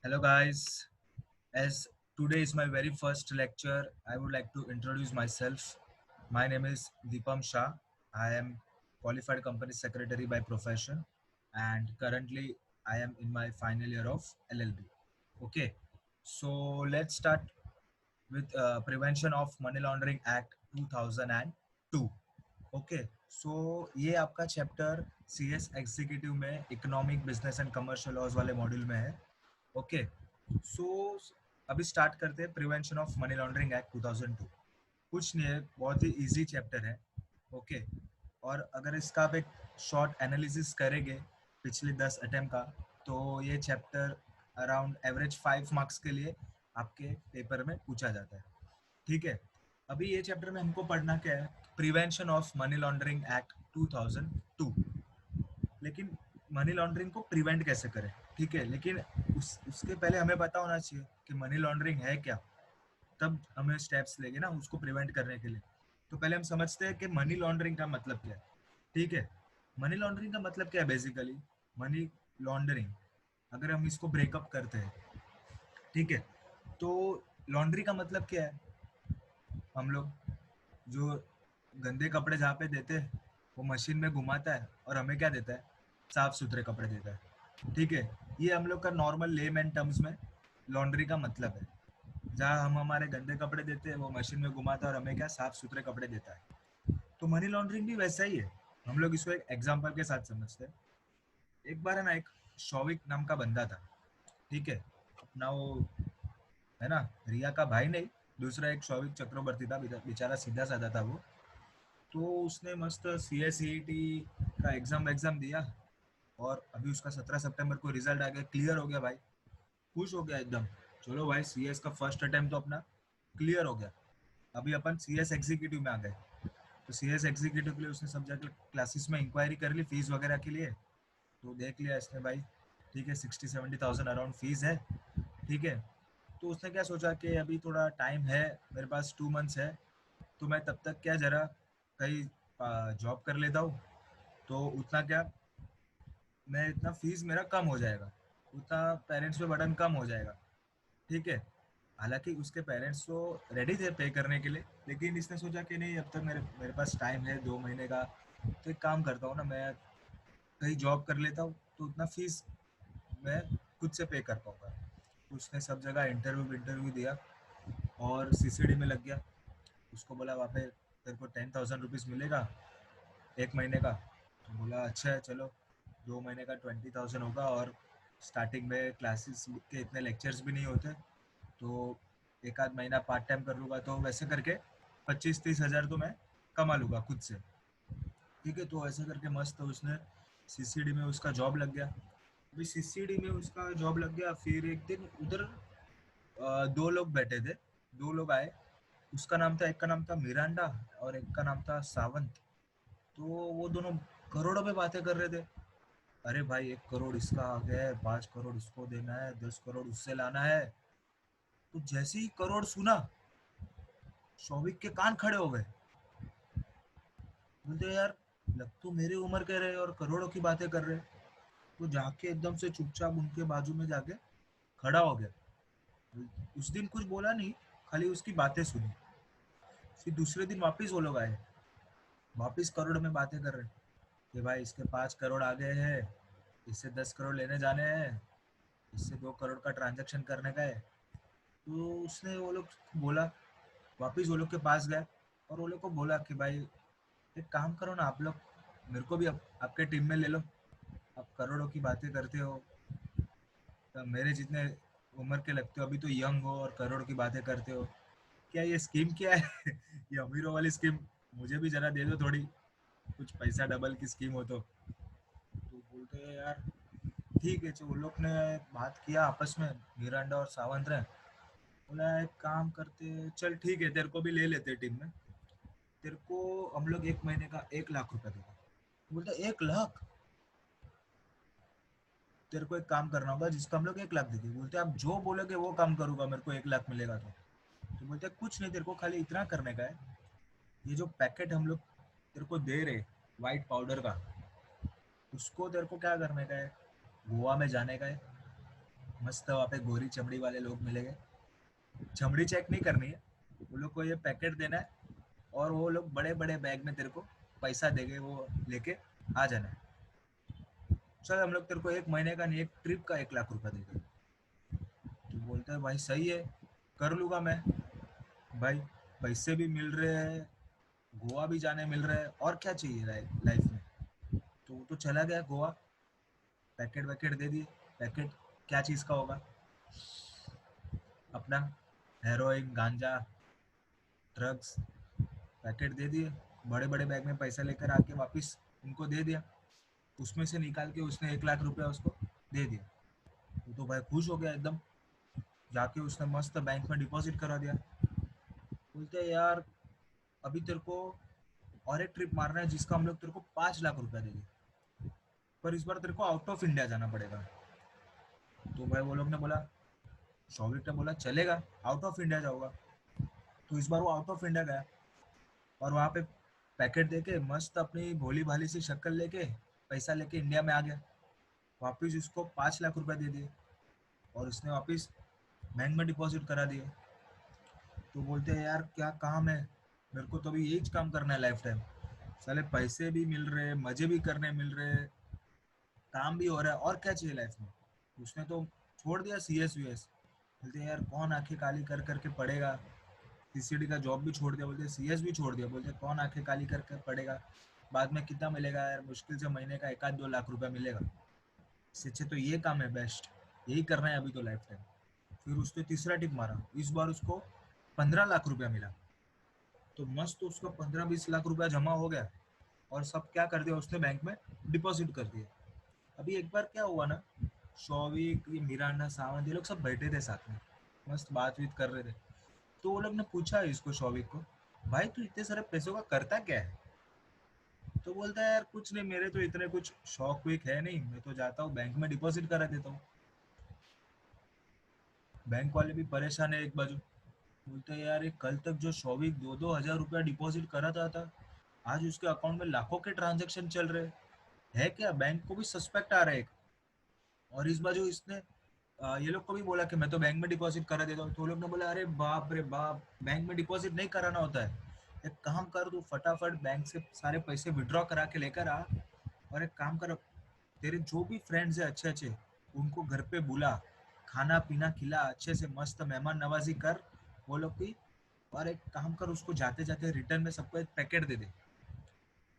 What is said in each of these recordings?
Hello, guys. As today is my very first lecture, I would like to introduce myself. My name is Deepam Shah. I am qualified company secretary by profession, and currently I am in my final year of LLB. Okay, so let's start with Prevention of Money Laundering Act 2002. Okay so ये आपका chapter CS executive में economic business and commercial laws वाले module में है. Okay so अभी start करते हैं prevention of money laundering act 2002. कुछ नहीं है, बहुत ही इजी चैप्टर है. ओके और अगर इसका आप एक शॉर्ट एनालिसिस करेंगे पिछले 10 अटेम्प्ट का, तो ये चैप्टर अराउंड एवरेज 5 मार्क्स के लिए आपके पेपर में पूछा जाता है. ठीक है, अभी ये चैप्टर में हमको पढ़ना क्या है, prevention of money laundering act 2002. लेकिन मनी लॉन्ड्रिंग को प्रिवेंट कैसे करें, ठीक है, लेकिन उसके पहले हमें पता होना चाहिए कि मनी लॉन्ड्रिंग है क्या, तब हमें स्टेप्स लेंगे ना उसको प्रिवेंट करने के लिए. तो पहले हम समझते हैं कि मनी लॉन्ड्रिंग का मतलब क्या है. ठीक है, मनी लॉन्ड्रिंग का मतलब क्या है बेसिकली. मनी लॉन्ड्रिंग अगर हम इसको ब्रेकअप करते हैं, ठीक है, तो लॉन्ड्री का मतलब क्या है. हम लोग जो गंदे कपड़े जहाँ पे देते हैं वो मशीन में घुमाता है और हमें क्या देता है, साफ सुथरे कपड़े देता है. ठीक है, ये हम लोग का नॉर्मल लेमैन टर्म्स में लॉन्ड्री का मतलब है. जहाँ हम हमारे गंदे कपड़े देते हैं वो मशीन में घुमाता है और हमें क्या साफ सुथरे कपड़े देता है. तो मनी लॉन्ड्रिंग भी वैसा ही है. हम लोग इसको एक एग्जाम्पल के साथ समझते हैं. एक बार है ना, एक शौविक नाम का बंदा था. ठीक है, अपना वो है ना, रिया का भाई नहीं, दूसरा एक शौविक चक्रवर्ती था. बेचारा सीधा साधा था वो. तो उसने मस्त सी एस सी टी का एग्जाम दिया और अभी उसका 17 सितंबर को रिजल्ट आ गया, क्लियर हो गया भाई. खुश हो गया एकदम. चलो भाई, सी एस का फर्स्ट अटेम्प्ट तो अपना क्लियर हो गया. अभी अपन सी एस एग्जीक्यूटिव में आ गए. तो सी एस एग्जीक्यूटिव के लिए उसने सब जगह क्लासेस में इंक्वायरी कर ली फीस वगैरह के लिए. तो देख लिया इसने भाई, ठीक है, 60-70 थाउजेंड अराउंड फीस है. ठीक है, तो उसने क्या सोचा कि अभी थोड़ा टाइम है, मेरे पास 2 मंथ्स है, तो मैं तब तक क्या जरा कहीं जॉब कर लेता हूँ. तो उतना क्या, मैं इतना फीस मेरा कम हो जाएगा, उतना पेरेंट्स पे बर्डन कम हो जाएगा. ठीक है, हालांकि उसके पेरेंट्स तो रेडी थे पे करने के लिए, लेकिन इसने सोचा कि नहीं, अब तक मेरे मेरे पास टाइम है 2 महीने का, तो एक काम करता हूँ ना, मैं कहीं जॉब कर लेता हूँ तो उतना फीस मैं खुद से पे कर पाऊंगा. तो उसने सब जगह इंटरव्यू इंटरव्यू दिया और सीसीडी में लग गया. उसको बोला वहाँ पे तेरे को 10,000 रुपीज़ मिलेगा 1 महीने का. तो बोला अच्छा है चलो, 2 महीने का 20,000 होगा, और स्टार्टिंग में क्लासेस के इतने लेक्चर्स भी नहीं होते, तो एक आध महीना पार्ट टाइम कर लूँगा, तो वैसे करके 25-30 हज़ार तो मैं कमा लूँगा खुद से. ठीक है, तो ऐसे करके मस्त उसने सीसीडी में उसका जॉब लग गया. अभी सीसीडी में उसका जॉब लग गया, फिर एक दिन उधर 2 लोग बैठे थे. 2 लोग आए. उसका नाम था, एक का नाम था मिरांडा और एक का नाम था सावंत. तो वो दोनों करोड़ों में बातें कर रहे थे. अरे भाई, 1 करोड़ इसका आ गया है, 5 करोड़ इसको देना है, 10 करोड़ उससे लाना है. तो जैसे ही करोड़ सुना, शौविक के कान खड़े हो गए. बोलते यार, लग तो मेरी उम्र के रहे और करोड़ों की बातें कर रहे. तो जाके एकदम से चुपचाप उनके बाजू में जाके खड़ा हो गया. उस दिन कुछ बोला नहीं, खाली उसकी बातें सुनी. फिर दूसरे दिन वापस वो लोग आए, वापस करोड़ में बातें कर रहे कि भाई इसके 5 करोड़ आ गए हैं, इससे 10 करोड़ लेने जाने हैं, इससे 2 करोड़ का ट्रांजैक्शन करने का है. तो उसने वो लोग बोला, वापस वो लोग के पास गए और वो लोग को बोला कि भाई एक काम करो ना आप लोग, मेरे को भी आपके टीम में ले लो. आप करोड़ों की बातें करते हो, तो मेरे जितने उम्र के लगते हो, अभी तो यंग हो और करोड़ की बातें करते हो. क्या ये स्कीम क्या है? ये अमीरों वाली स्कीम, मुझे भी जरा दे दो थोड़ी, कुछ पैसा डबल की स्कीम हो तो बोलते हैं यार ठीक है. वो लोग ने बात किया आपस में, मिरांडा और सावंत ने बोला एक काम करते, चल ठीक है, तेरे को भी ले लेते टीम में. तेरे को हम लोग 1 महीने का 1 लाख रुपया देगा. बोलता 1 लाख? तेरे को एक काम करना होगा जिसका हम लोग 1 लाख देंगे. बोलते आप जो बोलोगे वो काम करूंगा, मेरे को 1 लाख मिलेगा तो बोलते कुछ नहीं, तेरे को खाली इतना करने का है, ये जो पैकेट हम लोग तेरे को दे रहे वाइट पाउडर का, उसको तेरे को क्या करने का है, गोवा में जाने का है, मस्त वहाँ पे गोरी चमड़ी वाले लोग मिलेंगे। चमड़ी चेक नहीं करनी है, वो लोग को ये पैकेट देना है और वो लोग बड़े बड़े बैग में तेरे को पैसा देंगे, वो लेके आ जाना है। चल हम लोग तेरे को एक महीने का नहीं, एक ट्रिप का 1 लाख रुपया देंगे। तो बोलता है भाई सही है, कर लूँगा मैं। भाई पैसे भी मिल रहे हैं, गोवा भी जाने मिल रहा है, और क्या चाहिए लाइफ में। तो वो तो चला गया गोवा, पैकेट वैकेट दे दिए। पैकेट क्या चीज़ का होगा, अपना हेरोइन गांजा ड्रग्स, पैकेट दे दिए। बड़े बड़े बैग में पैसा लेकर आके वापस उनको दे दिया। उसमें से निकाल के उसने 1 लाख रुपया उसको दे दिया। वो तो भाई खुश हो गया एकदम, जाके उसने मस्त बैंक में डिपॉजिट करा दिया। बोलते हैं यार अभी तेरे को और एक ट्रिप मारना है जिसका हम लोग तेरे को 5 लाख रुपया देंगे, पर इस बार तेरे को आउट ऑफ इंडिया जाना पड़ेगा। तो भाई वो लोग ने बोला, शौविक ने बोला चलेगा, आउट ऑफ इंडिया जाऊंगा। तो इस बार वो आउट ऑफ इंडिया गया और वहाँ पे पैकेट देके मस्त अपनी भोली भाली सी शक्ल लेके पैसा लेके इंडिया में आ गया। वापिस उसको 5 लाख रुपए दे दिए और उसने वापिस बैंक में डिपॉजिट करा दिए। तो बोलते हैं यार क्या काम है, मेरे को तो अभी यही काम करना है लाइफ टाइम। साले पैसे भी मिल रहे, मजे भी करने मिल रहे, काम भी हो रहा है, और क्या चाहिए लाइफ में। उसने तो छोड़ दिया सी एस वी एस। बोलते हैं यार कौन आंखें काली कर करके पढ़ेगा, सीसीडी का जॉब भी छोड़ दिया, बोलते सी एस भी छोड़ दिया। बोलते कौन आंखें काली करके पढ़ेगा, बाद में कितना मिलेगा यार, मुश्किल से महीने का 1 आध 2 लाख रुपया मिलेगा। इससे अच्छे तो ये काम है बेस्ट, यही करना है अभी तो लाइफ टाइम। फिर उसने तीसरा टिप मारा, इस बार उसको 15 लाख रुपया मिला। तो मस्त उसका 15-20 लाख रुपया जमा हो गया और सब क्या कर दिया उसने, बैंक में डिपॉजिट कर दिया। अभी एक बार क्या हुआ ना, शौविक ये मिरांडा सावंत ये लोग सब बैठे थे साथ में, मस्त बातचीत कर रहे थे। तो वो लोग ने पूछा इसको, शौविक को, भाई तू इतने सारे पैसों का करता क्या है। तो बोलता है यार कुछ नहीं, मेरे तो इतने कुछ शौक विक है नहीं, मैं तो जाता हूँ बैंक में डिपॉजिट करा देता हूँ। बैंक वाले भी परेशान है एक बाजू। बोलते हैं यार ये कल तक जो शौविक 2-2 हज़ार रुपया डिपॉजिट करा था, आज उसके अकाउंट में लाखों के ट्रांजेक्शन चल रहे हैं क्या, बैंक को भी सस्पेक्ट आ रहा है एक। और इस बाजू इसने ये लोग को भी बोला कि मैं तो बैंक में डिपॉजिट करा देता हूँ। तो लोग ने बोला अरे बाप रे बाप, बैंक में डिपॉजिट नहीं कराना होता है, एक काम कर तू फटाफट बैंक से सारे पैसे विड्रॉ करा के लेकर आ। और एक काम कर, तेरे जो भी फ्रेंड्स है अच्छे अच्छे, उनको घर पे बुला, खाना पीना खिला, अच्छे से मस्त मेहमान नवाजी कर वो लोग की। और एक काम कर, उसको जाते जाते रिटर्न में सबको एक पैकेट दे दे।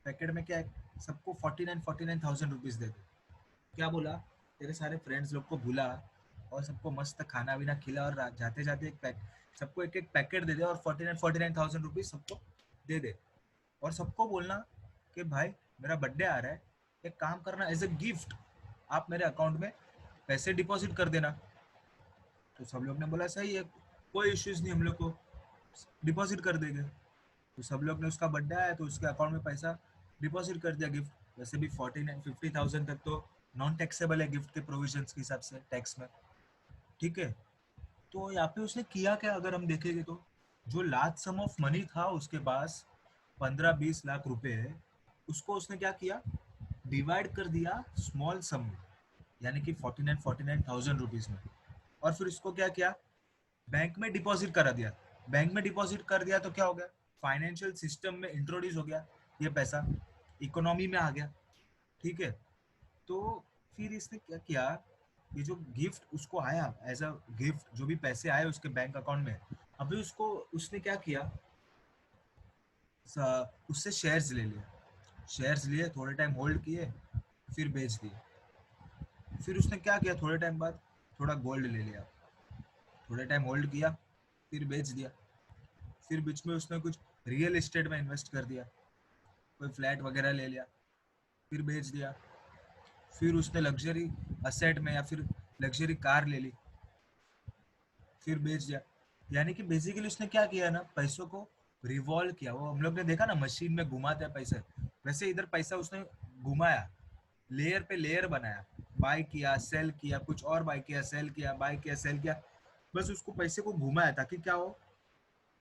पैकेट में क्या है, सबको 49,000 रुपीज दे दे। क्या बोला, तेरे सारे फ्रेंड्स लोग को बुला और सबको मस्त खाना वाना खिला और जाते जाते एक पैक, सबको एक एक पैकेट दे दे और 49,000 रुपीज सबको दे दे। और सबको बोलना कि भाई मेरा बर्थडे आ रहा है, एक काम करना, एज अ गिफ्ट आप मेरे अकाउंट में पैसे डिपॉजिट कर देना। तो सब लोग ने बोला सही है, कोई इश्यूज नहीं, हम लोग को डिपॉजिट कर देंगे। तो सब लोग ने, उसका बर्थडे आया तो उसके अकाउंट में पैसा डिपॉजिट कर दिया गिफ्ट। वैसे भी 49-50,000 तक तो नॉन टैक्सेबल है गिफ्ट के प्रोविजन के हिसाब से टैक्स में, ठीक है। तो यहाँ पे उसने किया क्या, अगर हम देखेंगे तो जो लार्ज सम ऑफ मनी था उसके पास, 15-20 लाख रुपए, उसको उसने क्या किया, डिवाइड कर दिया स्मॉल सम में, यानी कि 49,000 रुपीज में। और फिर इसको क्या किया, बैंक में डिपॉजिट करा दिया। बैंक में डिपॉजिट कर दिया तो क्या हो गया, फाइनेंशियल सिस्टम में इंट्रोड्यूस हो गया, ये पैसा इकोनॉमी में आ गया, ठीक है। तो फिर इसने क्या किया, ये जो गिफ्ट उसको आया एज अ गिफ्ट, जो भी पैसे आए उसके बैंक अकाउंट में, अभी उसको उसने क्या किया, उससे शेयर्स ले लिए। शेयर्स लिए, थोड़े टाइम होल्ड किए, फिर बेच दिए। फिर उसने क्या किया, थोड़े टाइम बाद थोड़ा गोल्ड ले लिया, थोड़े टाइम होल्ड किया, फिर बेच दिया। फिर बीच में उसने कुछ रियल एस्टेट में इन्वेस्ट कर दिया, कोई फ्लैट वगैरह ले लिया, फिर बेच दिया। फिर उसने लग्जरी असेट में या फिर लग्जरी कार ले ली, फिर बेच दिया। यानी कि बेसिकली उसने क्या किया ना, पैसों को रिवॉल्व किया। वो हम लोग ने देखा ना मशीन में घुमाते हैं पैसे, वैसे इधर पैसा उसने घुमाया, लेयर पे लेयर बनाया, बाय किया सेल किया, कुछ और बाय किया सेल किया, बाय किया सेल किया। बस उसको पैसे को घुमाया ताकि क्या हो,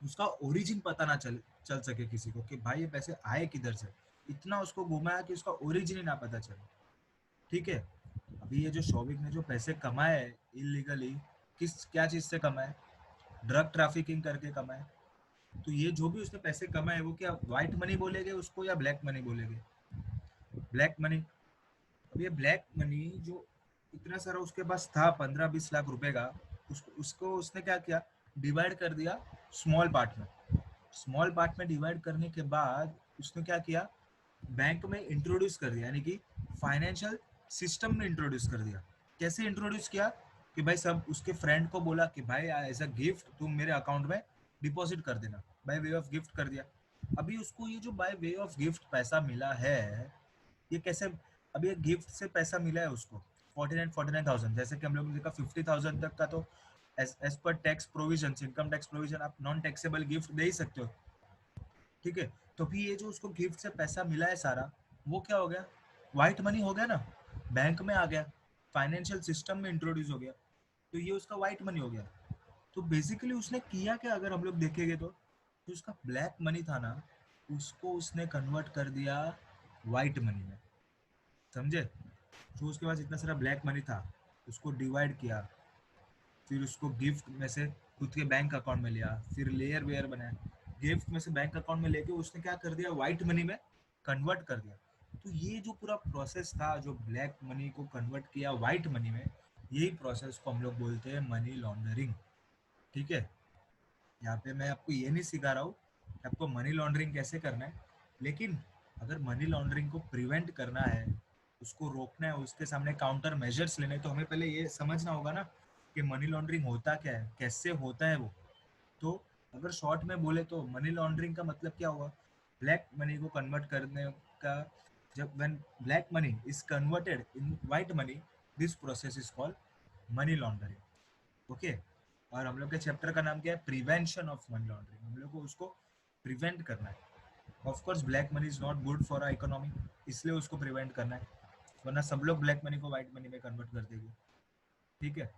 उसका ओरिजिन पता ना चल चल सके किसी को कि भाई ये पैसे आए किधर से। इतना उसको घुमाया कि उसका ओरिजिन ही ना पता चले, ठीक है। अभी ये जो शौविक ने जो पैसे कमाए इलीगली, किस क्या चीज से कमाए? ड्रग ट्रैफिकिंग करके कमाए। तो ये जो भी उसने पैसे कमाए वो क्या व्हाइट मनी बोलेंगे उसको या ब्लैक मनी बोलेंगे? Black money. अब ये ब्लैक मनी जो इतना सारा उसके पास था 15-20 लाख रुपए का, उसको उसने क्या किया, डिवाइड कर दिया स्मॉल पार्ट में। स्मॉल पार्ट में डिवाइड करने के बाद उसने क्या किया, बैंक में इंट्रोड्यूस कर दिया, यानी कि फाइनेंशियल सिस्टम में इंट्रोड्यूस कर दिया। कैसे इंट्रोड्यूस किया कि भाई सब उसके फ्रेंड को बोला कि भाई एज अ गिफ्ट तुम मेरे अकाउंट में डिपॉजिट कर देना, बाय वे ऑफ गिफ्ट कर दिया। अभी उसको ये जो बाय वे ऑफ गिफ्ट पैसा मिला है, ये कैसे, अभी एक गिफ्ट से पैसा मिला है उसको 49,000, जैसे कि हम लोग ने देखा 50,000 तक का तो as per tax provision, income tax provision, आप नॉन टैक्सेबल गिफ्ट दे ही सकते हो। ठीक है, तो भी ये जो उसको गिफ्ट से पैसा मिला है सारा, वो क्या हो गया, व्हाइट मनी हो गया ना, बैंक में आ गया, फाइनेंशियल सिस्टम में इंट्रोड्यूस हो गया, तो ये उसका व्हाइट मनी हो गया। तो बेसिकली उसने किया क्या, अगर हम लोग देखेंगे तो जो उसका ब्लैक मनी था ना, उसको उसने कन्वर्ट कर दिया व्हाइट मनी में। समझे? जो उसके पास इतना सारा ब्लैक मनी था उसको डिवाइड किया, फिर उसको गिफ्ट में से खुद के बैंक अकाउंट में लिया, फिर लेयर वेयर बनाया, गिफ्ट में से बैंक अकाउंट में लेके उसने क्या कर दिया, व्हाइट मनी में कन्वर्ट कर दिया। तो ये जो पूरा प्रोसेस था, जो ब्लैक मनी को कन्वर्ट किया व्हाइट मनी में, यही प्रोसेस को हम लोग बोलते हैं मनी लॉन्ड्रिंग। ठीक है, यहाँ पे मैं आपको ये नहीं सिखा रहा हूँ कि आपको मनी लॉन्ड्रिंग कैसे करना है, लेकिन अगर मनी लॉन्ड्रिंग को प्रिवेंट करना है, उसको रोकना है, उसके सामने काउंटर मेजर्स लेने हैं, तो हमें पहले ये समझना होगा ना कि मनी लॉन्ड्रिंग होता क्या है, कैसे होता है वो। तो अगर शॉर्ट में बोले तो मनी लॉन्ड्रिंग का मतलब क्या हुआ, ब्लैक मनी को कन्वर्ट करने का। जब when black money is converted in white money, this process is called money laundering. Okay, और हम लोग के चैप्टर का नाम क्या है, प्रिवेंशन ऑफ मनी लॉन्ड्रिंग। हम लोग को उसको प्रिवेंट करना है। Of course black money is not good for economy, इसलिए उसको प्रिवेंट करना है, वरना सब लोग ब्लैक मनी को व्हाइट मनी में कन्वर्ट कर देंगे। ठीक है,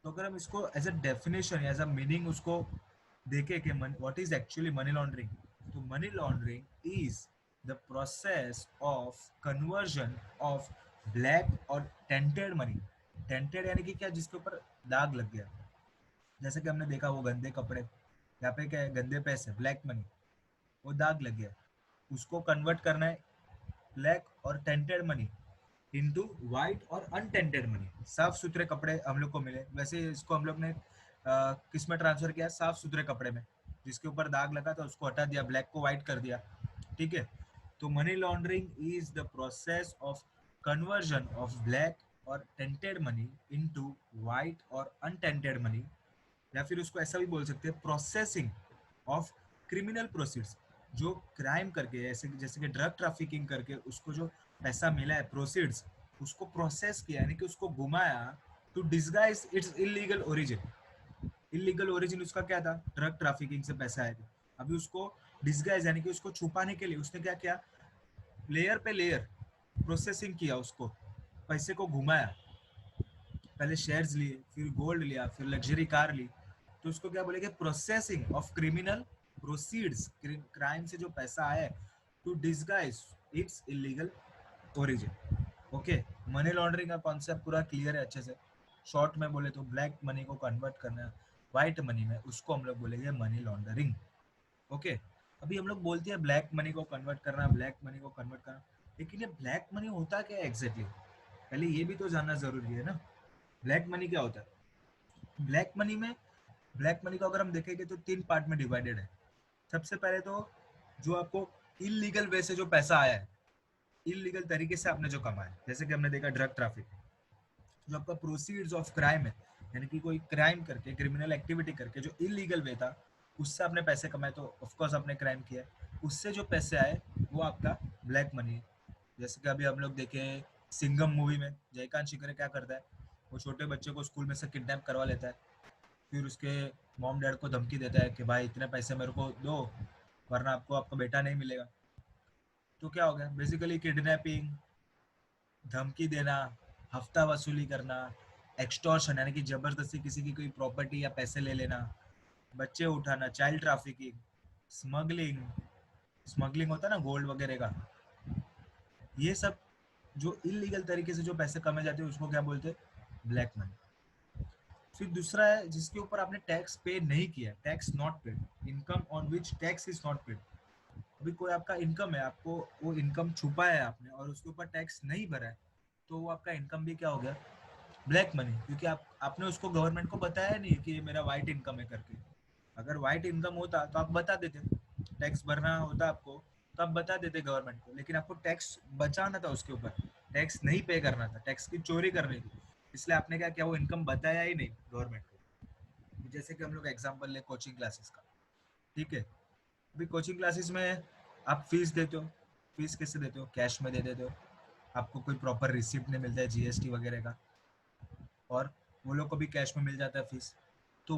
तो अगर हम इसको as a definition as a meaning उसको देखें कि what is actually money laundering, तो money laundering is the process of conversion of black और टेंटेड मनी। टेंटेड यानी कि क्या, जिसके ऊपर दाग लग गया, जैसे कि हमने देखा वो गंदे कपड़े, यहाँ पे क्या है, गंदे पैसे, ब्लैक मनी, वो दाग लग गया, उसको कन्वर्ट करना है ब्लैक और टेंटेड मनी इनटू वाइट और अनटेंटेड मनी। साफ सुथरे कपड़े हम लोग को मिले, वैसे इसको हम लोग ने किस में ट्रांसफर किया, साफ सुथरे कपड़े में, जिसके ऊपर दाग लगा था उसको हटा दिया, ब्लैक को व्हाइट कर दिया। ठीक है, तो money laundering is the process of conversion of black और टेंटेड मनी इनटू वाइट और अनटेंटेड मनी, या फिर उसको ऐसा भी बोल सकते हैं, प्रोसेसिंग ऑफ क्रिमिनल प्रोसीड्स। जो क्राइम करके, ऐसे जैसे कि ड्रग ट्रैफिकिंग करके उसको जो पैसा मिला है प्रोसीड्स, उसको प्रोसेस किया, यानी कि उसको घुमाया to disguise its illegal origin. Illegal origin उसका क्या था, ड्रग ट्रैफिकिंग से पैसा आया था। अभी उसको डिसगाइज यानी कि उसको छुपाने के लिए उसने क्या किया, लेयर पे लेयर प्रोसेसिंग किया, उसको पैसे को घुमाया, पहले शेयर्स लिए, फिर गोल्ड लिया, फिर लग्जरी कार ली, तो उसको क्या बोलेंगे, processing of criminal proceeds, crime से जो पैसा आया to disguise its illegal origin. Okay, money laundering का कॉन्सेप्ट पूरा क्लियर है अच्छे से। शॉर्ट में बोले तो ब्लैक मनी को कन्वर्ट करना व्हाइट मनी में, उसको हम लोग बोलेंगे मनी लॉन्ड्रिंग। ओके, अभी हम लोग बोलते हैं ब्लैक मनी को कन्वर्ट करना, ब्लैक मनी को कन्वर्ट करना, लेकिन ये ब्लैक मनी होता क्या है एग्जैक्टली, पहले ये भी तो जानना जरूरी है ना। ब्लैक मनी क्या होता है? ब्लैक मनी में, ब्लैक मनी को अगर हम देखेंगे तो 3 पार्ट में डिवाइडेड है। सबसे पहले तो जो आपको इलीगल वे से जो पैसा आया है, इलीगल तरीके से आपने जो कमाया, जैसे कि हमने देखा ड्रग ट्रैफिक, जो आपका प्रोसीड्स ऑफ क्राइम है, यानी कि कोई क्राइम करके, क्रिमिनल एक्टिविटी करके जो इलीगल वे था, उससे आपने पैसे कमाए, तो ऑफकोर्स आपने क्राइम किया, उससे जो पैसे आए वो आपका ब्लैक मनी है। जैसे कि अभी हम लोग देखें सिंघम मूवी में जयकांत शिकरे क्या करता है, वो छोटे बच्चे को स्कूल में से किडनैप करवा लेता है, फिर उसके मॉम डैड को धमकी देता है कि भाई इतने पैसे मेरे को दो, वरना आपको आपका बेटा नहीं मिलेगा। तो क्या हो गया, बेसिकली किडनैपिंग, धमकी देना, हफ्ता वसूली करना, एक्सटॉर्शन यानी कि जबरदस्ती किसी की कोई प्रॉपर्टी या पैसे ले लेना, बच्चे उठाना, चाइल्ड ट्रैफिकिंग, स्मगलिंग, स्मगलिंग होता है ना गोल्ड वगैरह का, ये सब जो इलीगल तरीके से जो पैसे कमाए जाते हैं उसको क्या बोलते हैं, ब्लैक मनी। फिर दूसरा है जिसके ऊपर आपने टैक्स पे नहीं किया, tax not paid, income on which tax is not paid. अभी कोई आपका इनकम है, आपको वो इनकम छुपा है आपने और उसके ऊपर टैक्स नहीं भरा है, तो वो आपका इनकम भी क्या हो गया, ब्लैक मनी, क्योंकि आपने उसको गवर्नमेंट को बताया नहीं कि ये मेरा वाइट इनकम है करके। अगर वाइट इनकम होता तो आप बता देते, टैक्स भरना होता आपको तो आप बता देते गवर्नमेंट को, लेकिन आपको टैक्स बचाना था, उसके ऊपर टैक्स नहीं पे करना था, टैक्स की चोरी करनी थी, इसलिए आपने क्या किया, वो इनकम बताया ही नहीं गवर्नमेंट को। जैसे कि हम लोग एग्जाम्पल ले कोचिंग क्लासेस का, ठीक है। अभी कोचिंग क्लासेस में आप फीस देते हो, फीस कैसे देते हो, कैश में दे देते हो, आपको कोई प्रॉपर रिसिप्ट नहीं मिलता है जीएसटी वगैरह का, और वो लोग को भी कैश में मिल जाता है फीस। तो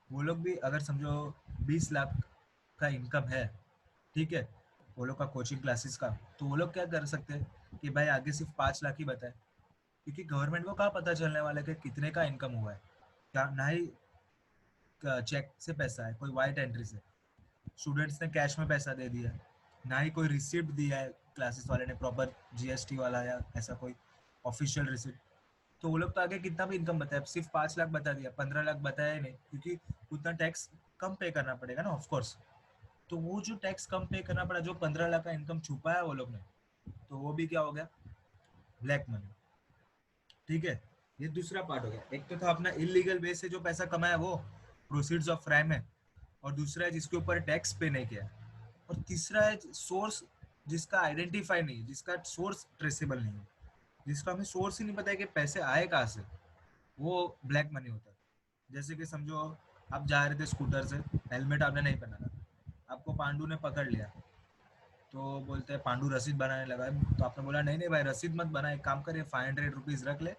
वो लोग भी अगर समझो 20 लाख का इनकम है, ठीक है, वो लोग का कोचिंग क्लासेस का, तो वो लोग क्या कर सकते हैं कि भाई आगे सिर्फ 5 लाख ही बताए, क्योंकि गवर्नमेंट को कहाँ पता चलने वाला है कि कितने का इनकम हुआ है, क्या ना ही चेक से पैसा है, कोई वाइट एंट्री से, स्टूडेंट्स ने कैश में पैसा दे दिया, ना ही कोई रिसिप्ट दिया है क्लासेस वाले ने प्रॉपर जीएसटी वाला या ऐसा कोई ऑफिशियल रिसिप्ट। तो वो लोग तो आगे कितना भी इनकम बताया, सिर्फ 5 लाख बता दिया, 15 लाख बताया ही नहीं, क्योंकि उतना टैक्स कम पे करना पड़ेगा ना ऑफकोर्स। तो वो जो टैक्स कम पे करना पड़ा, जो 15 लाख का इनकम छुपा है वो लोग ने, तो वो भी क्या हो गया, ब्लैक मनी, ठीक है। ये दूसरा पार्ट हो गया। एक तो था अपना इलीगल वे से जो पैसा कमाया वो प्रोसीड्स ऑफ क्राइम है, और दूसरा है जिसके ऊपर टैक्स पे नहीं किया, और तीसरा है सोर्स जिसका आइडेंटिफाई नहीं, जिसका सोर्स ट्रेसेबल नहीं है, जिसका हमें सोर्स ही नहीं पता है कि पैसे आए कहाँ से, वो ब्लैक मनी होता है। जैसे कि समझो आप जा रहे थे स्कूटर से, हेलमेट आपने नहीं पहना था, आपको पांडू ने पकड़ लिया, तो बोलते हैं पांडू रसीद बनाने लगा है, तो आपने बोला नहीं नहीं भाई रसीद मत बना, एक काम करिए 500 रुपीज रख ले,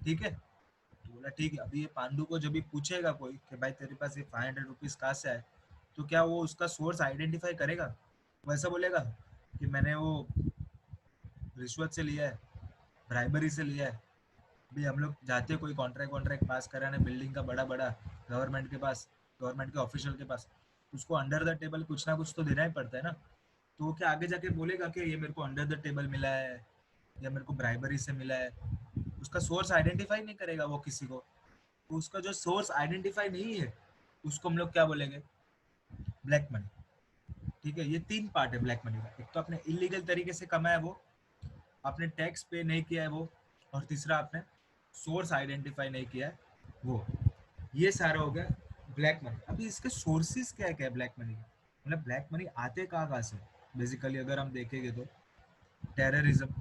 ठीक है। तो बोला ठीक है। अभी ये पांडु को जब भी पूछेगा कोई कि भाई तेरे पास ये 500 रुपीज कहाँ से आए, तो क्या वो उसका सोर्स आइडेंटिफाई करेगा, वो ऐसा बोलेगा कि मैंने वो रिश्वत से लिया है, ब्राइबरी से लिया है। अभी हम लोग जाते हैं कोई कॉन्ट्रैक्ट वॉन्ट्रैक्ट पास कराने बिल्डिंग का बड़ा बड़ा, गवर्नमेंट के पास, गवर्नमेंट के ऑफिशियल के पास, उसको अंडर द टेबल कुछ ना कुछ तो देना ही पड़ता है ना। तो वो क्या आगे जाके बोलेगा कि ये मेरे को अंडर द टेबल मिला है या मेरे को ब्राइबरी से मिला है, उसका सोर्स आइडेंटिफाई नहीं करेगा वो किसी को। तो उसका जो सोर्स आइडेंटिफाई नहीं है उसको हम लोग क्या बोलेंगे, ब्लैक मनी, ठीक है। ये तीन पार्ट है ब्लैक मनी का, एक तो आपने इलीगल तरीके से कमाया वो, आपने टैक्स पे नहीं किया है वो, और तीसरा आपने सोर्स आइडेंटिफाई नहीं किया है वो। ये सारा हो गया ब्लैक मनी। अभी इसके सोर्सेज क्या क्या है ब्लैक मनी के, मतलब ब्लैक मनी आते कहाँ कहाँ से, बेसिकली अगर हम देखेंगे तो टेररिज्म,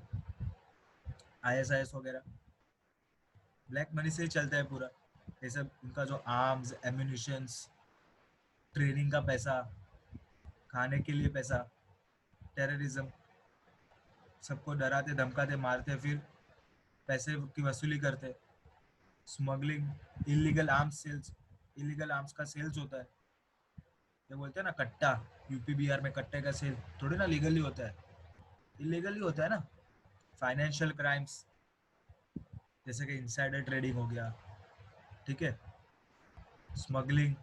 आईएसआईएस वगैरह, ब्लैक मनी से ही चलता है पूरा। ये सब उनका जो आर्म्स एम्यूनिशंस, ट्रेनिंग का पैसा, खाने के लिए पैसा, टेररिज्म, सबको डराते धमकाते मारते फिर पैसे की वसूली करते, smuggling, illegal arms sales, illegal arms का सेल्स होता है, ये बोलते हैं ना कट्टा, यूपी बिहार में कट्टे का सेल थोड़ी ना लीगली होता है, इलीगली होता है ना। फाइनेंशियल क्राइम्स जैसे कि इनसाइडर ट्रेडिंग हो गया, ठीक है, स्मगलिंग,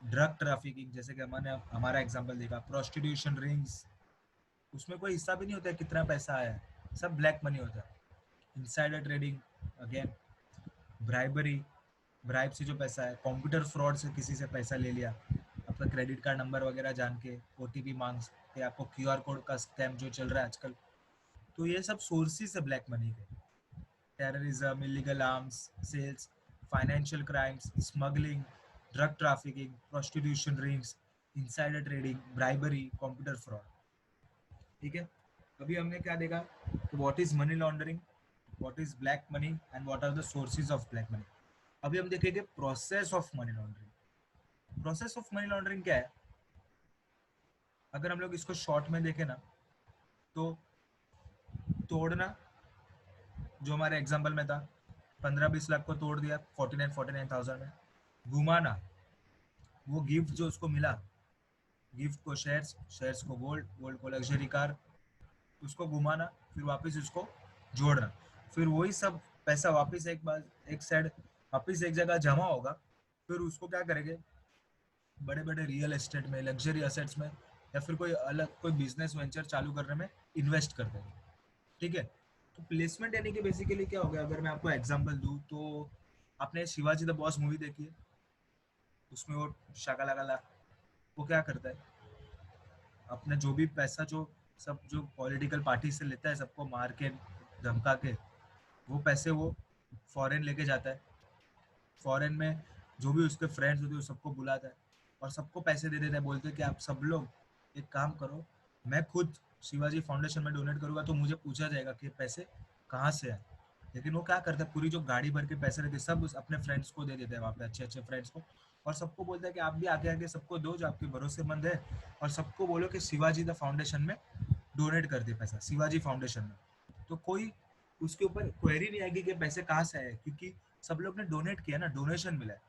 ड्रग ट्रैफिकिंग, जैसे कि हमने हमारा एग्जांपल देखा प्रोस्टिट्यूशन रिंग्स, उसमें कोई हिस्सा भी नहीं होता है कितना पैसा आया है, सब ब्लैक मनी होता है। Insider trading, again bribery, bribe से जो पैसा है, कंप्यूटर फ्रॉड से किसी से पैसा ले लिया, आपका क्रेडिट कार्ड नंबर वगैरह जान के ओटीपी मांग के, आपको क्यूआर कोड का स्कैम जो चल रहा है आजकल, तो ये सब सोर्सेस है ब्लैक मनी के। Terrorism, illegal arms sales, financial crimes, smuggling, drug trafficking, prostitution rings, insider trading, bribery, computer fraud, ठीक है। अभी हमने क्या देखा कि what is money laundering, what is black money and what are the sources of black money. अभी हम देखेंगे process of money laundering. Process of money laundering क्या है, अगर हम लोग इसको शॉर्ट में देखें ना, तो तोड़ना, जो हमारे एग्जाम्पल में था, 15-20 लाख को तोड़ दिया 49,000 में। घुमाना, वो गिफ्ट जो उसको मिला, गिफ्ट को शेयर्स, शेयर्स को गोल्ड, गोल्ड को लग्जरी कार, उसको घुमाना, फिर वापस उसको जोड़ना, फिर वही सब पैसा वापस एक बार एक साइड वापस एक जगह जमा होगा, फिर उसको क्या करेंगे, बड़े बड़े रियल एस्टेट में, लग्जरी असेट्स में, या फिर कोई अलग कोई बिजनेस वेंचर चालू करने में इन्वेस्ट कर देंगे, ठीक है। तो प्लेसमेंट यानी कि बेसिकली क्या हो गया, अगर मैं आपको एग्जांपल दूं तो आपने शिवाजी द बॉस मूवी देखी है, उसमें वो शाका लागा, वो क्या करता है, अपने जो भी पैसा जो सब जो पॉलिटिकल पार्टी से लेता है सबको मार के धमका के, वो पैसे वो फॉरेन लेके जाता है। फॉरेन में जो भी उसके फ्रेंड्स होते हैं सबको बुलाता है और सबको पैसे दे देता है, बोलते हैं कि आप सब लोग एक काम करो, मैं खुद शिवाजी फाउंडेशन में डोनेट करूंगा तो मुझे पूछा जाएगा कि ये पैसे कहाँ से आए। लेकिन वो क्या करता है, पूरी जो गाड़ी भर के पैसे रहते हैं सब अपने फ्रेंड्स को दे देता है वहाँ पे, अच्छे अच्छे फ्रेंड्स को, और सबको बोलता है कि आप भी आगे आगे सबको दो जो आपके भरोसेमंद है, और सबको बोलो कि शिवाजी द फाउंडेशन में डोनेट कर दे पैसा, शिवाजी फाउंडेशन में। तो कोई उसके ऊपर क्वेरी नहीं आएगी कि पैसे कहाँ से आए, क्योंकि सब लोग ने डोनेट किया ना, डोनेशन मिला है।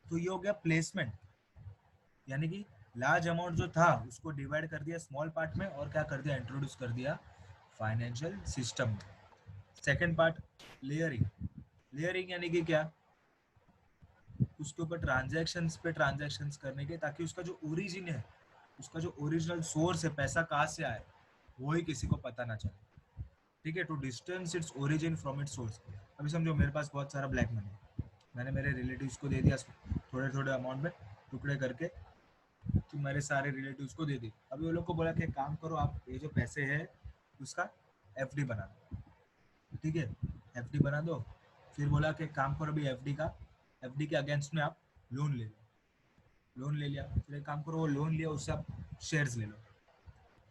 तो ये हो गया प्लेसमेंट, यानी कि लार्ज अमाउंट जो था उसको डिवाइड कर दिया स्मॉल पार्ट में और क्या कर दिया, इंट्रोड्यूस कर दिया फाइनेंशियल सिस्टम में। Second part, layering. लेयरिंग यानी कि क्या, उसके ऊपर ट्रांजैक्शंस पे ट्रांजैक्शंस करने के, ताकि उसका जो ओरिजिन है, उसका जो ओरिजिनल सोर्स है, पैसा कहाँ से आए, वो ही किसी को पता ना चले। ठीक है, to distance its origin from its source. अभी समझो मेरे पास बहुत सारा ब्लैक मनी है, मैंने मेरे रिलेटिव्स को दे दिया थोड़े थोड़े अमाउंट में टुकड़े करके, तो मेरे सारे रिलेटिव्स को दे दी। अभी वो लोग को बोला कि एक काम करो, आप ये जो पैसे है उसका एफडी बना दो। ठीक है, एफडी बना दो। फिर बोला कि एक काम करो, अभी एफडी का, एफडी के अगेंस्ट में आप लोन ले लो। लोन ले लिया, फिर एक काम करो, वो लोन लिया उससे आप शेयर्स ले लो,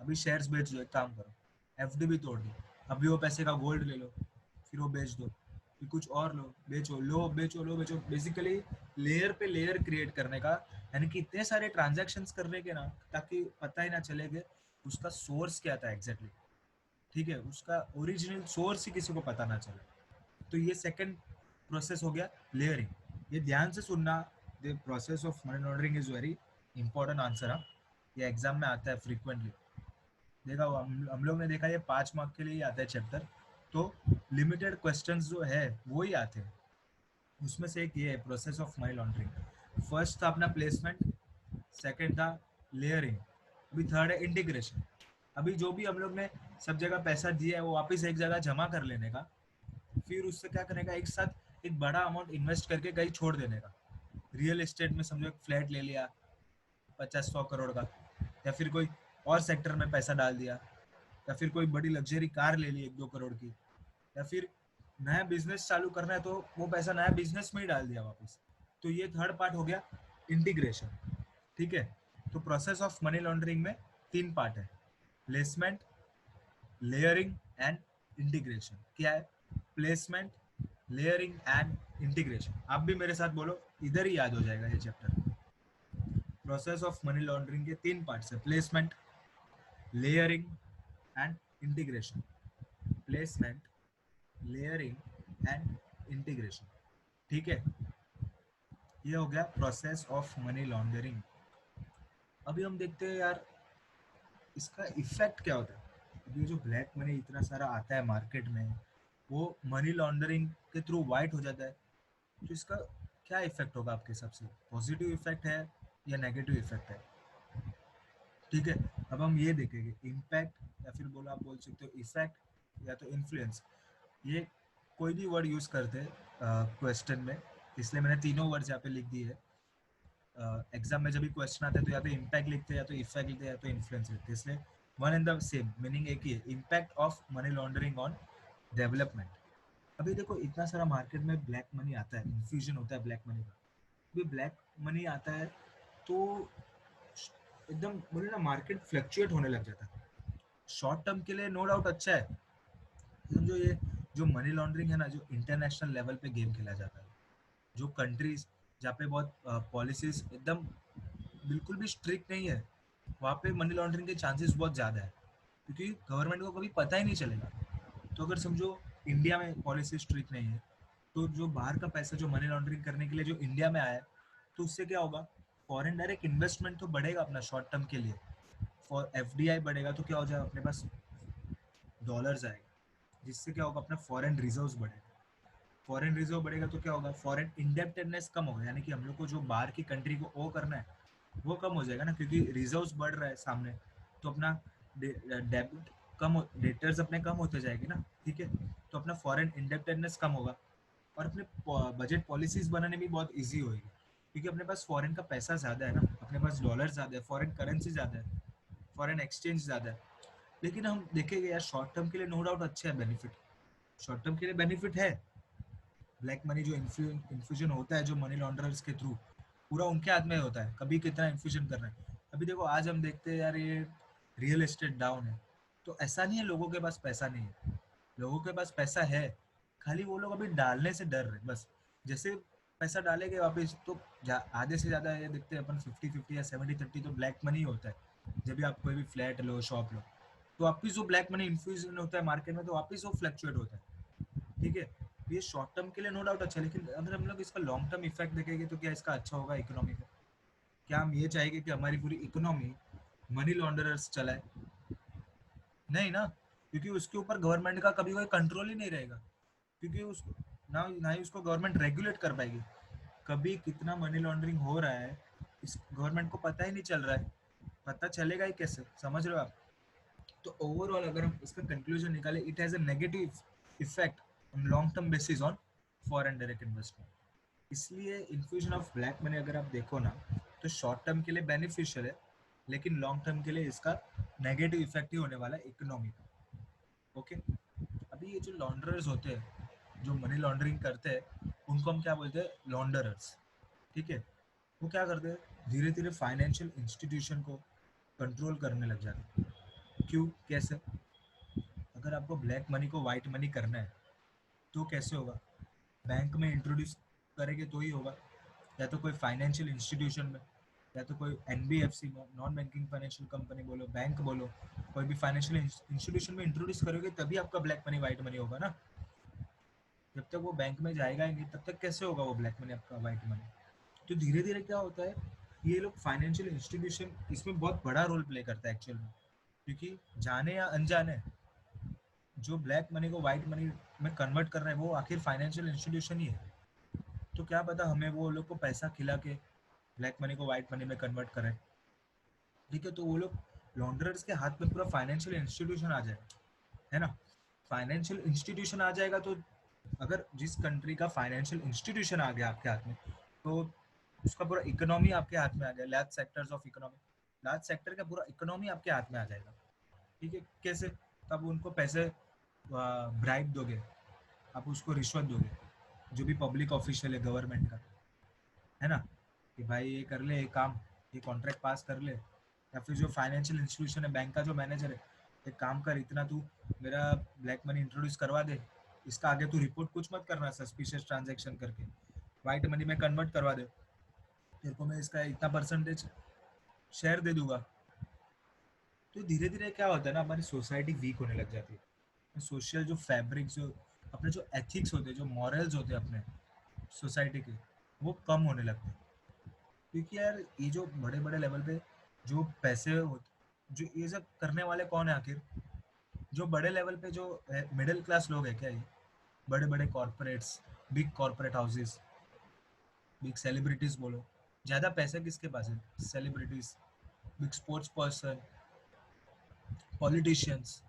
अभी शेयर्स बेच दो। एक काम करो, एफडी भी तोड़ दो, अभी वो पैसे का गोल्ड ले लो, फिर वो बेच दो, फिर कुछ और लो, बेचो, लो बेचो, लो बेचो। बेसिकली लेयर पे लेयर क्रिएट करने का, यानी कि इतने सारे ट्रांजैक्शंस करने के ना, ताकि पता ही ना चले कि उसका सोर्स क्या था एग्जैक्टली। ठीक है, उसका ओरिजिनल सोर्स ही किसी को पता ना चले। तो ये सेकंड प्रोसेस हो गया, लेयरिंग। ये ध्यान से सुनना, the process of money laundering is very important answer. हाँ, ये एग्जाम में आता है फ्रीक्वेंटली। देखा हम लोग ने देखा, ये 5 मार्क के लिए ही आता है चैप्टर, तो लिमिटेड क्वेश्चंस जो है वो ही आते हैं। उसमें से एक ये है, process of money laundering. First था अपना प्लेसमेंट, सेकंड था लेयरिंग, अभी थर्ड है इंटीग्रेशन। अभी जो भी हम लोग ने सब जगह पैसा दिया है वो वापस एक जगह जमा कर लेने का, फिर उससे क्या करने का, एक साथ एक बड़ा अमाउंट इन्वेस्ट करके कहीं छोड़ देने का। रियल एस्टेट में समझो एक फ्लैट ले लिया 50-100 करोड़ का, या फिर कोई और सेक्टर में पैसा डाल दिया, या फिर कोई बड़ी लग्जरी कार ले ली 1-2 करोड़ की, या फिर नया बिजनेस चालू करना है तो वो पैसा नया बिजनेस में ही डाल दिया वापस। तो ये थर्ड पार्ट हो गया, इंटीग्रेशन। ठीक है, तो प्रोसेस ऑफ मनी लॉन्ड्रिंग में 3 पार्ट है, प्लेसमेंट, लेयरिंग एंड इंटीग्रेशन। क्या है, प्लेसमेंट, लेयरिंग एंड इंटीग्रेशन। आप भी मेरे साथ बोलो, इधर ही याद हो जाएगा ये chapter. Process of money laundering के 3 पार्ट्स है, placement, layering and integration. Placement, layering and integration. ठीक है, ये हो गया प्रोसेस ऑफ मनी लॉन्ड्रिंग। अभी हम देखते हैं यार, इसका इफेक्ट क्या होता है। अभी जो ब्लैक मनी इतना सारा आता है मार्केट में, वो मनी लॉन्ड्रिंग के थ्रू वाइट हो जाता है, तो इसका क्या इफेक्ट होगा आपके हिसाब से, पॉजिटिव इफेक्ट है या नेगेटिव इफेक्ट है। ठीक है, अब हम ये देखेंगे इम्पैक्ट, या फिर बोलो आप बोल सकते हो इफेक्ट या तो इन्फ्लुएंस। ये कोई भी वर्ड यूज करते हैं क्वेश्चन में, इसलिए मैंने तीनों वर्ड्स यहाँ पे लिख दिए है। एग्जाम में जब भी क्वेश्चन आता है तो या तो इम्पैक्ट लिखते हैं, या तो इफेक्ट लिखते हैं, या तो इन्फ्लुएंस लिखते हैं, इसलिए one and the same meaning एक ही है, impact of money laundering on development. अभी देखो इतना सारा मार्केट में ब्लैक मनी आता है, इन्फ्यूजन होता है ब्लैक मनी का। अभी ब्लैक मनी आता है तो एकदम बोले ना, मार्केट फ्लक्चुएट होने लग जाता है। शॉर्ट टर्म के लिए नो डाउट अच्छा है, समझो ये जो मनी लॉन्ड्रिंग है ना, जो इंटरनेशनल लेवल पे गेम खेला जाता है, जो कंट्रीज जहाँ पे बहुत पॉलिसीज एकदम बिल्कुल भी स्ट्रिक्ट नहीं है, वहाँ पे मनी लॉन्ड्रिंग के चांसेस बहुत ज़्यादा है, क्योंकि गवर्नमेंट को कभी पता ही नहीं चलेगा। तो अगर समझो इंडिया में पॉलिसी स्ट्रिक्ट नहीं है, तो जो बाहर का पैसा जो मनी लॉन्ड्रिंग करने के लिए जो इंडिया में आया है, तो उससे क्या होगा, फॉरेन डायरेक्ट इन्वेस्टमेंट तो बढ़ेगा अपना शॉर्ट टर्म के लिए, फॉर एफडीआई बढ़ेगा, तो क्या हो जाएगा, अपने पास डॉलर्स आएगा, जिससे क्या होगा, अपना फॉरेन रिजर्व्स बढ़ेगा। फॉरेन रिजर्व बढ़ेगा तो क्या होगा, फॉरेन इंडेप्टेडनेस कम होगा, यानी कि हम लोग को जो बाहर की कंट्री को ओ करना है वो कम हो जाएगा ना, क्योंकि रिजर्व्स बढ़ रहा है सामने, तो अपना डेबिट डेटर्स अपने कम होते जाएंगे ना, ठीक है, तो अपना फॉरेन इंडेप्टेडनेस कम होगा और अपने बजट पॉलिसीज बनाने भी बहुत इजी होगी, क्योंकि अपने पास फॉरेन का पैसा ज़्यादा है ना, अपने पास डॉलर ज़्यादा है, फॉरेन करेंसी ज़्यादा है, फॉरेन एक्सचेंज ज़्यादा है। लेकिन हम देखेंगे यार, शॉर्ट टर्म के लिए नो डाउट अच्छा है बेनिफिट, शॉर्ट टर्म के लिए बेनिफिट है। ब्लैक मनी जो इन्फ्यूजन होता है जो मनी लॉन्ड्रर्स के थ्रू, पूरा उनके हाथ में होता है, कभी कितना इन्फ्यूजन कर रहे हैं। अभी देखो आज हम देखते हैं यार, ये रियल एस्टेट डाउन है, तो ऐसा नहीं है लोगों के पास पैसा नहीं है, लोगों के पास पैसा है, खाली वो लोग अभी डालने से डर रहे बस। जैसे पैसा डालेंगे वापस तो आधे से ज़्यादा ये देखते हैं अपन 50-50 या 70-30 तो ब्लैक मनी होता है। जब भी आप कोई भी फ्लैट लो, शॉप लो, तो वापस जो ब्लैक मनी इन्फ्यूजन होता है मार्केट में, तो वापस वो फ्लक्चुएट होता है, ठीक है। ये शॉर्ट टर्म के लिए नो डाउट अच्छा है, लेकिन अगर हम लोग इसका लॉन्ग टर्म इफेक्ट देखेंगे तो क्या इसका अच्छा होगा इकोनॉमी पे? क्या हम ये चाहेंगे कि हमारी पूरी इकोनॉमी मनी लॉन्डरर्स चलाए? नहीं ना, क्योंकि उसके ऊपर गवर्नमेंट का कभी कोई कंट्रोल ही नहीं रहेगा, क्योंकि उस ना ही उसको गवर्नमेंट रेगुलेट कर पाएगी। कभी कितना मनी लॉन्ड्रिंग हो रहा है इस गवर्नमेंट को पता ही नहीं चल रहा है, पता चलेगा ही कैसे, समझ रहे हो आप? तो ओवरऑल अगर हम इसका कंक्लूजन निकाले, it has a negative effect on long term basis on foreign direct investment. इसलिए इन्फ्यूजन ऑफ ब्लैक मनी अगर आप देखो ना, तो शॉर्ट टर्म के लिए बेनिफिशियल है, लेकिन लॉन्ग टर्म के लिए इसका नेगेटिव इफेक्ट ही होने वाला है इकोनॉमी का। ओके। अभी ये जो लॉन्ड्रर्स होते हैं, जो मनी लॉन्ड्रिंग करते हैं, उनको हम क्या बोलते हैं? लॉन्डरर्स, ठीक है। वो क्या करते हैं, धीरे धीरे फाइनेंशियल इंस्टीट्यूशन को कंट्रोल करने लग जाते हैं। क्यों, कैसे? अगर आपको ब्लैक मनी को वाइट मनी करना है तो कैसे होगा? बैंक में इंट्रोड्यूस करेंगे तो ही होगा, या तो कोई फाइनेंशियल इंस्टीट्यूशन में, या तो कोई एनबीएफसी में, नॉन बैंकिंग फाइनेंशियल कंपनी बोलो, बैंक बोलो, कोई भी फाइनेंशियल इंस्टीट्यूशन में इंट्रोड्यूस करोगे तभी आपका ब्लैक मनी वाइट मनी होगा ना। जब तक वो बैंक में जाएगा ही नहीं तब तक कैसे होगा वो ब्लैक मनी आपका वाइट मनी? तो धीरे धीरे क्या होता है, ये लोग फाइनेंशियल इंस्टीट्यूशन इसमें बहुत बड़ा रोल प्ले करता है एक्चुअल में, क्योंकि जाने या अनजाने जो ब्लैक मनी को वाइट मनी में कन्वर्ट कर रहे हैं वो आखिर फाइनेंशियल इंस्टीट्यूशन ही है। तो क्या पता हमें वो लोग को पैसा खिला के ब्लैक मनी को वाइट मनी में कन्वर्ट करें, ठीक है। तो वो लोग लॉन्ड्रर्स के हाथ में पूरा फाइनेंशियल इंस्टीट्यूशन आ जाए, है ना। फाइनेंशियल इंस्टीट्यूशन आ जाएगा तो अगर जिस कंट्री का फाइनेंशियल इंस्टीट्यूशन आ गया आपके हाथ में, तो उसका पूरा इकोनॉमी आपके हाथ में आ गया, large sectors of economy, large sector का पूरा इकोनॉमी आपके हाथ में आ जाएगा, ठीक है। कैसे? तब उनको पैसे ब्राइब दोगे, आप उसको रिश्वत दोगे, जो भी पब्लिक ऑफिशियल है गवर्नमेंट का, है ना, कि भाई ये कर ले, ये काम, ये कॉन्ट्रैक्ट पास कर ले। या फिर जो फाइनेंशियल इंस्टीट्यूशन है, बैंक का जो मैनेजर है, एक काम कर, इतना तू मेरा ब्लैक मनी इंट्रोड्यूस करवा दे, इसका आगे तू रिपोर्ट कुछ मत करना सस्पिशियस ट्रांजेक्शन करके, वाइट मनी में कन्वर्ट करवा दे, तेरे को मैं इसका इतना परसेंटेज शेयर दे दूंगा। तो धीरे धीरे क्या होता है ना, हमारी सोसाइटी वीक होने लग जाती है, सोशल जो फैब्रिक, जो अपने जो एथिक्स होते हैं, जो मॉरल्स होते हैं अपने सोसाइटी के, वो कम होने लगते हैं। क्योंकि यार ये जो बड़े बड़े लेवल पे जो पैसे होते, जो ये सब करने वाले कौन है आखिर? जो बड़े लेवल पे जो मिडिल क्लास लोग हैं क्या ये? बड़े बड़े corporates, big corporate houses, big celebrities बोलो, ज्यादा पैसा किसके पास है? Celebrities, big sports person, politicians,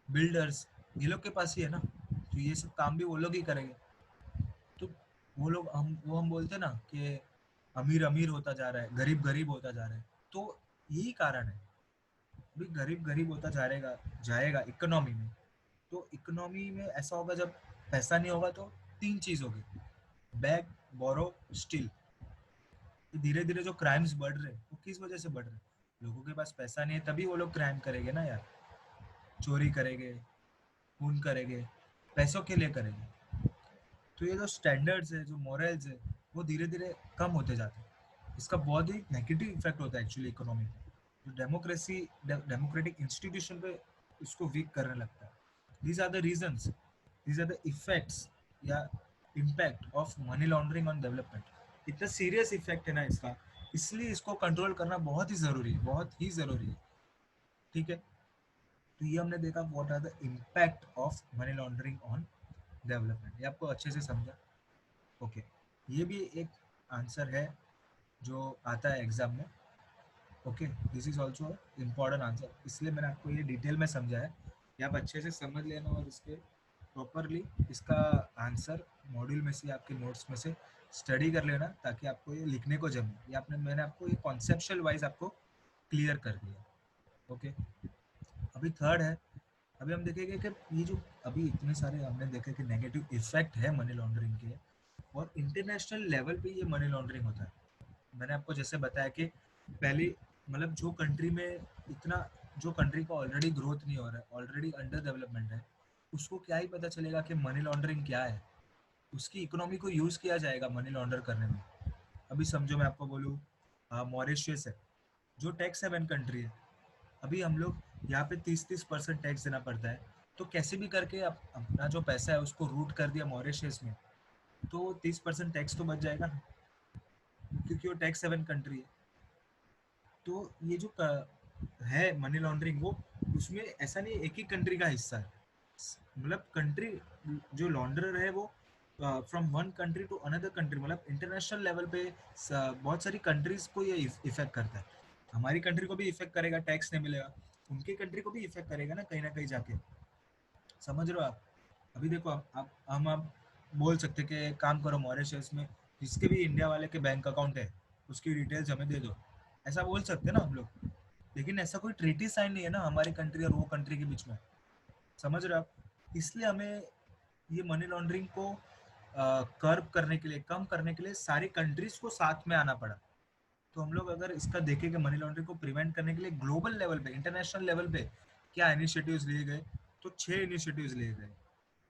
builders, ये लोग के पास ही है ना। तो ये सब काम भी वो लोग ही करेंगे। तो वो हम बोलते हैं ना कि अमीर अमीर होता जा रहा है, गरीब गरीब होता जा रहा है। तो यही कारण है, भी गरीब गरीब होता जाएगा, जाएगा इकोनॉमी में। तो इकोनॉमी में ऐसा होगा, जब पैसा नहीं होगा तो तीन चीज होगी, बैग, बोरो, स्टील। धीरे धीरे जो क्राइम्स बढ़ रहे हैं वो किस वजह से बढ़ रहे हैं? लोगों के पास पैसा नहीं है तभी वो लोग क्राइम करेंगे ना यार, चोरी करेंगे, खून करेंगे, पैसों के लिए करेंगे। तो ये जो स्टैंडर्ड्स है, जो मॉरल्स है, वो धीरे धीरे कम होते जाते हैं। इसका बहुत ही नेगेटिव इफेक्ट होता है एक्चुअली इकोनॉमी पे, जो डेमोक्रेसी, डेमोक्रेटिक इंस्टीट्यूशन पे इसको वीक करने लगता है। These are the reasons, these are the effects या impact of money laundering on development. इतना सीरियस इफेक्ट है ना इसका, इसलिए इसको कंट्रोल करना बहुत ही ज़रूरी है, बहुत ही ज़रूरी है, ठीक है। तो ये हमने देखा what are the impact of money laundering on development, ये आपको अच्छे से समझा? ओके। ये भी एक आंसर है जो आता है एग्जाम में। Okay, this is also important answer, इसलिए मैंने आपको ये डिटेल में समझाया ये आप अच्छे से समझ लेना और इसके प्रॉपरली इसका आंसर मॉड्यूल में से आपके नोट्स में से स्टडी कर लेना, ताकि आपको ये लिखने को जमे। ये आपने मैंने आपको ये कॉन्सेप्चुअल वाइज आपको क्लियर कर दिया। ओके, अभी थर्ड है। अभी हम देखेंगे कि ये जो अभी इतने सारे हमने देखे कि नेगेटिव इफेक्ट है मनी लॉन्ड्रिंग के, और इंटरनेशनल लेवल पे ये मनी लॉन्ड्रिंग होता है। मैंने आपको जैसे बताया कि पहली मतलब जो कंट्री में इतना, जो कंट्री का ऑलरेडी ग्रोथ नहीं हो रहा है, ऑलरेडी अंडर डेवलपमेंट है, उसको क्या ही पता चलेगा कि मनी लॉन्ड्रिंग क्या है। उसकी इकोनॉमी को यूज किया जाएगा मनी लॉन्डर करने में। अभी समझो मैं आपको बोलूँ, मॉरिशियस है जो टैक्स हेवन कंट्री है। अभी हम लोग यहाँ पे 30-30% टैक्स देना पड़ता है। तो कैसे भी करके अपना जो पैसा है उसको रूट कर दिया मॉरिशियस में, तो 30% टैक्स तो बच जाएगा ना, क्योंकि वो टैक्स हेवन कंट्री है। तो ये जो है मनी लॉन्ड्रिंग, वो उसमें ऐसा नहीं एक ही कंट्री का हिस्सा है। मतलब कंट्री जो लॉन्ड्रर है वो from one country to another country, मतलब इंटरनेशनल लेवल पे बहुत सारी कंट्रीज को ये इफेक्ट करता है। हमारी कंट्री को भी इफेक्ट करेगा, टैक्स नहीं मिलेगा, उनकी कंट्री को भी इफेक्ट करेगा ना कहीं जाके। समझ रहे हो आप? अभी देखो आप बोल सकते कि काम करो मॉरिशस में, जिसके भी इंडिया वाले के बैंक अकाउंट है उसकी डिटेल्स हमें दे दो, ऐसा बोल सकते हैं ना हम लोग। लेकिन ऐसा कोई ट्रीटी साइन नहीं है ना हमारी कंट्री और वो कंट्री के बीच में। समझ रहे हो आप? इसलिए हमें ये मनी लॉन्ड्रिंग को कर्व करने के लिए, कम करने के लिए सारी कंट्रीज को साथ में आना पड़ा। तो हम लोग अगर इसका देखें कि मनी लॉन्ड्रिंग को प्रिवेंट करने के लिए ग्लोबल लेवल पे, इंटरनेशनल लेवल पे क्या इनिशिएटिव्स लिए गए, तो 6 इनिशिएटिव्स लिए गए।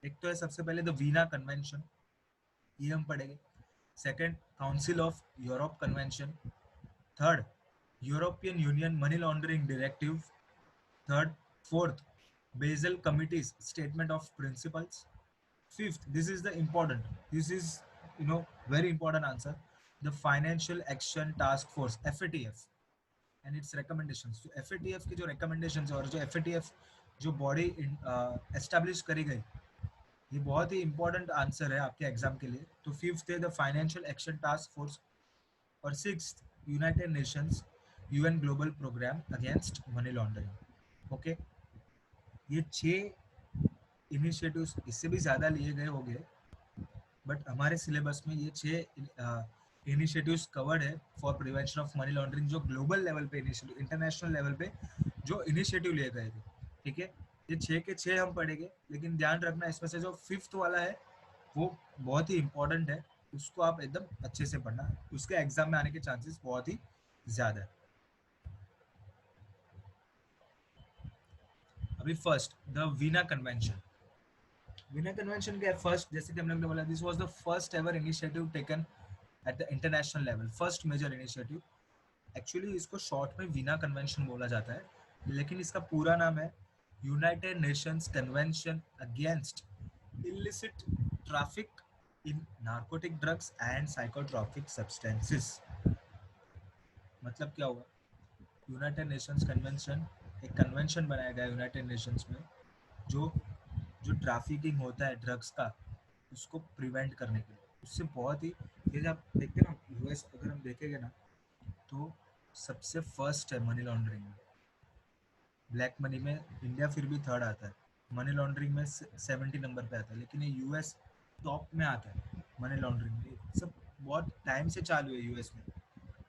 एक तो है सबसे पहले द वीना कन्वेंशन, ये हम पढ़ेंगे। Second, council of Europe convention. Third, European Union money laundering directive. Third, fourth, Basel committees statement of principles. Fifth, this is the important. This is, very important answer. The Financial Action Task Force (FATF) and its recommendations. तो FATF की जो recommendations है और जो FATF जो body establish करी गई, ये बहुत ही important answer है आपके एग्जाम के लिए। तो फिफ्थ है the Financial Action Task Force, और sixth United Nations UN Global Program Against Money Laundering. Okay, ये 6 इनिशिएटिव्स, इससे भी ज़्यादा लिए गए होंगे, बट हमारे सिलेबस में ये 6 इनिशिएटिव्स कवर्ड है for prevention of money laundering, जो ग्लोबल लेवल पे इनिशिएटिव, इंटरनेशनल लेवल पे जो इनिशिएटिव लिए गए थे। ठीक है, ये 6 के 6 हम पढ़ेंगे, लेकिन ध्यान रखना इसमें से जो फिफ्थ वाला है वो बहुत ही इंपॉर्टेंट है, उसको आप एकदम अच्छे से पढ़ना, उसके एग्जाम में आने के चांसेस बहुत ही ज़्यादा है। अभी first, the Vienna convention. Vienna convention के फर्स्ट, जैसे कि हम लोग ने बोला, this was the first ever initiative taken at the international level, first major initiative. Actually इसको शॉर्ट में वीना कन्वेंशन बोला जाता है, लेकिन इसका पूरा नाम है United Nations convention against illicit traffic in narcotic drugs and psychotropic substances. मतलब क्या हुआ? यूनाइटेड नेशंस कन्वेंशन, एक कन्वेंशन बनाया गया यूनाइटेड नेशंस में, जो जो ट्रैफिकिंग होता है ड्रग्स का, उसको प्रिवेंट करने के लिए। उससे बहुत ही, ये आप देखते हैं ना यूएस, अगर हम देखेंगे ना, तो सबसे फर्स्ट है मनी लॉन्ड्रिंग में। ब्लैक मनी में इंडिया फिर भी थर्ड आता है, मनी लॉन्ड्रिंग में 70 नंबर पे आता है, लेकिन ये यूएस टॉप में आता है मनी लॉन्ड्रिंग में। सब बहुत टाइम से चालू है यूएस में,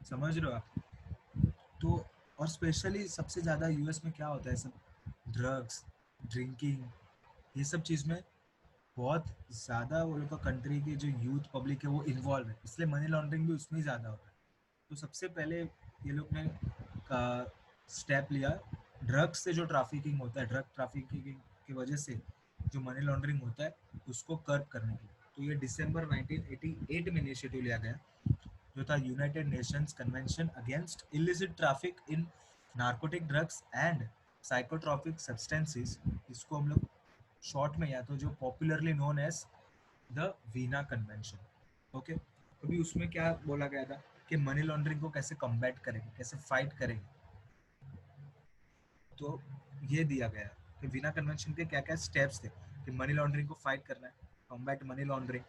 समझ रहे हो आप? तो और स्पेशली सबसे ज़्यादा यूएस में क्या होता है, सब ड्रग्स, ड्रिंकिंग, ये सब चीज़ में बहुत ज़्यादा वो लोग का कंट्री की जो यूथ पब्लिक है वो इन्वॉल्व है, इसलिए मनी लॉन्ड्रिंग भी उसमें ही ज़्यादा होता है। तो सबसे पहले ये लोग ने स्टेप लिया, ड्रग्स से जो ट्रैफिकिंग होता है, ड्रग ट्रैफिकिंग की वजह से जो मनी लॉन्ड्रिंग होता है उसको कर्ब करने के लिए, तो ये दिसंबर 1988 में इनिशिएटिव लिया गया, जो था United Nations convention against illicit traffic in narcotic drugs and psychotropic substances. इसको हम लोग शॉर्ट में, या तो जो popularly known as the Vienna convention. Okay, अभी उसमें क्या बोला गया था कि मनी लॉन्ड्रिंग को कैसे कम्बैट करेंगे, कैसे फाइट करेंगे। तो ये दिया गया कि वीना कन्वेंशन के क्या क्या स्टेप्स थे कि मनी लॉन्ड्रिंग को फाइट करना है, कॉम्बैट मनी लॉन्ड्रिंग।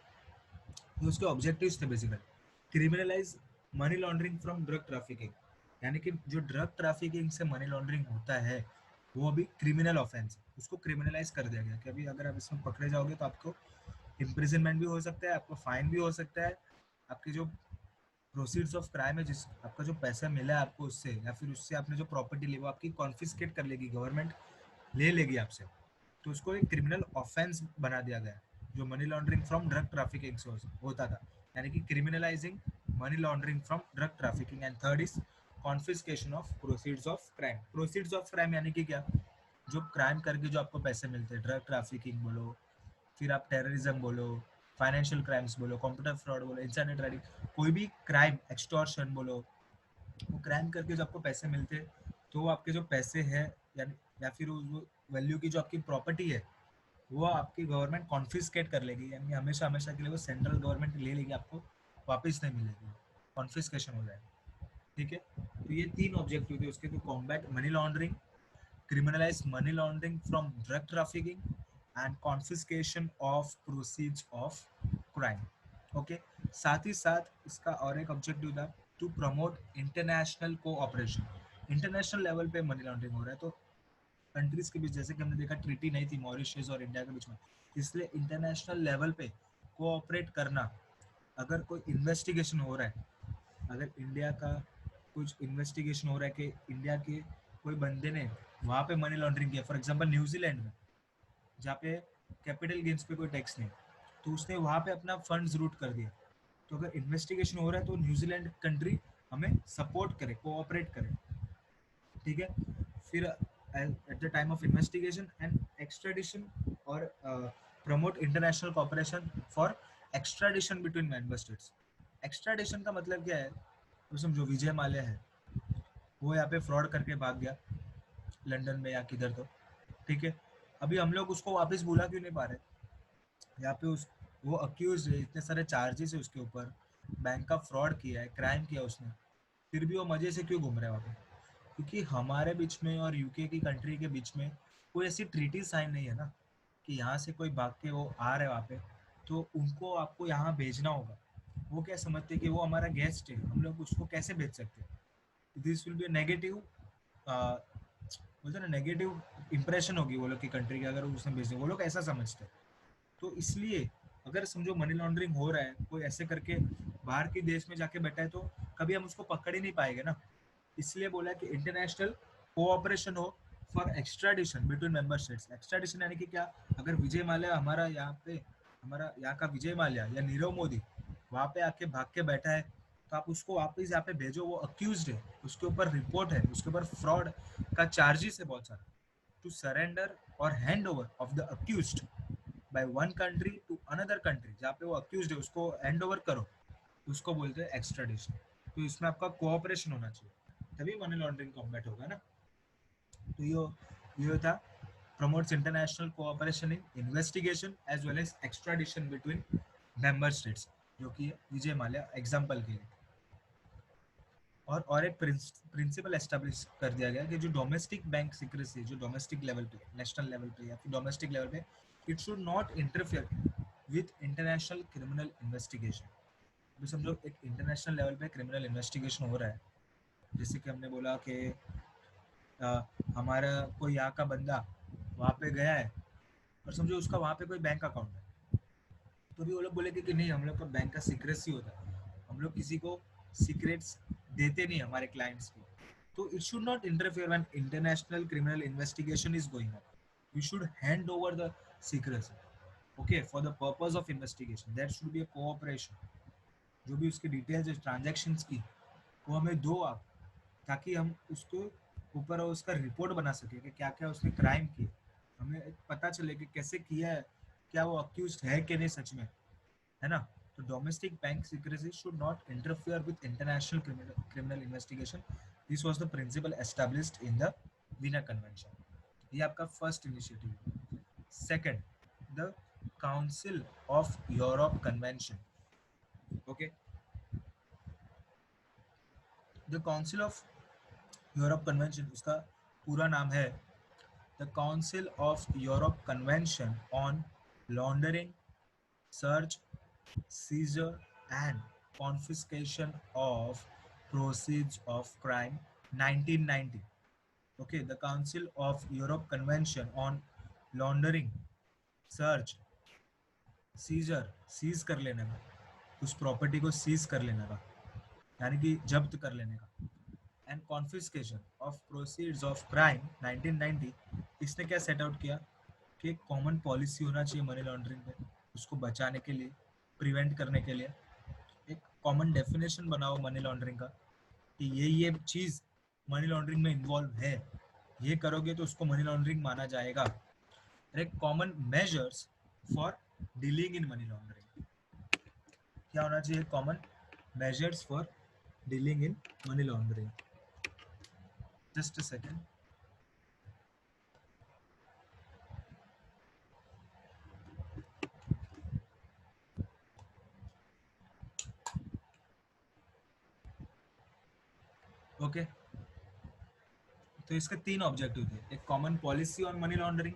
तो उसके ऑब्जेक्टिव्स थे basically criminalize money laundering from drug trafficking, यानी कि जो ड्रग ट्रैफिकिंग से मनी लॉन्ड्रिंग होता है वो अभी क्रिमिनल ऑफेंस, उसको क्रिमिनलाइज कर दिया गया कि अभी अगर आप इसमें पकड़े जाओगे तो आपको इम्प्रिजनमेंट भी हो सकता है, आपको फाइन भी हो सकता है, आपके जो प्रोसीड्स ऑफ क्राइम है, जिस आपका जो पैसा मिला है आपको उससे, या फिर उससे आपने जो प्रॉपर्टी ली वो आपकी कॉन्फिस्केट कर लेगी, गवर्नमेंट ले लेगी आपसे। तो उसको एक क्रिमिनल ऑफेंस बना दिया गया, जो money laundering from drug trafficking से होता था, यानी कि criminalising money laundering from drug trafficking. And third is confiscation of proceeds of crime. Proceeds of crime यानी कि क्या, जो क्राइम करके जो आपको पैसे मिलते हैं, ड्रग ट्रैफिकिंग बोलो, फिर आप टेररिज्म बोलो, फाइनेंशियल क्राइम्स बोलो, कंप्यूटर फ्रॉड बोलो, इंटरनेट राइडिंग, कोई भी क्राइम, एक्सटॉर्शन बोलो, वो क्राइम करके जो आपको पैसे मिलते हैं, तो वो आपके जो पैसे हैं, या फिर वो वैल्यू की जो आपकी प्रॉपर्टी है, वो आपकी गवर्नमेंट कॉन्फिस्केट कर लेगी, यानी हमेशा हमेशा के लिए वो सेंट्रल गवर्नमेंट ले लेगी, आपको वापस नहीं मिलेगी, कॉन्फिस्केशन हो जाएगा। ठीक है, तो ये तीन ऑब्जेक्टिव थे उसके, तो combat money laundering, criminalize money laundering from drug trafficking, and confiscation of proceeds of crime. Okay, साथ ही साथ इसका और एक ऑब्जेक्टिव था, to promote international cooperation. International level पे मनी लॉन्ड्रिंग हो रहा है, तो कंट्रीज के बीच, जैसे कि हमने देखा ट्रीटी नहीं थी मॉरिशस और इंडिया के बीच में, इसलिए इंटरनेशनल लेवल पे कोऑपरेट करना। अगर कोई इन्वेस्टिगेशन हो रहा है, अगर इंडिया का कुछ इन्वेस्टिगेशन हो रहा है कि इंडिया के कोई बंदे ने वहाँ पे मनी लॉन्ड्रिंग किया, फॉर एग्जांपल न्यूजीलैंड में, जहाँ पे कैपिटल गेन्स पे कोई टैक्स नहीं, तो उसने वहाँ पे अपना फंड्स रूट कर दिया, तो अगर इन्वेस्टिगेशन हो रहा है तो न्यूजीलैंड कंट्री हमें सपोर्ट करे, कोऑपरेट करे। ठीक है, फिर at the time of investigation and extradition, और promote international cooperation for extradition between member states. Extradition का मतलब क्या है, तो समझो विजय माल्या है, वो यहाँ पे फ्रॉड करके भाग गया लंदन में या किधर, तो ठीक है, अभी हम लोग उसको वापस बुला क्यों नहीं पा रहे, यहाँ पे उस वो अक्यूज है, इतने सारे चार्जेस है उसके ऊपर, बैंक का फ्रॉड किया है, क्राइम किया उसने, फिर भी वो मजे से क्यों घूम रहा है वहाँ पे? क्योंकि हमारे बीच में और यूके की कंट्री के बीच में कोई ऐसी ट्रीटी साइन नहीं है ना, कि यहाँ से कोई भाग के वो आ रहे वहाँ पे, तो उनको आपको यहाँ भेजना होगा। वो क्या समझते हैं कि वो हमारा गेस्ट है, हम लोग उसको कैसे भेज सकते हैं? दिस विल बी नेगेटिव, बोलते ना, नेगेटिव इंप्रेशन होगी वो लोग की कंट्री की, अगर उसने भेज दिया, वो लोग ऐसा समझते हैं। तो इसलिए अगर समझो मनी लॉन्ड्रिंग हो रहा है, कोई ऐसे करके बाहर के देश में जाके बैठा है, तो कभी हम उसको पकड़ ही नहीं पाएंगे ना। इसलिए बोला कि इंटरनेशनल कोऑपरेशन हो for extradition between member states. Extradition यानी कि क्या, अगर विजय माल्या हमारा यहाँ पे, हमारा यहाँ का विजय माल्या या नीरव मोदी वहाँ पे आके भाग के बैठा है, तो आप उसको वापस यहाँ पे भेजो, वो अक्यूज है, उसके ऊपर रिपोर्ट है, उसके ऊपर फ्रॉड का चार्जेस है बहुत सारा, टू सरेंडर और hand over of the accused by one country to another country, जहाँ पे वो अक्यूज है उसको हैंड ओवर करो, उसको बोलते हैं एक्स्ट्राडिशन। तो इसमें आपका कोऑपरेशन होना चाहिए, तभी मनी लॉन्ड्रिंग कॉम्बैट होगा ना। तो ये था, promotes international cooperation in investigation as well as extradition between member states, जो कि विजय माल्या एग्जाम्पल के लिए। और एक प्रिंसिपल एस्टेब्लिश कर दिया गया कि जो डोमेस्टिक बैंक सीक्रेसी, जो डोमेस्टिक लेवल पे, नेशनल लेवल पे या फिर डोमेस्टिक लेवल पे, it should not interfere with international criminal investigation. अभी समझो एक इंटरनेशनल लेवल पे क्रिमिनल इन्वेस्टिगेशन हो रहा है, जैसे कि हमने बोला कि हमारा कोई यहाँ का बंदा वहाँ पे गया है, और समझो उसका वहाँ पे कोई बैंक अकाउंट है, तो भी वो लोग बोलेंगे कि नहीं, हम लोग का बैंक का सीक्रेसी होता है, हम लोग किसी को सीक्रेट्स देते नहीं हमारे क्लाइंट्स को। तो it should not interfere when international criminal investigation is going on, you should hand over the secrecy, okay, for the purpose of investigation, that should be a cooperation. जो भी उसकी डिटेल्स है transactions की, वो हमें दो आप, ताकि हम उसको ऊपर उसका रिपोर्ट बना सके कि क्या क्या उसने क्राइम किए, हमें पता चले कि कैसे किया है, क्या वो अक्यूज है कि नहीं सच में, है ना। तो domestic bank secrecy should not interfere with international criminal investigation. This was the principle established in the Vienna convention. ये आपका first initiative. Second, the council of Europe convention. Okay, the council of Europe convention, उसका पूरा नाम है the council of Europe convention on laundering, search, seizure, and confiscation of proceeds of crime 1990। Okay, the Council of Europe Convention on Laundering, search, seizure, seize कर लेने का, उस property को seize कर लेने का, यानी कि जब्त कर लेने का, and confiscation of proceeds of crime 1990। इसने क्या सेट आउट किया कि एक कॉमन पॉलिसी होना चाहिए मनी लॉन्ड्रिंग पे, उसको बचाने के लिए, प्रिवेंट करने के लिए। एक कॉमन डेफिनेशन बनाओ मनी लॉन्ड्रिंग का कि ये चीज़ मनी लॉन्ड्रिंग में इन्वॉल्व है, ये करोगे तो उसको मनी लॉन्ड्रिंग माना जाएगा। एक common measures for dealing in money laundering, क्या होना चाहिए? Common measures for dealing in money laundering. Just a second. Okay, तो इसके तीन ऑब्जेक्टिव थे, एक common policy on money laundering,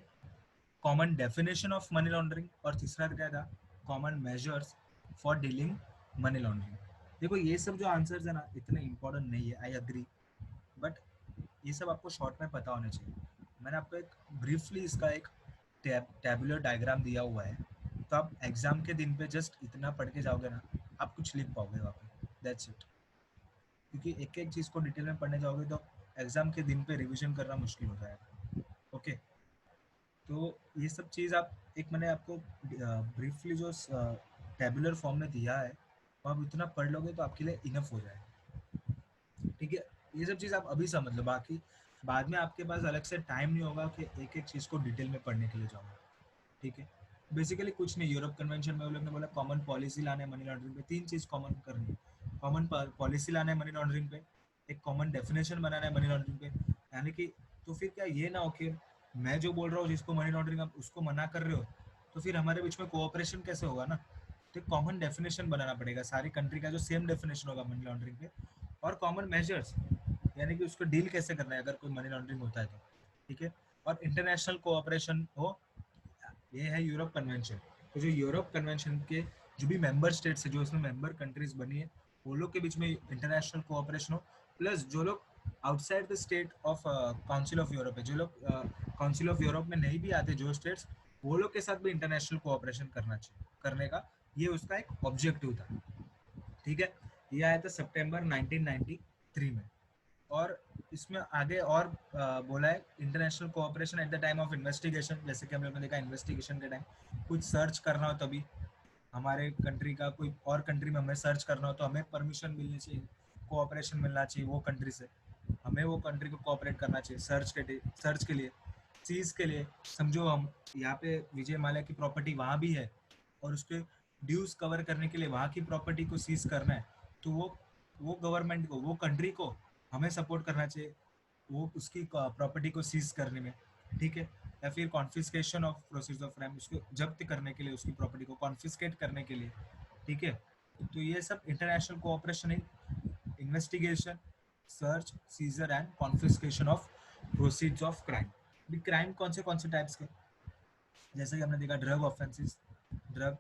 common definition of money laundering, और तीसरा क्या था? Common measures for dealing money laundering. देखो ये सब जो आंसर्स है ना इतने इंपॉर्टेंट नहीं है, आई अग्री, बट ये सब आपको शॉर्ट में पता होना चाहिए। मैंने आपको एक ब्रीफली इसका एक टैबुलर डायग्राम दिया हुआ है, तो आप एग्जाम के दिन पे जस्ट इतना पढ़ के जाओगे ना, आप कुछ लिख पाओगे वहाँ पे, दैट्स इट। क्योंकि एक एक चीज़ को डिटेल में पढ़ने जाओगे तो एग्जाम के दिन पे रिवीजन करना मुश्किल हो जाएगा। ओके, तो ये सब चीज़ आप, एक मैंने आपको ब्रीफली जो टेबुलर फॉर्म में दिया है, वो आप इतना पढ़ लोगे तो आपके लिए इनफ हो जाएगा। ठीक है, ये सब चीज़ आप अभी समझ लो, बाकी बाद में आपके पास अलग से टाइम नहीं होगा कि एक एक चीज़ को डिटेल में पढ़ने के लिए जाऊँगा। ठीक है, बेसिकली कुछ नहीं, यूरोप कन्वेंशन में वो लोग ने बोला कॉमन पॉलिसी लाना है मनी लॉन्ड्रिंग पे, तीन चीज़ कॉमन करनी है। कॉमन पॉलिसी लाना है मनी लॉन्ड्रिंग पे, एक कॉमन डेफिनेशन बनाना है मनी लॉन्ड्रिंग पे, यानी कि तो फिर क्या ये ना हो कि मैं जो बोल रहा हूँ जिसको मनी लॉन्ड्रिंग आप उसको मना कर रहे हो, तो फिर हमारे बीच में कोऑपरेशन कैसे होगा ना। तो कॉमन डेफिनेशन बनाना पड़ेगा सारी कंट्री का, जो सेम डेफिनेशन होगा मनी लॉन्ड्रिंग पे, और कॉमन मेजर्स, यानी कि उसको डील कैसे करना है अगर कोई मनी लॉन्ड्रिंग होता है तो। ठीक है, और इंटरनेशनल कोऑपरेशन हो, ये है यूरोप कन्वेंशन। तो जो यूरोप कन्वेंशन के जो भी मेंबर स्टेट्स है, जो इसमें मेंबर कंट्रीज बनी है, वो लोग के बीच में इंटरनेशनल कोऑपरेशन हो, प्लस जो लोग outside the state of council of Europe है, जो लोग काउंसिल ऑफ यूरोप में नहीं भी आते जो स्टेट्स, वो लोग के साथ भी इंटरनेशनल कोऑपरेशन करना चाहिए, करने का ये उसका एक ऑब्जेक्टिव था। ठीक है, ये आया था सितंबर 1993 में। और इसमें आगे और बोला है international cooperation at the time of investigation, जैसे कि हम लोग ने देखा इन्वेस्टिगेशन के टाइम कुछ सर्च करना हो, तभी हमारे कंट्री का कोई और कंट्री में हमें सर्च करना हो तो हमें परमिशन मिलनी चाहिए, कोऑपरेशन मिलना चाहिए वो कंट्री से, हमें वो कंट्री को कोऑपरेट करना चाहिए सर्च के लिए, सीज के लिए। समझो हम यहाँ पे विजय माल्या की प्रॉपर्टी वहाँ भी है, और उसके ड्यूज कवर करने के लिए वहाँ की प्रॉपर्टी को सीज करना है, तो वो गवर्नमेंट को, वो कंट्री को हमें सपोर्ट करना चाहिए वो उसकी प्रॉपर्टी को सीज करने में। ठीक है, या फिर confiscation of proceeds of crime, उसको जब्त करने के लिए, उसकी प्रॉपर्टी को कॉन्फिस्केट करने के लिए। ठीक है, तो ये सब international cooperation in investigation, search, seizure and confiscation of proceeds of crime. भी क्राइम कौन से टाइप्स के, जैसे कि हमने देखा ड्रग ऑफेंसेस, ड्रग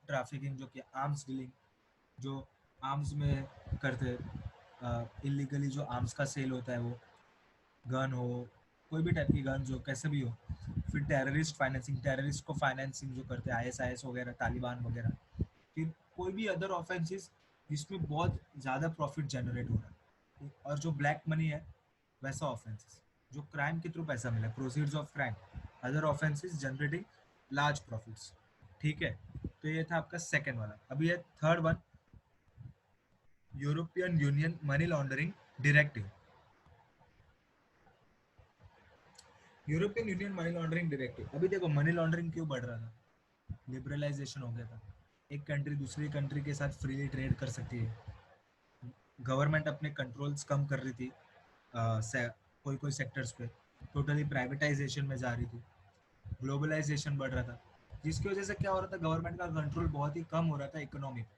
ट्रैफिकिंग, जो कि आर्म्स डीलिंग, जो आर्म्स में करते, इलीगली जो आर्म्स का सेल होता है, वो गन हो, कोई भी टाइप की गन हो, कैसे भी हो। फिर टेररिस्ट फाइनेंसिंग, टेररिस्ट को फाइनेंसिंग जो करते हैं, आईएसआईएस वगैरह, तालिबान वगैरह। फिर कोई भी अदर ऑफेंसेस जिसमें बहुत ज़्यादा प्रॉफिट जनरेट हो रहा है, और जो ब्लैक मनी है वैसा ऑफेंसेस, जो क्राइम के थ्रू पैसा मिला, proceeds of crime, other offences generating large profits. ठीक है, तो ये था आपका सेकेंड वाला। अभी है third one, European Union money laundering directive. European Union money laundering directive, अभी देखो मनी लॉन्ड्रिंग क्यों बढ़ रहा था, लिबरलाइजेशन हो गया था, एक कंट्री दूसरी कंट्री के साथ फ्रीली ट्रेड कर सकती है, गवर्नमेंट अपने कंट्रोल्स कम कर रही थी, कोई कोई सेक्टर्स पे टोटली प्राइवेटाइजेशन में जा रही थी, ग्लोबलाइजेशन बढ़ रहा था, जिसकी वजह से क्या हो रहा था, गवर्नमेंट का कंट्रोल बहुत ही कम हो रहा था इकोनॉमी पे,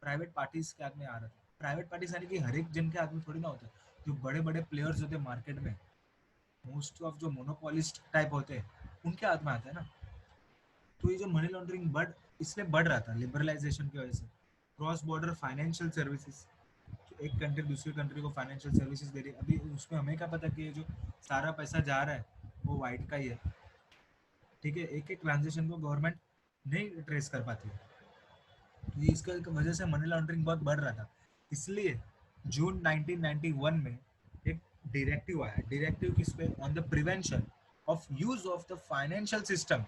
प्राइवेट पार्टीज के हाथ में आ रहा था। प्राइवेट पार्टीज यानी कि हर एक जन के हाथ में थोड़ी ना होता है, जो बड़े बड़े प्लेयर्स होते हैं मार्केट में, मोस्ट ऑफ जो मोनोपोलिस्ट टाइप होते हैं उनके हाथ में आता है ना। तो ये जो मनी लॉन्ड्रिंग इसलिए बढ़ रहा था लिबरलाइजेशन की वजह से, क्रॉस बॉर्डर फाइनेंशियल सर्विसेज, एक कंट्री दूसरी कंट्री को फाइनेंशियल सर्विसेज दे रही है, अभी उसमें हमें क्या पता कि ये जो सारा पैसा जा रहा है वो वाइट का ही है, ठीक है। एक एक ट्रांजेक्शन को गवर्नमेंट नहीं ट्रेस कर पाती है, तो ये इसका वजह से मनी लॉन्ड्रिंग बहुत बढ़ रहा था। इसलिए जून 1991 में एक डायरेक्टिव आया, डायरेक्टिव किस पे, on the prevention of use of the financial system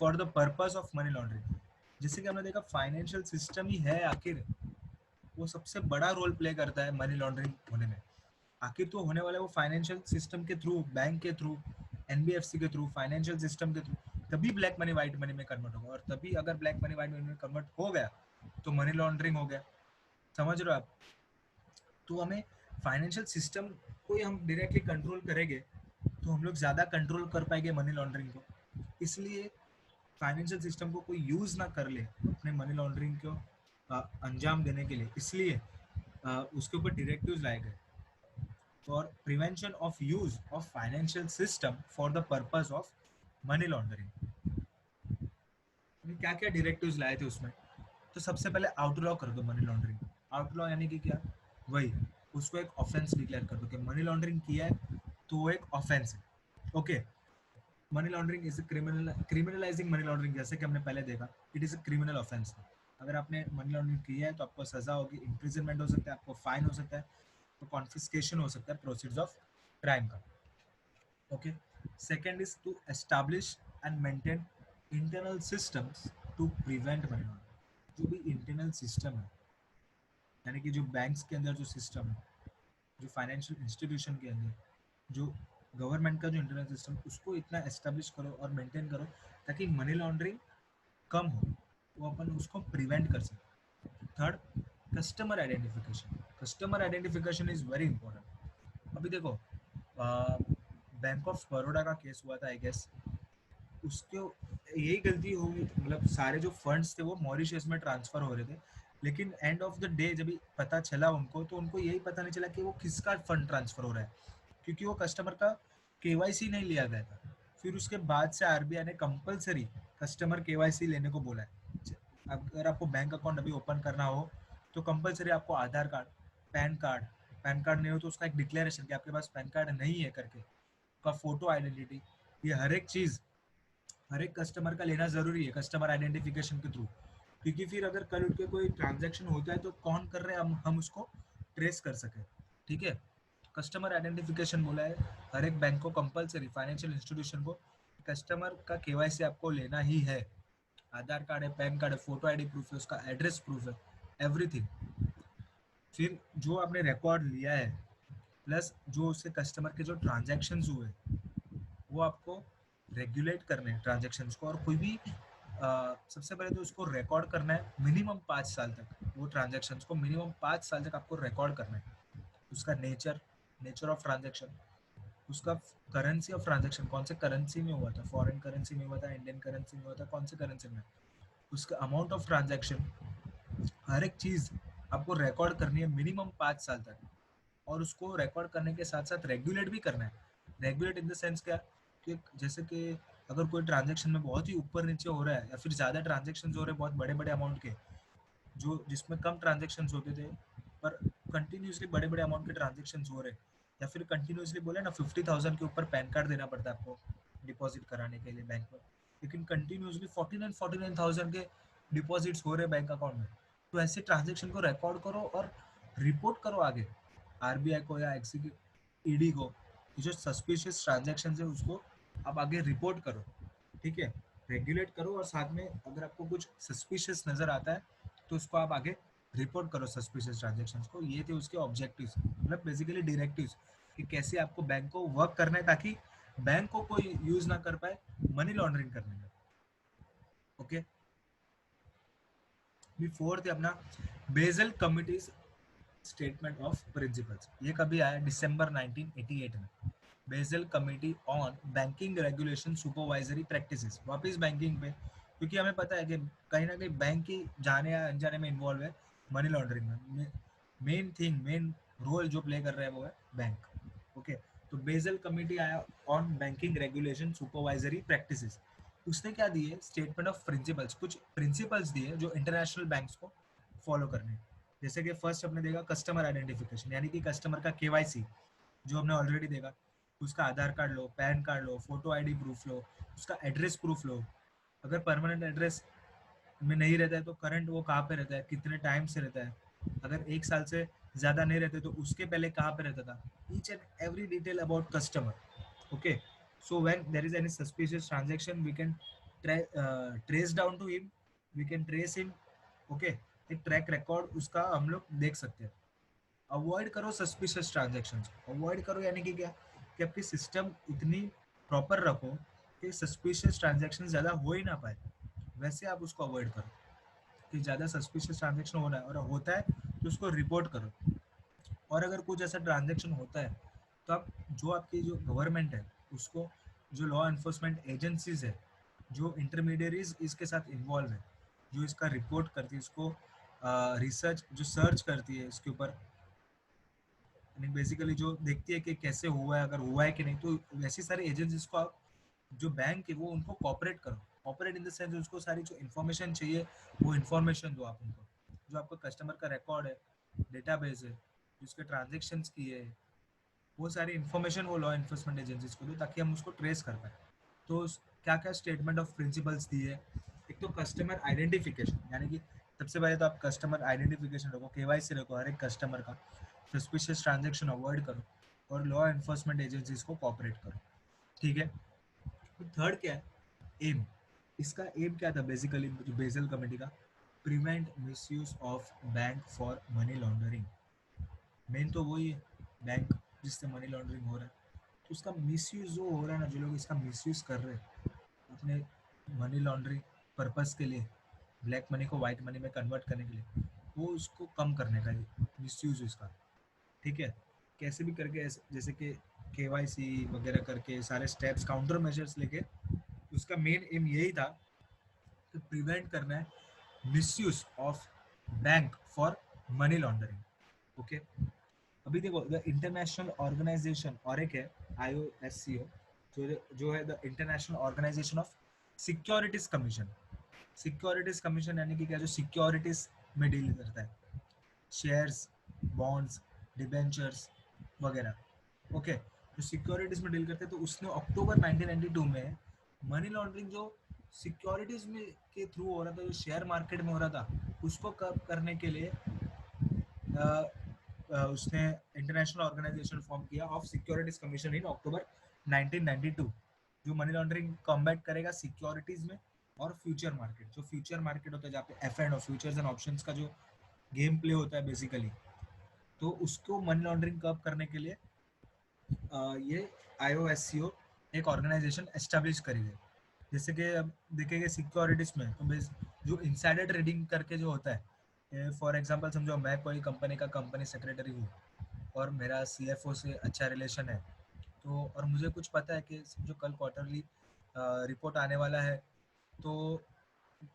for the purpose of money laundering. जैसे कि हमने देखा फाइनेंशियल सिस्टम ही है आखिर, वो सबसे बड़ा रोल प्ले करता है मनी लॉन्ड्रिंग होने में। आखिर तो होने वाला है वो फाइनेंशियल सिस्टम के थ्रू, बैंक के थ्रू, एनबीएफसी के थ्रू, फाइनेंशियल सिस्टम के थ्रू, तभी ब्लैक मनी व्हाइट मनी में कन्वर्ट होगा, और तभी अगर ब्लैक मनी व्हाइट मनी में कन्वर्ट हो गया तो मनी लॉन्ड्रिंग हो गया। समझ रहे हो आप? तो हमें फाइनेंशियल सिस्टम को ही हम डायरेक्टली कंट्रोल करेंगे तो हम लोग ज़्यादा कंट्रोल कर पाएंगे मनी लॉन्ड्रिंग को। इसलिए फाइनेंशियल सिस्टम को कोई यूज़ ना कर ले अपने मनी लॉन्ड्रिंग को अंजाम देने के लिए, इसलिए उसके ऊपर डायरेक्टिव्स लाए गए for prevention of use of financial system for the purpose of money laundering. क्या क्या डायरेक्टिव्स लाए थे उसमें? तो सबसे पहले आउटलॉ कर दो मनी लॉन्ड्रिंग। आउटलॉ यानी कि क्या? वही, उसको एक ऑफेंस डिक्लेयर कर दो कि मनी लॉन्ड्रिंग किया है तो वो एक ऑफेंस है। Okay, money laundering is criminal, criminalising money laundering, जैसे कि हमने पहले देखा, it is a criminal offence. अगर आपने मनी लॉन्ड्रिंग किया है तो आपको सजा होगी, इम्प्रिजनमेंट हो सकता है, आपको फाइन हो सकता है, तो कॉन्फिस्केशन हो सकता है प्रोसीड्स ऑफ क्राइम का। Okay, second is to establish and maintain internal systems to prevent money laundering. जो भी इंटरनल सिस्टम है, यानी कि जो बैंक्स के अंदर जो सिस्टम है, जो फाइनेंशियल इंस्टीट्यूशन के अंदर, जो गवर्नमेंट का जो इंटरनल सिस्टम, उसको इतना एस्टेब्लिश करो और मेंटेन करो ताकि मनी लॉन्ड्रिंग कम हो, वो अपन उसको प्रिवेंट कर सकें। Third, customer identification. Customer identification is very important. अभी देखो, बैंक ऑफ बड़ौदा का केस हुआ था आई गेस, उसको यही गलती होगी, मतलब सारे जो फंड्स थे वो मॉरिशस में ट्रांसफर हो रहे थे, लेकिन एंड ऑफ द डे जब पता चला उनको, तो उनको यही पता नहीं चला कि वो किसका फंड ट्रांसफर हो रहा है, क्योंकि वो कस्टमर का केवाईसी नहीं लिया गया था। फिर उसके बाद से आरबीआई ने कंपलसरी कस्टमर केवाईसी लेने को बोला है। अगर आपको बैंक अकाउंट अभी ओपन करना हो तो कंपलसरी आपको Aadhaar card, PAN card, PAN card नहीं हो तो उसका एक डिक्लेरेशन कि आपके पास पैन कार्ड नहीं है करके, का फोटो आइडेंटिटी, ये हर एक चीज़ हर एक कस्टमर का लेना जरूरी है कस्टमर आइडेंटिफिकेशन के थ्रू, क्योंकि फिर अगर कल उठ के कोई ट्रांजेक्शन होता है तो कौन कर रहे हैं हम उसको ट्रेस कर सके। ठीक है, कस्टमर आइडेंटिफिकेशन बोला है हर एक बैंक को कंपलसरी, फाइनेंशियल इंस्टीट्यूशन को, कस्टमर का केवाईसी आपको लेना ही है। आधार कार्ड है, पैन कार्ड है, फोटो आईडी प्रूफ है, उसका एड्रेस प्रूफ है, एवरीथिंग। फिर जो आपने रिकॉर्ड लिया है प्लस जो उससे कस्टमर के जो ट्रांजेक्शन हुए वो आपको रेगुलेट करने हैं ट्रांजेक्शन्स को, और कोई भी सबसे पहले तो उसको रिकॉर्ड करना है मिनिमम 5 साल तक, वो ट्रांजेक्शन्स को मिनिमम 5 साल तक आपको रिकॉर्ड करना है। उसका नेचर, नेचर ऑफ ट्रांजेक्शन, उसका करेंसी ऑफ ट्रांजेक्शन, कौन से करेंसी में हुआ था, फॉरेन करेंसी में हुआ था, इंडियन करेंसी में हुआ था, कौन से करेंसी में, उसका अमाउंट ऑफ ट्रांजेक्शन, हर एक चीज़ आपको रिकॉर्ड करनी है मिनिमम 5 साल तक। और उसको रिकॉर्ड करने के साथ साथ रेगुलेट भी करना है। रेगुलेट इन द सेंस क्या, कि जैसे कि अगर कोई ट्रांजेक्शन में बहुत ही ऊपर नीचे हो रहा है या फिर ज़्यादा ट्रांजेक्शन हो रहे हैं बहुत बड़े बड़े अमाउंट के, जो जिसमें कम ट्रांजेक्शन होते थे पर कंटिन्यूसली बड़े बड़े अमाउंट के ट्रांजेक्शन हो रहे हैं, या फिर कंटिन्यूसली बोले ना 50,000 के ऊपर पैन कार्ड देना पड़ता है आपको डिपॉजिट कराने के लिए बैंक में, लेकिन कंटिन्यूसली 49,000 के डिपॉजिट्स हो रहे हैं बैंक अकाउंट में, तो ऐसे ट्रांजेक्शन को रिकॉर्ड करो और रिपोर्ट करो आगे आरबीआई को या ईडी को, कि जो सस्पिशियस ट्रांजेक्शन है उसको आप आगे रिपोर्ट करो। ठीक है, रेगुलेट करो, और साथ में अगर आपको कुछ सस्पिशियस नजर आता है तो उसको आप आगे रिपोर्ट करो सस्पिशियस ट्रांजेक्शन्स को। ये थे उसके ऑब्जेक्टिव्स, मतलब बेसिकली डायरेक्टिव्स, कि कैसे आपको बैंक को वर्क करना है ताकि बैंक को कोई यूज ना कर पाए मनी लॉन्ड्रिंग करने में। ओके, फोर्थ है अपना Basel committees statement of principles. ये कभी आया? दिसंबर 1988 में। Basel committee on banking regulation supervisory practices, वापस बैंकिंग पे, क्योंकि हमें पता है कि कहीं ना कहीं बैंक ही जाने या अनजाने में इन्वॉल्व है मनी लॉन्ड्रिंग में। मेन थिंग, मेन रोल जो प्ले कर रहा है वो है बैंक। ओके, तो बेजल कमिटी आया on banking regulation supervisory practices. उसने क्या दिए? स्टेटमेंट ऑफ प्रिंसिपल्स, कुछ प्रिंसिपल्स दिए जो इंटरनेशनल बैंक्स को फॉलो करने हैं। जैसे कि फर्स्ट अपने देखा कस्टमर आइडेंटिफिकेशन, यानी कि कस्टमर का केवाईसी जो हमने ऑलरेडी देखा, उसका आधार कार्ड लो, पैन कार्ड लो, फोटो आईडी प्रूफ लो, उसका एड्रेस प्रूफ लो। अगर परमानेंट एड्रेस में नहीं रहता है तो करंट वो कहाँ पे रहता है, कितने टाइम से रहता है, अगर 1 साल से ज़्यादा नहीं रहते तो उसके पहले कहाँ पे रहता था, each and every detail about customer. Okay, so when there is any suspicious transaction we can trace down to him, we can trace him. Okay, एक ट्रैक रिकॉर्ड उसका हम लोग देख सकते हैं। अवॉइड करो सस्पिशियस ट्रांजैक्शंस, अवॉइड करो यानी कि क्या, कि आपकी सिस्टम इतनी प्रॉपर रखो कि सस्पिशियस ट्रांजैक्शन ज़्यादा हो ही ना पाए, वैसे आप उसको अवॉइड करो। कि ज़्यादा सस्पिशियस ट्रांजैक्शन हो रहा है और होता है तो उसको रिपोर्ट करो। और अगर कुछ ऐसा ट्रांजैक्शन होता है तो आप जो आपकी जो गवर्नमेंट है उसको, जो लॉ इन्फोर्समेंट एजेंसीज है, जो इंटरमीडियरीज इसके साथ इन्वॉल्व है, जो इसका रिपोर्ट करती है, इसको रिसर्च जो सर्च करती है इसके ऊपर, बेसिकली जो देखती है कि कैसे हुआ है, अगर हुआ है कि नहीं, तो वैसी सारी एजेंसीज को आप, जो बैंक है वो उनको कॉपरेट करो। कॉपरेट इन द सेंस उसको सारी जो इन्फॉर्मेशन चाहिए वो इन्फॉर्मेशन दो आप उनको, जो आपका कस्टमर का रिकॉर्ड है, डेटाबेस है, जिसके ट्रांजेक्शन्स किए है, वो सारी इन्फॉर्मेशन वो लॉ इन्फोर्समेंट एजेंसीज को दो ताकि हम उसको ट्रेस कर पाए। तो क्या क्या स्टेटमेंट ऑफ प्रिंसिपल्स दी है, एक तो कस्टमर आइडेंटिफिकेशन, यानी कि सबसे पहले तो आप कस्टमर आइडेंटिफिकेशन रखो, केवाईसी रखो हर एक कस्टमर का, सस्पिशियस ट्रांजेक्शन अवॉइड करो और लॉ इन्फोर्समेंट एजेंसीज को कॉपरेट करो। ठीक है। तो थर्ड क्या है, एम। इसका एम क्या था बेसिकली बेसल कमेटी का, prevent misuse of bank for money laundering. Main तो वही है, बैंक जिससे मनी लॉन्ड्रिंग हो रहा है, तो उसका मिसयूज जो हो रहा है ना, जो लोग इसका मिसयूज कर रहे हैं अपने मनी लॉन्ड्रिंग पर्पस के लिए, ब्लैक मनी को वाइट मनी में कन्वर्ट करने के लिए, वो उसको कम करने का मिसयूज इसका। ठीक है, कैसे भी करके जैसे कि केवाईसी वगैरह करके सारे स्टेप्स काउंटर मेजर्स लेके, उसका मेन एम यही था कि प्रिवेंट करना है misuse of bank for money laundering. Okay, अभी देखो द इंटरनेशनल ऑर्गेनाइजेशन और एक है IOSCO, जो है the international organization of securities commission. Securities commission यानी कि क्या, जो सिक्योरिटीज में डील करता है, शेयर्स, बॉन्ड्स, डिबेंचर्स वगैरह। ओके, तो सिक्योरिटीज में डील करते हैं, तो उसने अक्टूबर 1992 में मनी लॉन्ड्रिंग जो सिक्योरिटीज में के थ्रू हो रहा था, जो शेयर मार्केट में हो रहा था, उसको कब करने के लिए उसने इंटरनेशनल ऑर्गेनाइजेशन फॉर्म किया ऑफ सिक्योरिटीज कमीशन इन अक्टूबर 1992, जो मनी लॉन्ड्रिंग कॉम्बैट करेगा सिक्योरिटीज में और फ्यूचर मार्केट। जो फ्यूचर मार्केट होता है जहाँ पे F and futures and options का जो गेम प्ले होता है बेसिकली, तो उसको मनी लॉन्ड्रिंग कब करने के लिए ये IOSCO एक ऑर्गेनाइजेशन एस्टेब्लिश करी है। जैसे कि अब देखेंगे सिक्योरिटीज में तो जो इनसाइडर ट्रेडिंग करके जो होता है, फॉर एग्जांपल समझो मैं कोई कंपनी का कंपनी सेक्रेटरी हूँ और मेरा CFO से अच्छा रिलेशन है, तो और मुझे कुछ पता है कि समझो कल क्वार्टरली रिपोर्ट आने वाला है, तो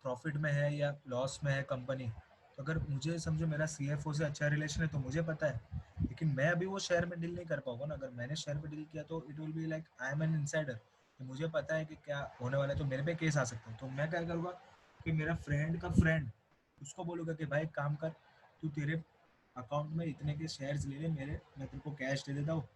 प्रॉफिट में है या लॉस में है कंपनी, तो अगर मुझे समझो मेरा CFO से अच्छा रिलेशन है तो मुझे पता है, लेकिन मैं अभी वो शेयर में डील नहीं कर पाऊंगा ना। अगर मैंने शेयर में डील किया तो it will be like I am N insider, तो मुझे पता है कि क्या होने वाला है, तो मेरे पे केस आ सकता है। तो मैं क्या करूँगा कि मेरा फ्रेंड का फ्रेंड, उसको बोलूँगा कि भाई काम कर, तू तेरे अकाउंट में इतने के शेयर्स ले ले मेरे, मैं तेरे को कैश दे देता हूँ,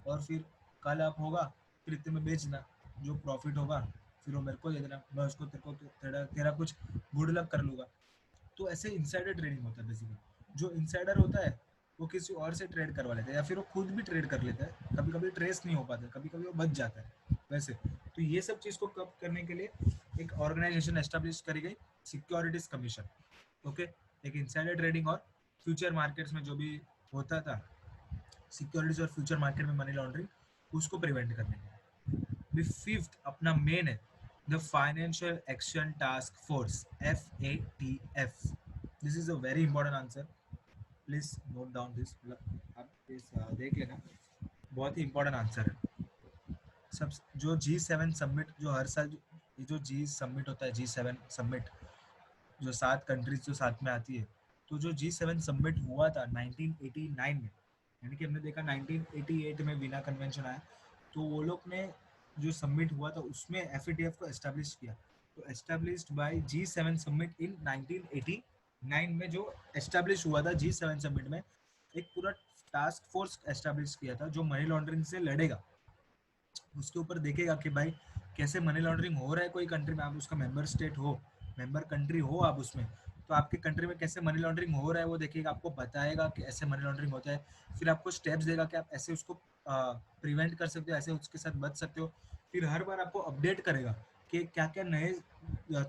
और फिर कल आप होगा फिर इतने में बेचना, जो प्रॉफिट होगा फिर वो मेरे को दे देना, मैं उसको तेरे को तेरा तेरा कुछ गुड लक कर लूँगा। तो ऐसे इनसाइडर ट्रेडिंग होता है बेसिकली। जो इनसाइडर होता है वो किसी और से ट्रेड करवा लेता है या फिर वो खुद भी ट्रेड कर लेता है, कभी कभी ट्रेस नहीं हो पाता, कभी कभी वो बच जाता है वैसे। तो ये सब चीज़ को कब करने के लिए एक ऑर्गेनाइजेशन एस्टेब्लिश करी गई, सिक्योरिटीज कमीशन। ओके, एक इनसाइडर ट्रेडिंग और फ्यूचर मार्केट्स में जो भी होता था, सिक्योरिटीज और फ्यूचर मार्केट में मनी लॉन्ड्रिंग, उसको प्रिवेंट करने के लिए। फिफ्थ अपना मेन है the financial action task force, FATF। This is a very important answer, please note down this, मतलब आप प्लीज देख लेना, बहुत ही इंपॉर्टेंट आंसर है। सब जो G7 समिट जो हर साल ये जो जी समिट होता है, G7 समिट, जो 7 कंट्रीज जो साथ में आती है, तो जो G7 समिट हुआ था 1989 में, यानी कि हमने देखा 1988 में वीना कन्वेंशन आया, तो वो लोग ने जो समिट हुआ था उसमें FATF को एस्टेब्लिश किया। तो established by G7 summit in 1989। 9 में जो एस्टेब्लिश हुआ था G7 समिट में, एक पूरा टास्क फोर्स एस्टेब्लिश किया था जो मनी लॉन्ड्रिंग से लड़ेगा। उसके ऊपर देखेगा कि भाई कैसे मनी लॉन्ड्रिंग हो रहा है कोई कंट्री में, आप उसका मेंबर स्टेट हो, मेंबर कंट्री हो आप उसमें, तो आपके कंट्री में कैसे मनी लॉन्ड्रिंग हो रहा है वो देखेगा, आपको बताएगा कि ऐसे मनी लॉन्ड्रिंग होता है, फिर आपको स्टेप्स देगा कि आप ऐसे उसको प्रिवेंट कर सकते हो, ऐसे उसके साथ बच सकते हो। फिर हर बार आपको अपडेट करेगा कि क्या क्या नए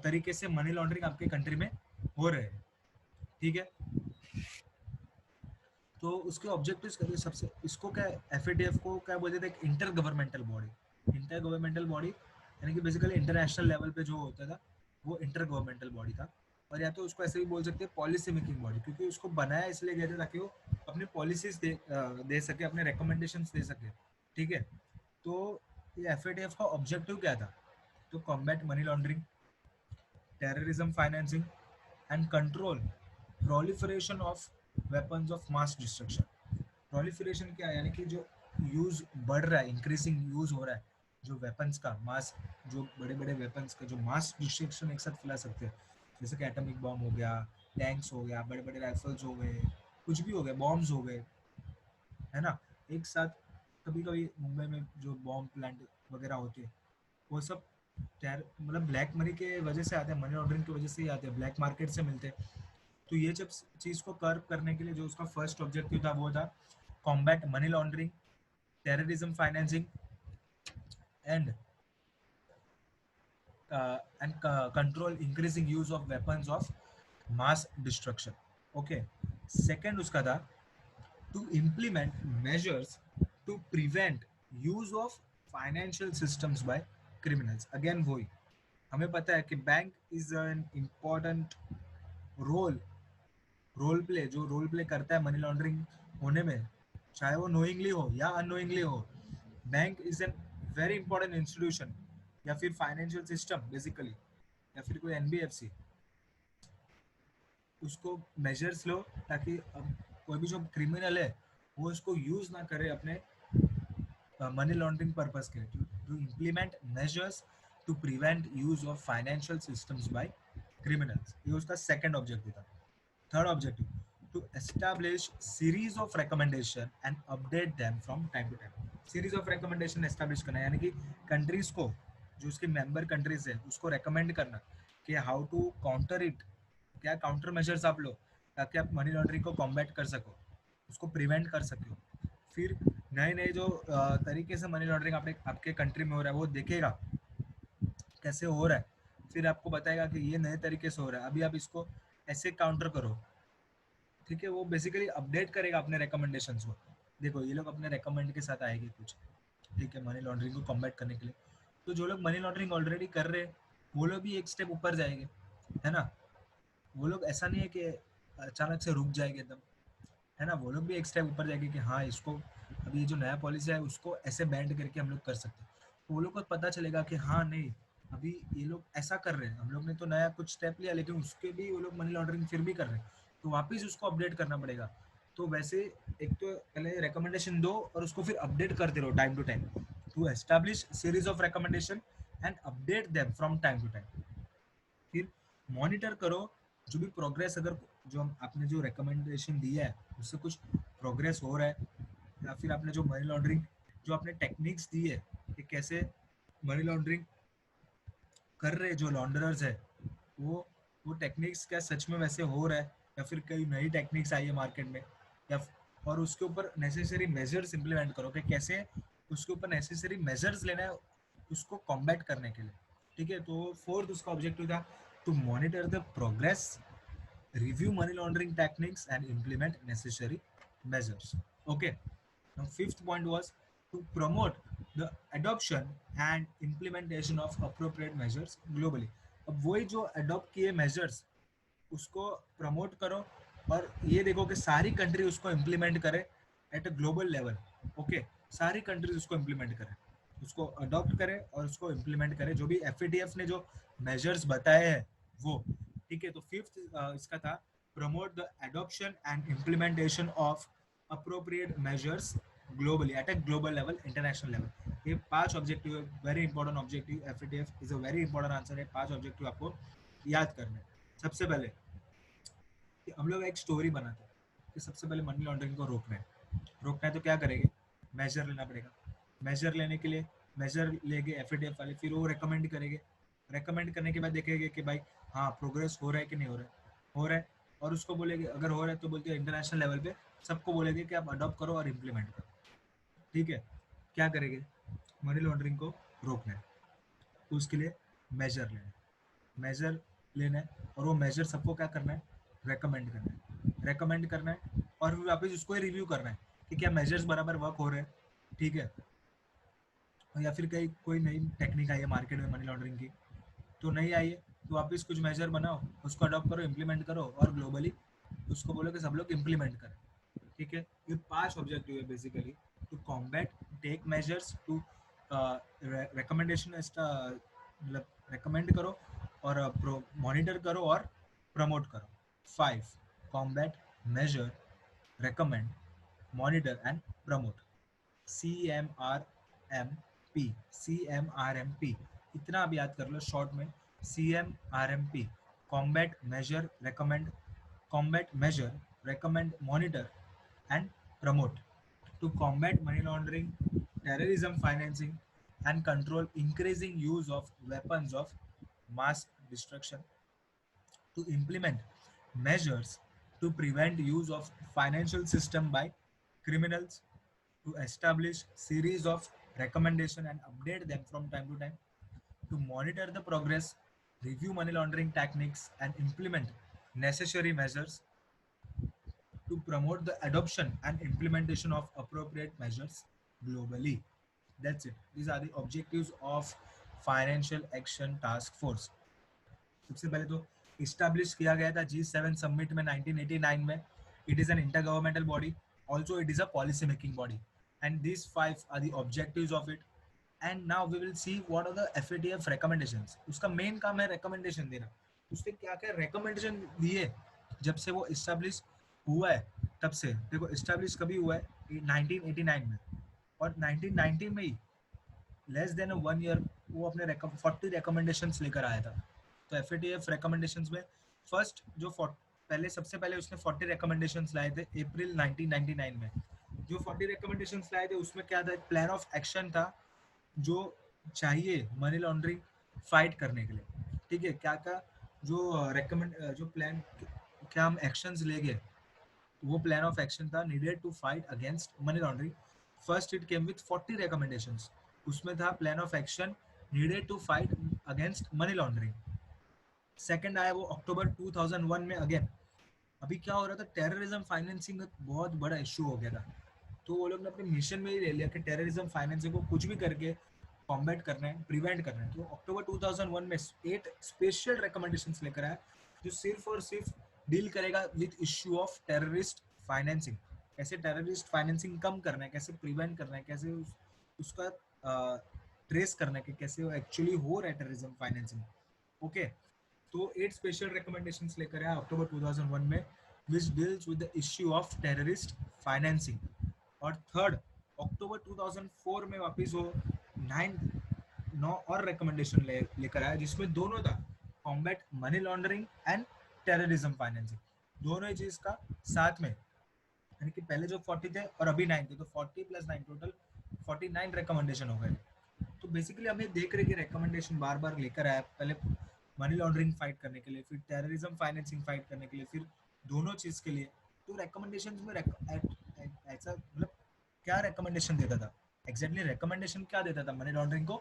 तरीके से मनी लॉन्ड्रिंग आपके कंट्री में हो रहे हैं। ठीक है, तो उसके ऑब्जेक्टिव्स करिए सबसे, इसको क्या, एफएटीएफ को क्या बोलते थे, एक inter governmental body. Inter governmental body यानी कि बेसिकली इंटरनेशनल लेवल पे जो होता था वो इंटर गवर्नमेंटल बॉडी था। और या तो उसको ऐसे भी बोल सकते हैं पॉलिसी मेकिंग बॉडी, क्योंकि उसको बनाया इसलिए गया था ताकि वो अपनी पॉलिसीज दे सके, अपने रिकमेंडेशंस दे सके। ठीक है, तो ये एफएटीएफ का ऑब्जेक्टिव क्या था, तो combat money laundering, terrorism financing and control proliferation of weapons of mass destruction। proliferation क्या है, यानी कि जो यूज बढ़ रहा है, इंक्रीजिंग यूज हो रहा है जो वेपन्स का मास, जो बड़े बड़े वेपन्स का जो मास डिस्ट्रक्शन एक साथ फैला सकते हैं, जैसे कि एटॉमिक बॉम्ब हो गया, टैंक्स हो गया, बड़े बड़े राइफल्स हो गए, कुछ भी हो गया, बॉम्ब्स हो गए, है ना, एक साथ। कभी कभी मुंबई में जो बॉम्ब प्लांट वगैरह होते हैं वो सब मतलब ब्लैक मनी के वजह से आते हैं, मनी लॉन्ड्रिंग की वजह से ही आते हैं, ब्लैक मार्केट से मिलते हैं। तो ये जब चीज को कर्व करने के लिए जो उसका फर्स्ट ऑब्जेक्टिव था वो था combat money laundering, terrorism financing and and control increasing use of weapons of mass destruction. Okay, second उसका था to implement measures to prevent use of financial systems by criminals. Again वही, हमें पता है कि bank is an important role, role play, जो role play करता है मनी लॉन्ड्रिंग होने में, चाहे वो नोइंगली हो या अनोइंगली हो। Bank is N very important institution या फिर फाइनेंशियल सिस्टम बेसिकली, या फिर कोई एनबीएफसी, उसको मेजर्स लो ताकि अब कोई भी जो क्रिमिनल है वो उसको यूज ना करे अपने मनी लॉन्ड्रिंग पर्पस के, to implement measures to prevent use of financial systems by criminals. ये उसका सेकंड ऑब्जेक्टिव था। Third objective, to establish series of recommendation and update them from time to time। Series of recommendation establish करना यानी कि countries को, जो उसके member countries है उसको रेकमेंड करना कि हाउ टू काउंटर इट, क्या काउंटर मेजर्स आप लो ताकि आप मनी लॉन्ड्रिंग को कॉम्बैट कर सको, उसको प्रिवेंट कर सको। फिर नए नए जो तरीके से मनी लॉन्ड्रिंग आपके कंट्री में हो रहा है वो देखेगा कैसे हो रहा है, फिर आपको बताएगा कि ये नए तरीके से हो रहा है, अभी आप इसको ऐसे काउंटर करो। ठीक है, वो बेसिकली अपडेट करेगा अपने रिकमेंडेशंस को। देखो ये लोग अपने रिकमेंड के साथ आएंगे कुछ, ठीक है, मनी लॉन्ड्रिंग को कॉम्बैट करने के लिए। तो जो लोग मनी लॉन्ड्रिंग ऑलरेडी कर रहे हैं वो लोग भी एक स्टेप ऊपर जाएंगे, है ना। वो लोग ऐसा नहीं है कि अचानक से रुक जाएंगे एकदम, है ना, वो लोग भी एक स्टेप ऊपर जाएंगे कि हाँ इसको, अभी ये जो नया पॉलिसी है उसको ऐसे बैंड करके हम लोग कर सकते हैं। तो वो लोग को पता चलेगा कि हाँ नहीं, अभी ये लोग ऐसा कर रहे हैं, हम लोग ने तो नया कुछ स्टेप लिया लेकिन उसके भी वो लोग मनी लॉन्ड्रिंग फिर भी कर रहे हैं, तो वापिस उसको अपडेट करना पड़ेगा। तो वैसे एक तो पहले रिकमेंडेशन दो और उसको फिर अपडेट करते रहो time to time, to establish series of recommendation and update them from time to time. फिर मॉनिटर करो जो भी प्रोग्रेस, अगर जो आपने जो रिकमेंडेशन दिया है उससे कुछ प्रोग्रेस हो रहा है, या फिर आपने जो मनी लॉन्ड्रिंग, जो आपने टेक्निक्स दी है कि कैसे मनी लॉन्ड्रिंग कर रहे जो लॉन्डरर्स है, वो वो टेक्निक्स क्या सच में वैसे हो रहा है, या फिर कई नई टेक्निक्स आई है मार्केट में, या और उसके ऊपर नेसेसरी मेजर्स इंप्लीमेंट करो कि कैसे उसके ऊपर नेसेसरी मेजर्स लेना है उसको कॉम्बैट करने के लिए। ठीक है, तो फोर्थ उसका ऑब्जेक्टिव था to monitor the progress, review money laundering techniques and implement necessary measures। Okay, now fifth point was to promote the adoption and implementation of appropriate measures globally। अब वही जो अडॉप्ट किए मेजर्स उसको promote करो और ये देखो कि सारी कंट्री उसको इम्प्लीमेंट करे at a global level. Okay, सारी कंट्रीज उसको इम्प्लीमेंट करें, उसको अडॉप्ट करें और उसको इम्प्लीमेंट करें, जो भी एफएटीएफ ने जो मेजर्स बताए हैं वो। ठीक है, तो फिफ्थ इसका था promote the adoption and implementation of appropriate measures globally at a global level, international level. ये पांच objective, very important objective, FATF is a very important answer है, पांच ऑब्जेक्टिव आपको याद करने। सबसे पहले हम लोग एक स्टोरी बनाते हैं कि सबसे पहले मनी लॉन्ड्रिंग को रोकना है तो क्या करेंगे, मेजर लेना पड़ेगा। मेजर लेने के लिए मेजर लेंगे एफएटीएफ वाले, फिर वो रेकमेंड करेंगे। रेकमेंड करने के बाद देखेंगे कि भाई हाँ प्रोग्रेस हो रहा है कि नहीं हो रहा है। और उसको बोलेंगे अगर हो रहा है तो बोलते हैं इंटरनेशनल लेवल पे सबको बोलेंगे कि आप अडॉप्ट करो और इम्प्लीमेंट करो। ठीक है, क्या करेंगे, मनी लॉन्ड्रिंग को रोकना है तो उसके लिए मेजर लेना है। मेजर लेना है और वो मेजर सबको क्या करना है, रेकमेंड करना है और फिर वापस उसको ही रिव्यू करना है कि क्या मेजर्स बराबर वर्क हो रहे हैं। ठीक है, या फिर कहीं कोई नई टेक्निक आई है मार्केट में मनी लॉन्ड्रिंग की तो नहीं आई है, तो वापस कुछ मेजर बनाओ, उसको अडॉप्ट करो, इम्प्लीमेंट करो और ग्लोबली उसको बोलो कि सब लोग इम्प्लीमेंट करें। ठीक है, ये 5 ऑब्जेक्टिव है basically. To combat, take measures, to recommendation, मतलब रिकमेंड करो और मॉनिटर करो और प्रमोट करो। 5, combat, measure, recommend, monitor and promote। CMRMP, CMRMP, इतना आप याद कर लो शॉर्ट में। CMRMP, combat, measure, recommend, combat, measure, recommend, monitor and promote to combat money laundering, terrorism financing and control increasing use of weapons of mass destruction, to implement measures to prevent use of financial system by criminals, to establish series of recommendation and update them from time to time, to monitor the progress, review money laundering techniques and implement necessary measures, to promote the adoption and implementation of appropriate measures globally. That's it. These are the objectives of Financial Action Task Force. सबसे पहले तो establish किया गया था G7 summit में 1989 में। It is an inter governmental body, also it is a policy making body and this 5 are the objectives of it. And now we will see what are the FATF recommendations. उसका main काम है recommendation देना। उसने क्या क्या recommendation दिए जब से वो इस्टेब्लिश हुआ है, तब से देखो इस्टेब्लिश कभी हुआ है 1989 में, और 1990 में ही लेस देन 1 ईयर वो अपने 40 रिकमेंडेशंस लेकर आया था। तो एफएटीएफ रिकमेंडेशंस में फर्स्ट जो पहले सबसे पहले उसने 40 रिकमेंडेशंस लाए थे अप्रैल 1999 में। जो 40 रिकमेंडेशंस लाए थे उसमें क्या था, एक प्लान ऑफ एक्शन था जो चाहिए मनी लॉन्ड्रिंग फाइट करने के लिए। ठीक है, क्या क्या जो जो प्लान, क्या हम एक्शंस लेंगे, वो प्लान ऑफ एक्शन था needed to fight against money laundering. First it came with 40 recommendations. उसमें था plan of action needed to fight against money laundering. Second आया वो अक्टूबर 2001 में अगेन। अभी क्या हो रहा था, टेररिज्म फाइनेंसिंग एक बहुत बड़ा इशू हो गया था। तो वो लोग ने अपने मिशन में ही ले लिया कि टेररिज्म फाइनेंसिंग को कुछ भी करके कॉम्बैट करना है, प्रिवेंट करना है। तो अक्टूबर 2001 में 8 स्पेशल रिकमेंडेशंस लेकर आया जो सिर्फ और सिर्फ डील करेगा with issue of terrorist financing. कैसे टेररिस्ट फाइनेंसिंग कम करना है, कैसे प्रिवेंट करना है, कैसे उसका ट्रेस करना है कि कैसे वो एक्चुअली हो रहा है टेररिज्म फाइनेंसिंग। ओके, तो 8 स्पेशल रिकमेंडेशंस लेकर आया अक्टूबर 2001 में which deals with the issue of terrorist financing. और थर्ड अक्टूबर 2004 में वापस वो 9 और रिकमेंडेशन लेकर आया जिसमें दोनों था combat money laundering and terrorism financing, दोनों ही चीज का साथ में। यानी कि पहले जो 40 थे और अभी 9 थे, तो 40 + 9 टोटल 49 रिकमेंडेशन हो गए। तो बेसिकली हम ये देख रहे कि रिकमेंडेशन बार बार लेकर आया, पहले मनी लॉन्ड्रिंग फाइट करने के लिए, फिर टेररिज्म फाइनेंसिंग फाइट करने के लिए, फिर दोनों चीज के लिए। तो रिकमेंडेशन में ऐसा मतलब क्या रिकमेंडेशन देता था, एग्जैक्टली रिकमेंडेशन क्या देता था मनी लॉन्ड्रिंग को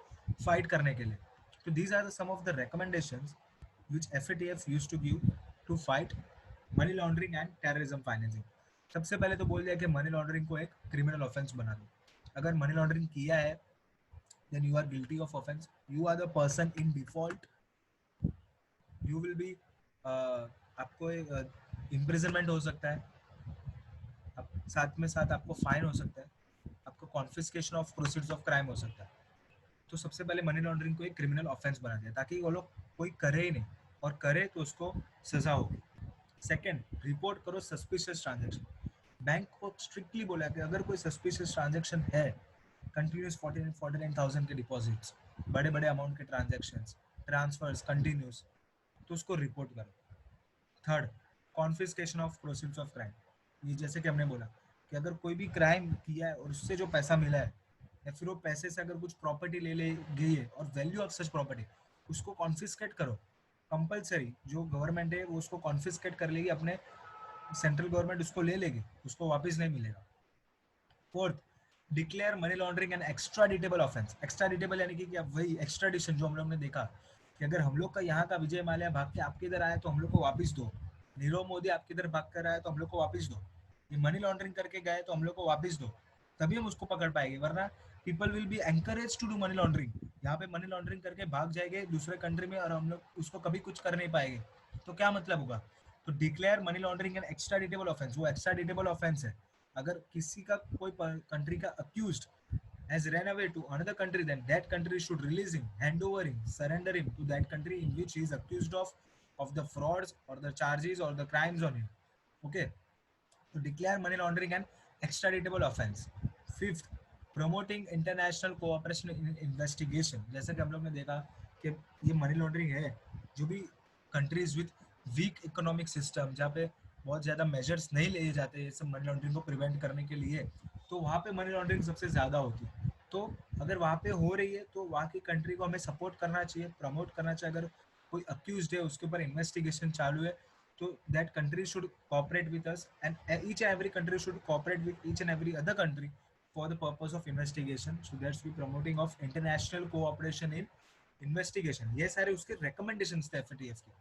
फाइट करने के लिए। तो these are some of the recommendations which FATF used to give to fight money laundering and terrorism financing. सबसे पहले तो बोल दिया कि मनी लॉन्ड्रिंग को एक क्रिमिनल ऑफेंस बना दो। अगर मनी लॉन्ड्रिंग किया है then you are guilty of offense, you are the person in default, you will be आपको इम्प्रिजनमेंट हो सकता है, साथ में साथ आपको फाइन हो सकता है, आपको confiscation of proceeds of crime हो सकता है। तो सबसे पहले मनी लॉन्ड्रिंग को एक क्रिमिनल ऑफेंस बना दिया ताकि वो लोग कोई करे ही नहीं, और करे तो उसको सजा होगी। सेकेंड, रिपोर्ट करो सस्पिशियस ट्रांजेक्शन। बैंक को स्ट्रिक्टली बोला कि अगर कोई सस्पिशियस ट्रांजेक्शन है, कंटिन्यूस 49,000 के डिपॉजिट्स, बड़े बड़े अमाउंट के ट्रांजेक्शन्स, ट्रांसफर्स कंटिन्यूस, तो उसको रिपोर्ट करो। Third, confiscation of proceeds of crime, ये जैसे कि हमने बोला कि अगर कोई भी क्राइम किया है और उससे जो पैसा मिला है या फिर वो पैसे से अगर कुछ प्रॉपर्टी ले गई है और वैल्यू ऑफ सच प्रॉपर्टी, उसको कॉन्फिस्केट करो। कंपलसरी जो गवर्नमेंट है वो उसको कॉन्फिस्केट कर लेगी, अपने सेंट्रल गवर्नमेंट उसको ले लेगी, उसको वापस नहीं मिलेगा। Fourth, declare money laundering and extraditable offence. Extraditable यानी कि अब वही एक्स्ट्राडिशन जो हम लोग ने देखा कि अगर हम लोग का यहाँ का विजय माल्या भाग के आपके इधर आया तो हम लोग को वापस दो, नीरव मोदी आपके इधर भाग कर आया तो हम लोग को वापस दो, ये मनी लॉन्ड्रिंग करके गए तो हम लोग को वापस दो, तभी हम उसको पकड़ पाएंगे। वरना people will be encourage to do money laundering, यहाँ पे मनी लॉन्ड्रिंग करके भाग जाएंगे दूसरे कंट्री में और हम लोग उसको कभी कुछ कर नहीं पाएंगे, तो क्या मतलब होगा। तो declare money laundering and extraditable offence, वो एक्स्ट्राडिटेबल ऑफेंस है। अगर किसी का कोई कंट्री का accused has ran away to another country, then that country should release him, hand over him, surrender him to that country in which he is accused of the frauds or the charges or the crimes on him. Okay, to declare money laundering an extraditable offense. Fifth, promoting international cooperation in investigation. जैसा कि हम लोग ने देखा कि ये money laundering है, जो भी countries with week economic system, जहाँ पे बहुत ज़्यादा मेजर्स नहीं लिए जाते ये सब मनी लॉन्ड्रिंग को प्रिवेंट करने के लिए, तो वहाँ पे मनी लॉन्ड्रिंग सबसे ज़्यादा होती है। तो अगर वहाँ पे हो रही है तो वहाँ की कंट्री को हमें सपोर्ट करना चाहिए, प्रमोट करना चाहिए। अगर कोई अक्यूज है उसके ऊपर इन्वेस्टिगेशन चालू है, so that country should cooperate with us, and each and every country should cooperate with each and every other country for the purpose of investigation. So that's the promoting of international cooperation in investigation. ये सारे उसके recommendations थे FATF के,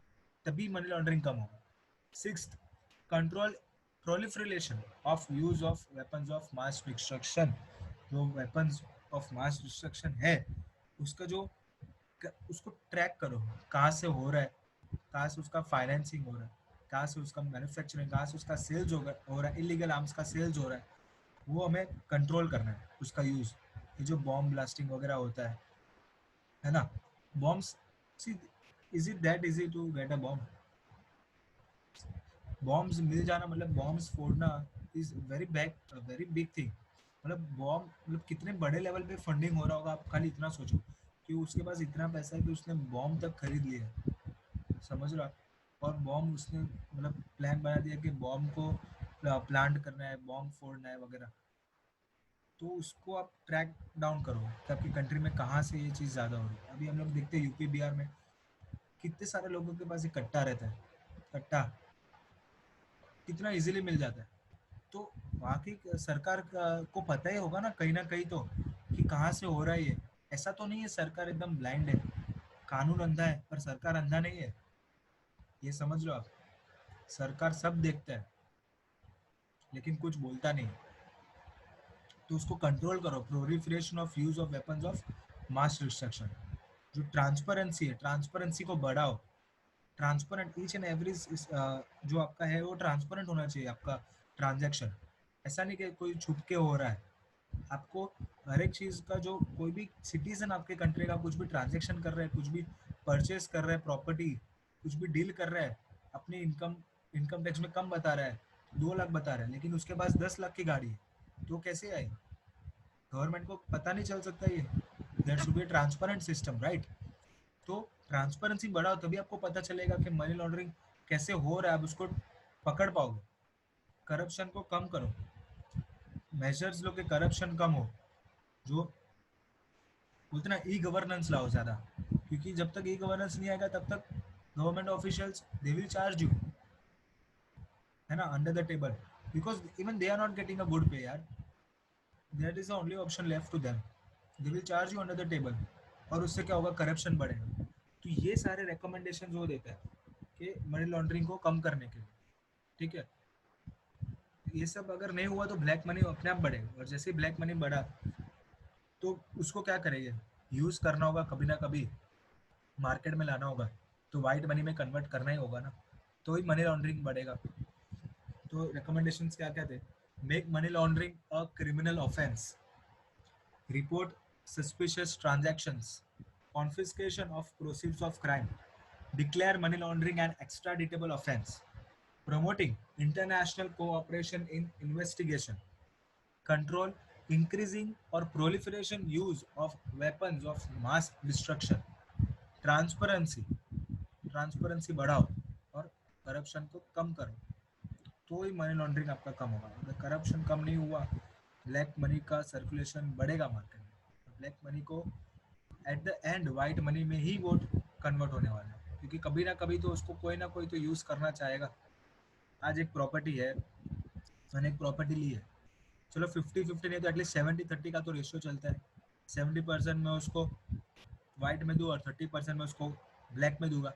तभी money laundering कम होगा। Sixth, control proliferation of use of weapons of mass destruction। जो weapons of mass destruction है उसका जो उसको ट्रैक करो, कहाँ से हो रहा है, कहाँ से उसका फाइनेंसिंग हो रहा है, कहाँ से उसका मैन्युफैक्चरिंग, कहाँ से उसका सेल्स हो रहा है, इलीगल आर्म्स का सेल्स हो रहा है, वो हमें कंट्रोल करना है उसका यूज। ये जो बॉम्ब ब्लास्टिंग वगैरह होता है ना, bombs, see is it that easy to get a bomb? Bombs मिल जाना मतलब बॉम्ब्स फोड़ना इज वेरी बिग थिंग। मतलब बॉम्ब मतलब कितने बड़े लेवल पे फंडिंग हो रहा होगा, आप खाली इतना सोचो कि उसके पास इतना पैसा है कि उसने बॉम्ब तक खरीद लिया है, समझ रहा। और बॉम्ब उसने मतलब प्लान बना दिया कि बॉम्ब को प्लांट करना है, बॉम्ब फोड़ना है वगैरह। तो उसको आप ट्रैक डाउन करो कि आपकी कंट्री में कहाँ से ये चीज़ ज़्यादा हो रही है। अभी हम लोग देखते हैं यूपी बिहार में कितने सारे लोगों के पास ये कट्टा रहता है, कट्टा कितना इजीली मिल जाता है। तो वहाँ की सरकार को पता ही होगा ना कहीं तो कि कहाँ से हो रहा है ये। ऐसा तो नहीं है सरकार एकदम ब्लाइंड है, कानून अंधा है पर सरकार अंधा नहीं है, ये समझ लो आप। सरकार सब देखता है लेकिन कुछ बोलता नहीं। तो उसको कंट्रोल करो, proliferation of use of weapons of mass destruction. जो ट्रांसपेरेंसी है, ट्रांसपेरेंसी को बढ़ाओ। ट्रांसपेरेंट ईच एंड एवरी जो आपका है वो ट्रांसपेरेंट होना चाहिए आपका ट्रांजैक्शन। ऐसा नहीं कि कोई छुप के हो रहा है। आपको हर एक चीज़ का, जो कोई भी सिटीजन आपके कंट्री का कुछ भी ट्रांजेक्शन कर रहा है, कुछ भी परचेज कर रहा है प्रॉपर्टी, कुछ भी डील कर रहा है, अपनी इनकम इनकम टैक्स में कम बता रहा है, 2 लाख बता रहा है, लेकिन उसके पास 10 लाख की गाड़ी है, तो कैसे आई? गवर्नमेंट को पता नहीं चल सकता ये? There should be transparent system, right? तो ट्रांसपेरेंसी बढ़ाओ तभी आपको पता चलेगा कि मनी लॉन्ड्रिंग कैसे हो रहा है, आप उसको पकड़ पाओगे। करप्शन को कम करो, मेजर्स लो कि करप्शन कम हो। जो बोलते ना, ई गवर्नेंस लाओ ज़्यादा, क्योंकि जब तक ई गवर्नेंस नहीं आएगा तब तक government officials they will charge you, है ना, under the table, because even they are not getting a good pay यार। That is the only option left to them, they will charge you under the table. और उससे क्या होगा, corruption बढ़ेगा। तो ये सारे रिकमेंडेशन वो देता है कि मनी लॉन्ड्रिंग को कम करने के लिए, ठीक है। ये सब अगर नहीं हुआ तो ब्लैक मनी अपने आप बढ़ेगा, और जैसे ही ब्लैक मनी बढ़ा तो उसको क्या करेंगे, यूज़ करना होगा कभी ना कभी, मार्केट में लाना होगा, तो वाइट मनी में कन्वर्ट करना ही होगा ना, तो ही मनी लॉन्ड्रिंग बढ़ेगा। तो रिकमेंडेशंस क्या क्या थे? Make money laundering a criminal offence, report suspicious transactions, confiscation of proceeds of crime, declare money laundering an extraditable offense, promoting international cooperation in investigation, control increasing or proliferation use of weapons of mass destruction, transparency, transparency बढ़ाओ, और corruption को कम करो, तो ही money laundering आपका कम होगा। अगर corruption कम नहीं हुआ, ब्लैक मनी का सर्कुलेशन बढ़ेगा मार्केट में। ब्लैक मनी को at the end white money में ही वो कन्वर्ट होने वाला है, क्योंकि कभी ना कभी तो उसको कोई ना कोई तो यूज़ करना चाहेगा। आज एक प्रॉपर्टी है, मैंने एक प्रॉपर्टी ली है, चलो 50-50 नहीं तो एटलीस्ट 70-30 का तो रेशियो चलता है। 70% मैं उसको वाइट में दूँ और 30% मैं उसको ब्लैक में दूंगा।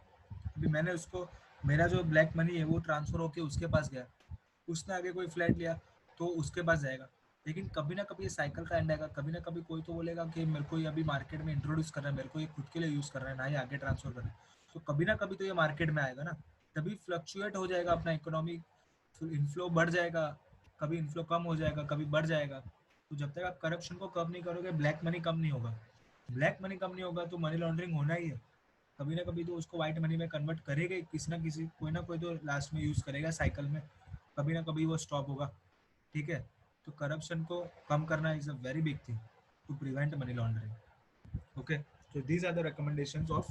अभी मैंने उसको, मेरा जो ब्लैक मनी है वो ट्रांसफर होके उसके पास गया, उसने आगे कोई फ्लैट लिया तो उसके पास जाएगा। लेकिन कभी ना कभी ये साइकिल का एंड आएगा, कभी ना कभी कोई तो बोलेगा कि मेरे को ये अभी मार्केट में इंट्रोड्यूस कर रहा है, मेरे को ये खुद के लिए यूज़ कर रहा है, ना ही आगे ट्रांसफर कर रहा है। तो कभी ना कभी तो ये मार्केट में आएगा ना, तभी फ्लक्चुएट हो जाएगा अपना इकोनॉमिक, इन्फ्लो बढ़ जाएगा, कभी इन्फ्लो कम हो जाएगा, कभी बढ़ जाएगा। तो जब तक आप करप्शन को कम नहीं करोगे, ब्लैक मनी कम नहीं होगा। ब्लैक मनी कम नहीं होगा तो मनी लॉन्ड्रिंग होना ही है। कभी ना कभी तो उसको व्हाइट मनी में कन्वर्ट करेगा ही, किसी ना किसी, कोई ना कोई तो लास्ट में यूज़ करेगा साइकिल में, कभी ना कभी वो स्टॉप होगा। ठीक है, तो करप्शन को कम करना is a very big thing to prevent money laundering. Okay, so these are the recommendations of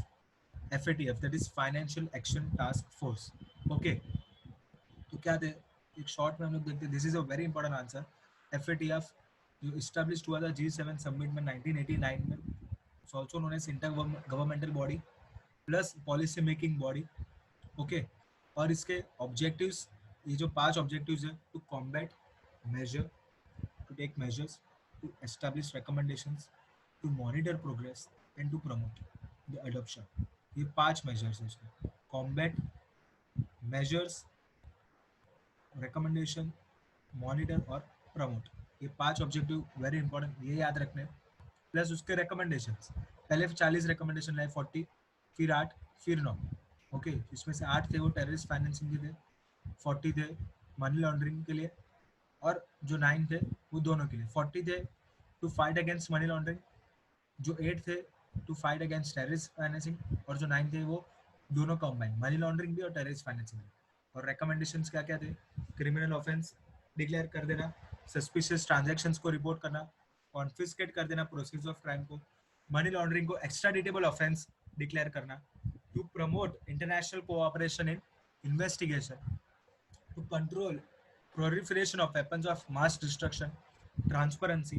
FATF, that is Financial Action Task Force. Okay, तो क्या थे, एक शॉर्ट में हम लोग देखते हैं। This is a very important answer. FATF जो इस्टेब्लिश हुआ था G7 समिट में 1989 में, also known as inter governmental body plus policy making body. Okay, और इसके ऑब्जेक्टिव्स, ये जो 5 ऑब्जेक्टिव्स है, to combat, measure, to take measures, to establish recommendations, to monitor progress and to promote the adoption। ये 5 measures है इसमें, combat, measures, recommendation, monitor और promote. ये 5 ऑब्जेक्टिव वेरी इंपॉर्टेंट, ये याद रखने। प्लस उसके रिकमेंडेशंस, पहले 40 रिकमेंडेशन लाए, 40, फिर 8, फिर 9। ओके, इसमें से 8 थे वो टेररिस्ट फाइनेंसिंग के थे, 40 थे मनी लॉन्ड्रिंग के लिए, और जो 9 थे वो दोनों के लिए। 40 थे to fight against money laundering, जो 8 थे to fight against terrorist financing, और जो 9 थे वो दोनों कंबाइन, मनी लॉन्ड्रिंग भी और टेररिस्ट फाइनेंसिंग भी। और रिकमेंडेशंस क्या क्या थे, क्रिमिनल ऑफेंस डिक्लेयर कर देना, सस्पिशियस ट्रांजैक्शंस को रिपोर्ट करना, कॉन्फिस्केट कर देना प्रोसीड्स ऑफ क्राइम को, मनी लॉन्ड्रिंग को एक्स्ट्राडिटेबल ऑफेंस डिक्लेयर करना, to promote international cooperation in investigation, to control proliferation of weapons of mass destruction, transparency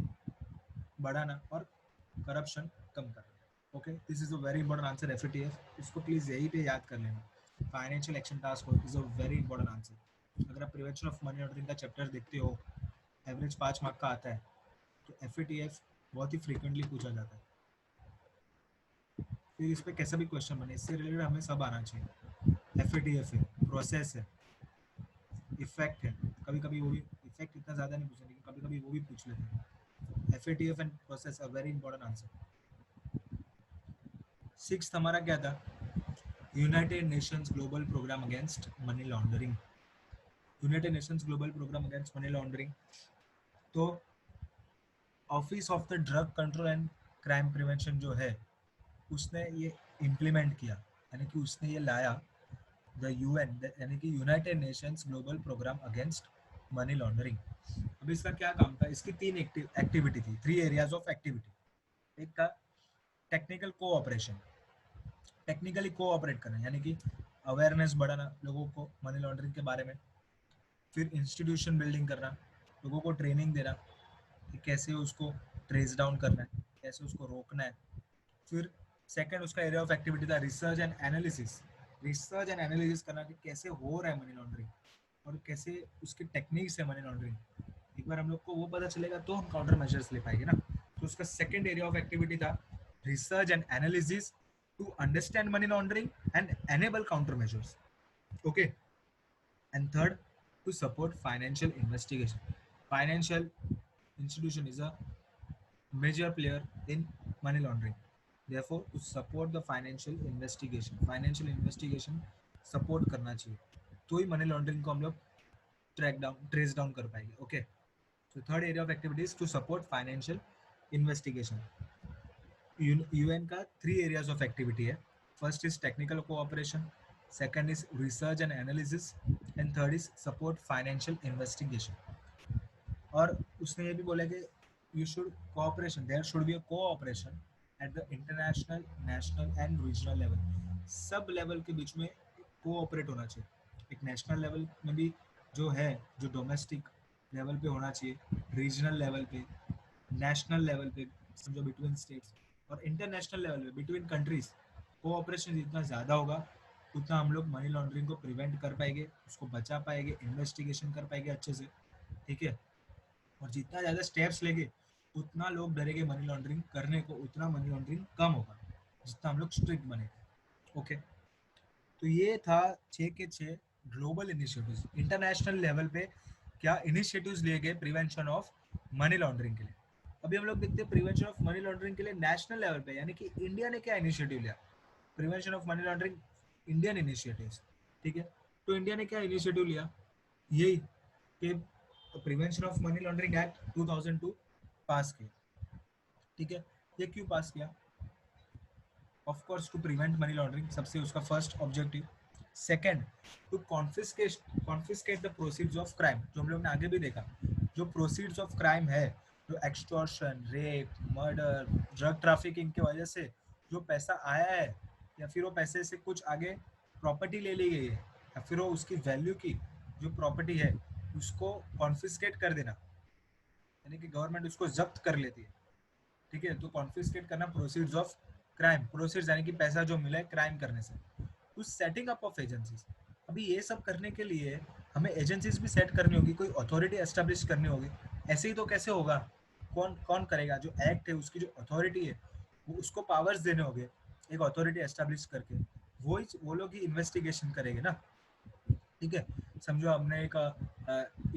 बढ़ाना और करप्शन कम करना। Okay, this is a very important answer FATF, इसको please यही पे याद कर लेना। Financial action task force is a very important answer. अगर आप प्रिवेंशन ऑफ मनी लॉन्ड्रिंग का चैप्टर देखते हो, एवरेज 5 मार्क का आता है, तो FATF बहुत ही फ्रीक्वेंटली पूछा जाता है। फिर इस पर कैसा भी क्वेश्चन बने, इससे रिलेटेड हमें सब आना चाहिए। FATF है, प्रोसेस है, इफेक्ट है, कभी कभी वो भी इफेक्ट इतना ज़्यादा नहीं पूछते, लेकिन कभी कभी वो भी पूछ लेते हैं। FATF and process a very important answer. Sixth हमारा क्या था, United Nations global programme against money laundering. United Nations global programme against money laundering, तो office of the drug control and crime prevention जो है, उसने ये इम्प्लीमेंट किया, यानी कि उसने ये लाया द UN, यानी कि United Nations global programme against money laundering. अब इसका क्या काम था, इसकी 3 एक्टिविटी थी, 3 एरियाज ऑफ एक्टिविटी। एक था टेक्निकल कोऑपरेशन, टेक्निकली कोऑपरेट करना, यानी कि अवेयरनेस बढ़ाना लोगों को मनी लॉन्ड्रिंग के बारे में। फिर इंस्टीट्यूशन बिल्डिंग करना, लोगों को ट्रेनिंग देना कि कैसे उसको ट्रेस डाउन करना है, कैसे उसको रोकना है। फिर सेकंड उसका एरिया ऑफ एक्टिविटी था research and analysis, research and analysis करना कि कैसे हो रहा है मनी लॉन्ड्रिंग और कैसे उसकी टेक्निक्स है मनी लॉन्ड्रिंग। एक बार हम लोग को वो पता चलेगा तो हम काउंटर मेजर्स ले पाएंगे ना। तो उसका सेकंड एरिया ऑफ एक्टिविटी था research and analysis to understand money laundering and enable counter measures. Okay, and third, to support financial investigation. Financial institution is a major player in money laundering. Therefore, to support the financial investigation support करना चाहिए, तो ही money laundering को हम लोग trace down कर पाएंगे। Okay, so third area of activity is to support financial investigation। UN का 3 areas of activity है। First is technical cooperation, second is research and analysis, and third is support financial investigation. और उसने ये भी बोला कि you should cooperation, there should be a cooperation at the international, national and regional level. सब level के बीच में कोऑपरेट होना चाहिए। एक नेशनल लेवल में भी जो है, जो डोमेस्टिक लेवल पे होना चाहिए, रीजनल लेवल पे, नेशनल लेवल पे, समझो बिटवीन स्टेट्स, और इंटरनेशनल लेवल पे बिटवीन कंट्रीज, कोऑपरेशन जितना ज़्यादा होगा उतना हम लोग मनी लॉन्ड्रिंग को प्रिवेंट कर पाएंगे, उसको बचा पाएंगे, इन्वेस्टिगेशन कर पाएंगे अच्छे से, ठीक है। और जितना ज़्यादा स्टेप्स लेंगे उतना लोग डरेंगे मनी लॉन्ड्रिंग करने को, उतना मनी लॉन्ड्रिंग कम होगा जितना हम लोग स्ट्रिक्ट बनेंगे। ओके, तो ये था 6 के 6 ग्लोबल इनिशिएटिव्स, इंटरनेशनल लेवल पे क्या इनिशिएटिव्स लिए गए प्रिवेंशन ऑफ मनी लॉन्ड्रिंग के लिए। अभी हम लोग देखते हैं प्रिवेंशन ऑफ मनी लॉन्ड्रिंग के लिए नेशनल लेवल पे, यानी कि इंडिया ने क्या इनिशिएटिव लिया, prevention of money laundering Indian initiatives, ठीक है। तो इंडिया ने क्या इनिशिएटिव लिया, यही कि prevention of money laundering act 2002 pass किया, ठीक है। ये क्यों पास किया, of course to prevent money laundering, सबसे उसका first objective. Second, to confiscate the proceeds of crime, जो हम लोग ने आगे भी देखा, जो प्रोसीड्स ऑफ क्राइम है, जो extortion, rape, murder, drug trafficking की वजह से जो पैसा आया है, या फिर वो पैसे से कुछ आगे प्रॉपर्टी ले ली गई है, या फिर वो उसकी वैल्यू की जो प्रॉपर्टी है उसको कॉन्फिस्केट कर देना, यानी कि गवर्नमेंट उसको जब्त कर लेती है, ठीक है। तो कॉन्फिस्केट करना प्रोसीड्स ऑफ क्राइम, प्रोसीड्स यानी कि पैसा जो मिला है क्राइम करने से। तो सेटिंग अप ऑफ एजेंसीज, अभी ये सब करने के लिए हमें एजेंसीज भी सेट करनी होगी, कोई अथॉरिटी एस्टेब्लिश करनी होगी। ऐसे ही तो कैसे होगा, कौन कौन करेगा, जो एक्ट है उसकी जो अथॉरिटी है वो उसको पावर्स देने होंगे, एक अथॉरिटी एस्टेब्लिश करके वो लोग ही इन्वेस्टिगेशन करेंगे ना, ठीक है। समझो हमने एक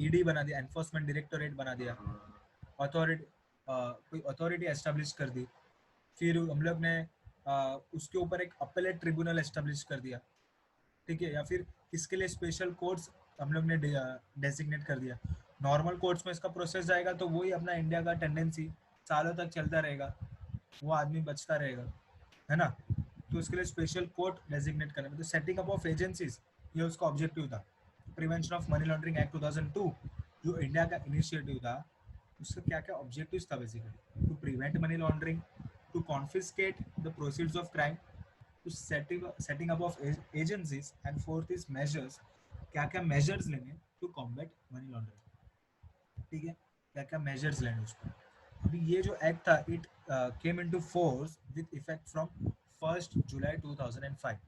ईडी बना दिया, एनफोर्समेंट डायरेक्टोरेट बना दिया, अथॉरिटी कोई अथॉरिटी एस्टेब्लिश कर दी, फिर हम लोग ने उसके ऊपर एक अपेलेट ट्रिब्यूनल एस्टेब्लिश कर दिया, ठीक है। या फिर इसके लिए स्पेशल कोर्ट्स हम लोग ने डेजिग्नेट कर दिया। नॉर्मल कोर्ट्स में इसका प्रोसेस जाएगा तो वही अपना इंडिया का टेंडेंसी सालों तक चलता रहेगा, वो आदमी बचता रहेगा, है ना। तो इसके लिए स्पेशल कोर्ट डेजिग्नेट करना, तो सेटिंग अप ऑफ एजेंसीज ये उसका ऑब्जेक्टिव था। Prevention of money laundering act 2002 जो इंडिया का इनिशिएटिव था, उसका क्या क्या ऑब्जेक्टिव्स था, basically to prevent money laundering, to confiscate the proceeds of crime, to setting up of agencies, and fourth is measures, क्या क्या मेजर्स लेंगे टू कॉम्बैट मनी लॉन्ड्रिंग, ठीक है। क्या क्या मेजर्स लेंगे उसको। अभी ये जो एक्ट था it came into force with effect from 1 जुलाई 2005,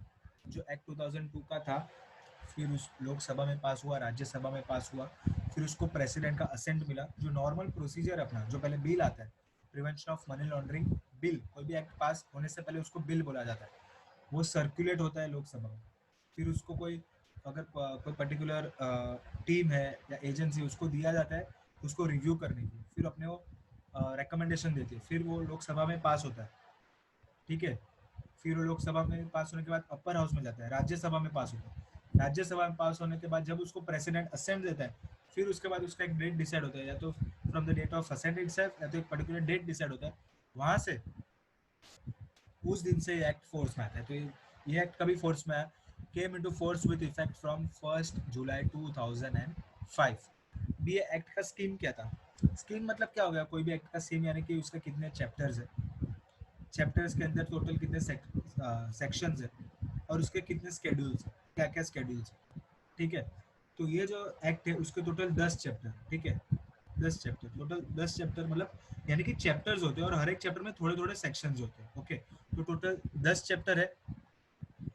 जो एक्ट 2002 का था, फिर उस लोकसभा में पास हुआ, राज्यसभा में पास हुआ, फिर उसको प्रेसिडेंट का असेंट मिला। जो नॉर्मल प्रोसीजर अपना, जो पहले बिल आता है prevention of money laundering bill, कोई भी एक्ट पास होने से पहले उसको बिल बोला जाता है, वो सर्कुलेट होता है लोकसभा में, फिर उसको कोई अगर कोई पर्टिकुलर टीम है या एजेंसी, उसको दिया जाता है उसको रिव्यू करने की, फिर अपने वो रिकमेंडेशन देती है, फिर वो लोकसभा में पास होता है, ठीक है। फिर वो लोकसभा में पास होने के बाद अपर हाउस में जाता है, राज्यसभा में पास होता है, राज्यसभा में पास होने के बाद जब उसको प्रेसिडेंट असेंट देता है, फिर उसके बाद उसका एक डेट डिसाइड होता है, या तो from the date of assent itself, या तो एक पर्टिकुलर डेट डिसाइड होता है, वहां से उस दिन से एक्ट फोर्स में आता है। तो ये एक्ट कभी फोर्स में आया, came into force with effect from 1 जुलाई 2005। भी ये एक्ट का स्कीम क्या था, स्कीम मतलब क्या हो गया, कोई भी एक्ट का स्कीम यानी कि उसका कितने चैप्टर्स है, चैप्टर्स के अंदर टोटल कितने सेक्शंस है, और उसके कितने स्केड्यूल्स, क्या क्या स्केड्यूल्स, ठीक है। तो ये जो एक्ट है उसके टोटल 10 चैप्टर, ठीक है, 10 चैप्टर, टोटल 10 चैप्टर, मतलब यानी कि चैप्टर्स होते हैं और हर एक चैप्टर में थोड़े थोड़े सेक्शंस होते हैं, ओके। तो टोटल 10 चैप्टर है।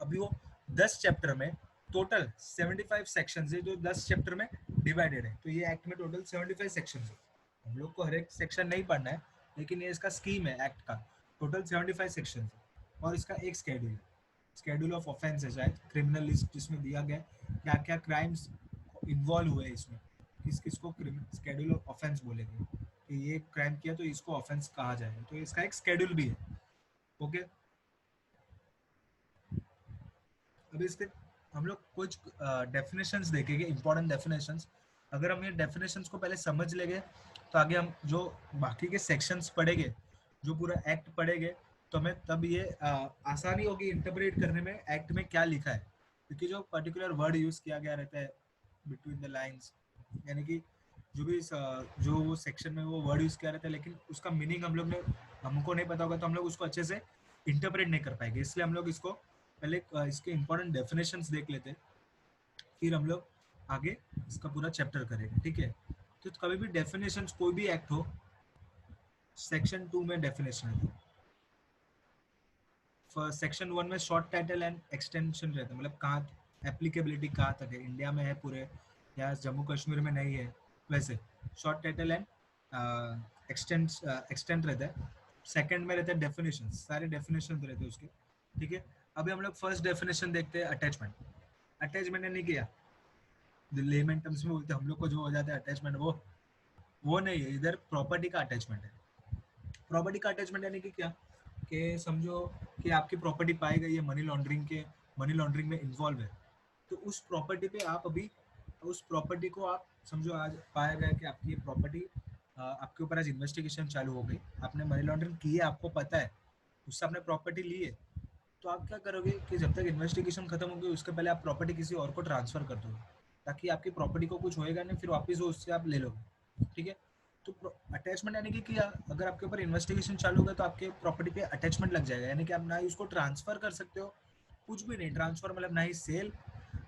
अभी वो 10 चैप्टर में टोटल 75 सेक्शंस है, जो 10 चैप्टर में डिवाइडेड है। तो ये एक्ट में टोटल 75 सेक्शंस है। हम लोग को हर एक सेक्शन नहीं पढ़ना है, लेकिन ये इसका स्कीम है एक्ट का, टोटल 75 सेक्शन है, और इसका एक स्केड्यूल है, स्केड्यूल ऑफ ऑफेंस है शायद, क्रिमिनल लिस्ट जिसमें दिया गया क्या क्या क्राइम्स इन्वॉल्व हुए इसमें, किस किस को स्केड्यूल ऑफ ऑफेंस बोलेंगे, कि ये क्राइम किया तो इसको ऑफेंस कहा जाएगा, तो इसका एक स्केड्यूल भी है, ओके। अभी इसके हम लोग कुछ डेफिनेशंस देखेंगे, इंपॉर्टेंट डेफिनेशंस। अगर हम ये डेफिनेशंस को पहले समझ लेंगे तो आगे हम जो बाकी के सेक्शंस पढ़ेंगे, जो पूरा एक्ट पढ़ेंगे, तो हमें तब ये आसानी होगी इंटरप्रेट करने में एक्ट में क्या लिखा है, क्योंकि जो पर्टिकुलर वर्ड यूज किया गया रहता है बिटवीन द लाइंस, यानी कि जो भी जो सेक्शन में वो वर्ड यूज किया रहता है, लेकिन उसका मीनिंग हम लोग ने हमको नहीं पता होगा तो हम लोग उसको अच्छे से इंटरप्रेट नहीं कर पाएंगे, इसलिए हम लोग इसको पहले इसके इंपॉर्टेंट डेफिनेशंस देख लेते हैं, फिर हम लोग आगे इसका पूरा चैप्टर करेंगे, ठीक है। तो कभी भी डेफिनेशन कोई भी एक्ट हो, सेक्शन 2 में डेफिनेशन है। सेक्शन 1 में शॉर्ट टाइटल एंड एक्सटेंशन रहता है, मतलब कहाँ एप्लीकेबिलिटी कहाँ तक है, इंडिया में है पूरे या जम्मू कश्मीर में नहीं है, वैसे शॉर्ट टाइटल एंड एक्सटेंट रहता है। सेकंड में रहता है डेफिनेशन, सारे डेफिनेशन रहते हैं उसके, ठीक है। अभी हम लोग फर्स्ट डेफिनेशन देखते हैं, अटैचमेंट। अटैचमेंट ने नहीं किया, लेमन टर्म्स में बोलते हैं हम लोग को, जो हो जाता है अटैचमेंट, वो नहीं है, इधर प्रॉपर्टी का अटैचमेंट है। प्रॉपर्टी का अटैचमेंट यानी कि क्या, कि समझो कि आपकी प्रॉपर्टी पाई गई है मनी लॉन्ड्रिंग में इन्वॉल्व है, तो उस प्रॉपर्टी पे आप अभी उस प्रॉपर्टी को आप समझो, आज पाया गया कि आपकी ये प्रॉपर्टी, आपके ऊपर आज इन्वेस्टिगेशन चालू हो गई, आपने मनी लॉन्ड्रिंग की है, आपको पता है, उससे आपने प्रॉपर्टी ली है, तो आप क्या करोगे कि जब तक इन्वेस्टिगेशन खत्म होगी उसके पहले आप प्रॉपर्टी किसी और को ट्रांसफर कर दोगे, ताकि आपकी प्रॉपर्टी को कुछ होएगा नहीं, फिर वापस वो उससे आप ले लोगे, ठीक है। तो अटैचमेंट यानी कि अगर आपके ऊपर इन्वेस्टिगेशन चालू होगा तो आपके प्रॉपर्टी पे अटैचमेंट लग जाएगा, यानी कि आप ना ही उसको ट्रांसफर कर सकते हो, कुछ भी नहीं, ट्रांसफर मतलब ना ही सेल,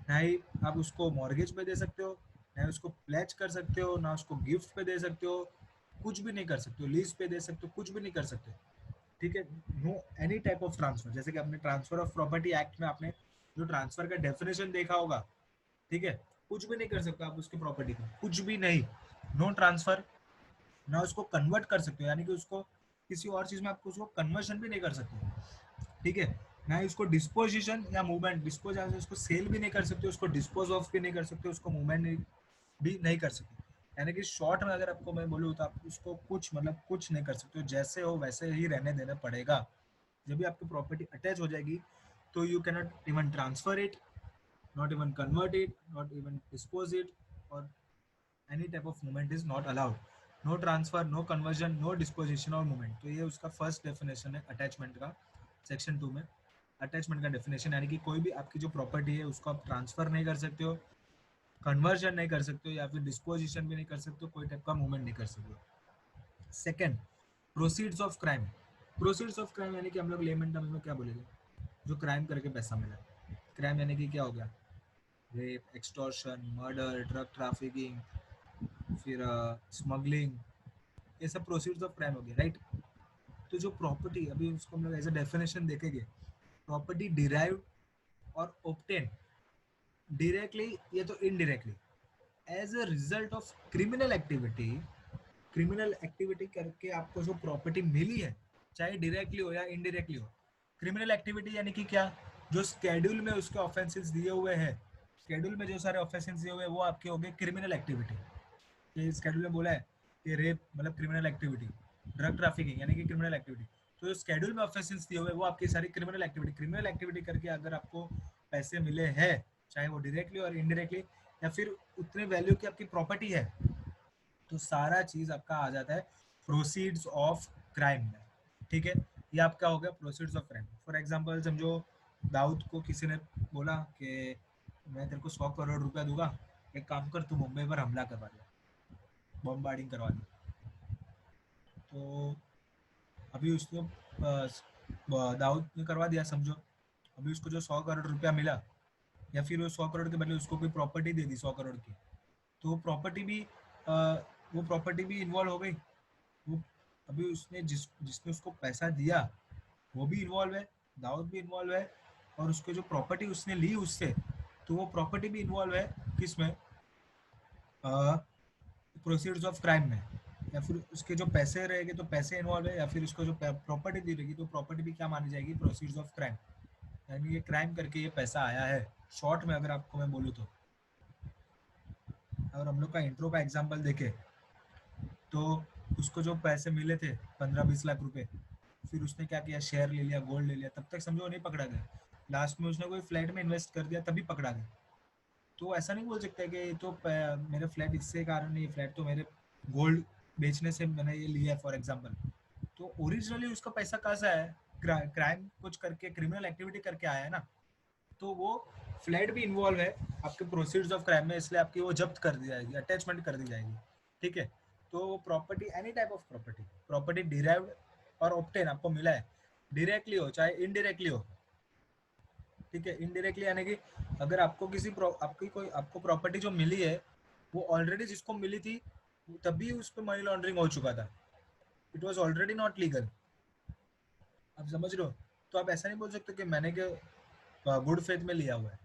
ना ही आप उसको मॉर्गेज पे दे सकते हो, ना ही उसको प्लेज कर सकते हो, ना उसको गिफ्ट पे दे सकते हो, कुछ भी नहीं कर सकते हो, लीज पे दे सकते हो, कुछ भी नहीं कर सकते, ठीक है। No any type of transfer, जैसे कि आपने ट्रांसफर ऑफ प्रॉपर्टी एक्ट में आपने जो ट्रांसफर का डेफिनेशन देखा होगा, ठीक है, कुछ भी नहीं कर सकते आप उसकी प्रॉपर्टी को, कुछ भी नहीं, नो ट्रांसफर, ना उसको कन्वर्ट कर सकते हो, यानी कि उसको किसी और चीज में आपको उसको कन्वर्शन भी नहीं कर सकते, ठीक है। ना ही उसको डिस्पोजिशन या मूवमेंट, डिस्पोज उसको सेल भी नहीं कर सकते, उसको डिस्पोज ऑफ भी नहीं कर सकते, उसको मूवमेंट भी नहीं कर सकते, यानी कि शॉर्ट में अगर आपको मैं बोलूँ तो आप उसको कुछ मतलब कुछ नहीं कर सकते हो, जैसे हो वैसे ही रहने देना पड़ेगा। जब भी आपकी प्रॉपर्टी अटैच हो जाएगी तो you can not even transfer it, not even convert it, not even dispose it, और any type of movement is not allowed. No transfer, no conversion, no disposition और मूवमेंट, तो ये उसका फर्स्ट डेफिनेशन है attachment का, section 2 में। Attachment का definition यानी कि कोई भी आपकी जो प्रॉपर्टी है उसको आप ट्रांसफर नहीं कर सकते हो, कन्वर्जन नहीं कर सकते हो, या फिर डिस्पोजिशन भी नहीं कर सकते हो, कोई टाइप का मूवमेंट नहीं कर सकते हो। Second, proceeds of crime. Proceeds of crime यानी कि हम लोग लेमन टर्म्स में क्या बोलेंगे, जो क्राइम करके पैसा मिला। क्राइम यानी कि क्या हो गया, rape, extortion, murder, drug trafficking, फिर स्मगलिंग, ये सब प्रोसीड्स ऑफ क्राइम हो गया, राइट। तो जो प्रॉपर्टी, अभी उसको हम लोग एज अ डेफिनेशन देखेंगे, प्रॉपर्टी डिराइव और ऑब्टेन डायरेक्टली या तो indirectly as a result of criminal activity करके आपको जो प्रॉपर्टी मिली है, चाहे डायरेक्टली हो या इनडायरेक्टली हो। क्रिमिनल एक्टिविटी यानी कि क्या, जो स्केड्यूल में उसके ऑफेंसेस दिए हुए हैं, स्केड्यूल में जो सारे ऑफेंसेस दिए हुए हैं वो आपके हो गए क्रिमिनल एक्टिविटी। ये स्केड्यूल में बोला है कि रेप मतलब क्रिमिनल एक्टिविटी, ड्रग ट्रैफिकिंग यानी कि क्रिमिनल एक्टिविटी, तो जो स्केड्यूल में ऑफेंसेस दिए हुए हैं वो आपकी सारी क्रिमिनल एक्टिविटी करके अगर आपको पैसे मिले हैं, चाहे वो डायरेक्टली और इनडायरेक्टली, या फिर उतने वैल्यू की आपकी प्रॉपर्टी है, तो सारा चीज आपका आ जाता है प्रोसीड्स ऑफ क्राइम में, ठीक है। ये आपका हो गया proceeds of crime. For example समझो दाऊद को किसी ने बोला कि मैं तेरे को 100 करोड़ रुपया दूंगा, एक काम कर, तू मुंबई पर हमला करवा दे, बॉम्बार्डिंग करवा दी। तो अभी उसको दाऊद ने करवा दिया समझो, अभी उसको जो 100 करोड़ रुपया मिला, या फिर वो 100 करोड़ के बदले उसको कोई प्रॉपर्टी दे दी 100 करोड़ की, तो अ, वो प्रॉपर्टी भी इन्वॉल्व हो गई। वो अभी उसने जिसने उसको पैसा दिया वो भी इन्वॉल्व है, दाऊद भी इन्वॉल्व है, और उसके जो प्रॉपर्टी उसने ली उससे, तो वो प्रॉपर्टी भी इन्वॉल्व है किसमें, प्रोसीड्स ऑफ क्राइम में। या फिर उसके जो पैसे रहेंगे तो पैसे इन्वॉल्व है, या फिर उसको जो प्रॉपर्टी दी रहेगी तो प्रॉपर्टी भी क्या मानी जाएगी, प्रोसीड्स ऑफ क्राइम, यानी ये क्राइम करके ये पैसा आया है, शॉर्ट में अगर आपको मैं बोलूँ तो। और हम लोग का इंट्रो का एग्जाम्पल देखे तो उसको जो पैसे मिले थे 15-20 लाख रुपए, फिर उसने क्या किया, शेयर ले लिया, गोल्ड ले लिया, तब तक समझो नहीं पकड़ा गया, लास्ट में उसने कोई फ्लैट में इन्वेस्ट कर दिया तभी पकड़ा गया। तो ऐसा नहीं बोल सकता कि तो मेरे फ्लैट इससे कारण नहीं, फ्लैट तो मेरे गोल्ड बेचने से मैंने ये लिया है फॉर एग्जांपल। तो ओरिजिनली उसका पैसा कहाँ से आया है, क्राइम कुछ करके, क्रिमिनल एक्टिविटी करके आया है ना, तो वो फ्लैट भी इन्वॉल्व है आपके प्रोसीड्स ऑफ क्राइम में, इसलिए आपकी वो जब्त कर दी जाएगी, अटैचमेंट कर दी जाएगी, ठीक है। तो वो property, any type of property, property derived और ऑब्टेन आपको मिला है, डायरेक्टली हो चाहे इनडायरेक्टली हो, ठीक है। इनडायरेक्टली यानी कि अगर आपको आपकी कोई आपको प्रॉपर्टी जो मिली है वो ऑलरेडी जिसको मिली थी तभी उस पर मनी लॉन्ड्रिंग हो चुका था, it was already not legal. आप समझ रहे हो? तो आप ऐसा नहीं बोल सकते कि मैंने गुड फेथ में लिया हुआ है।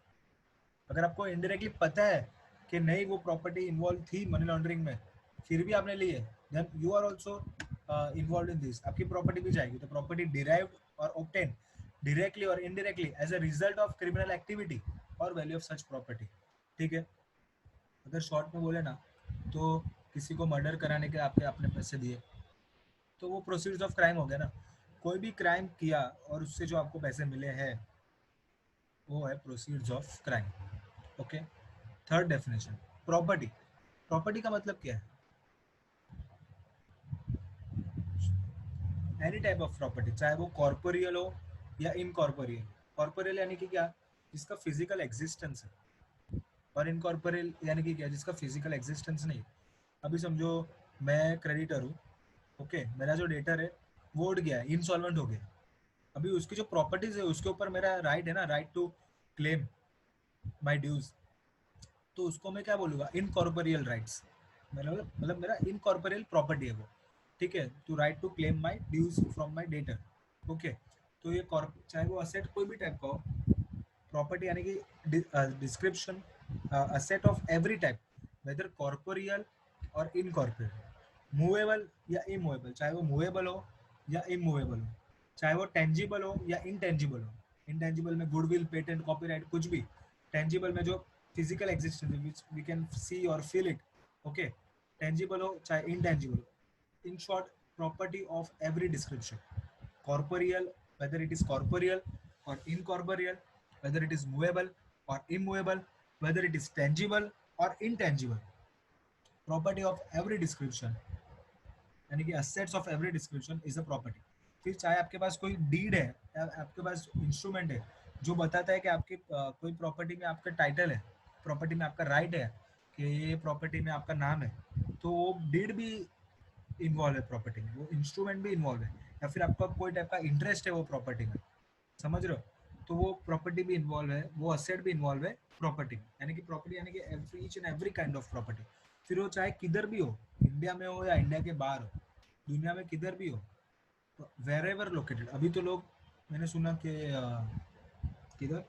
अगर आपको इनडायरेक्टली पता है कि नहीं वो प्रॉपर्टी इन्वॉल्व थी मनी लॉन्ड्रिंग में, फिर भी आपने ली है, then you are also involve in this, आपकी प्रॉपर्टी भी जाएगी। तो प्रॉपर्टी डिराइव्ड और ऑब्टेन डायरेक्टली और indirectly as a result of criminal activity और वैल्यू ऑफ सच प्रॉपर्टी। ठीक है। अगर शॉर्ट में बोले ना तो किसी को मर्डर कराने के आपके आपने पैसे दिए तो वो प्रोसीड्स ऑफ क्राइम हो गया ना। कोई भी क्राइम किया और उससे जो आपको पैसे मिले हैं वो है proceeds of crime. Okay. Third definition, property. Property का मतलब क्या है? एनी टाइप ऑफ प्रॉपर्टी, चाहे वो कॉर्पोरियल हो या इनकॉर्पोरियल। कॉर्पोरियल यानी कि क्या? जिसका फिजिकल एग्जिस्टेंस है। और इनकॉर्पोरियल यानी कि क्या? जिसका फिजिकल एग्जिस्टेंस नहीं। अभी समझो मैं क्रेडिटर हूँ, ओके, मेरा जो डेटर है वो उड़ गया है, इंसॉल्वेंट हो गया। अभी उसकी जो प्रॉपर्टीज है उसके ऊपर मेरा राइट है ना, right to claim my dues. तो उसको मैं क्या बोलूँगा? Incorporeal rights. मतलब मेरा इनकॉर्पोरियल प्रॉपर्टी है वो। ठीक है। To right to claim my dues from my debtor. Okay. तो ये चाहे वो असेट कोई भी टाइप का हो, प्रॉपर्टी यानी कि description asset of every type, whether corporeal और इनकॉर्पोरियल, मूवेबल या इमूवेबल, चाहे वो मूवेबल हो या इमूवेबल हो, चाहे वो टेंजिबल हो या इनटेंजिबल हो। इनटेंजिबल में गुडविल, पेटेंट, कॉपीराइट, कुछ भी। टेंजिबल में जो physical existence which we can see और फील इट। ओके। टेंजिबल हो चाहे इनटेंजिबल हो, in short property of every description, corporeal, whether it is corporeal or incorporeal, whether it is movable or immovable, whether it is tangible or intangible, property of every description यानी कि assets of every description is a property। फिर चाहे आपके पास कोई deed है या आपके पास instrument है जो बताता है कि आपकी कोई प्रॉपर्टी में आपका टाइटल है, प्रॉपर्टी में आपका राइट है कि ये प्रॉपर्टी में आपका नाम है, तो वो डीड भी इन्वॉल्व है प्रॉपर्टी में, वो इंस्ट्रूमेंट भी इन्वॉल्व है, या फिर आपका कोई टाइप का इंटरेस्ट है वो प्रॉपर्टी में, समझ रहे हो? तो वो प्रॉपर्टी भी इन्वॉल्व है, वो असेट भी इन्वॉल्व है प्रॉपर्टी में। यानी कि प्रॉपर्टी यानी कि every each and every kind of property. फिर वो चाहे किधर भी हो, इंडिया में हो या इंडिया के बाहर हो, दुनिया में किधर भी हो, तो वेर एवर लोकेटेड। अभी तो लोग, मैंने सुना कि किधर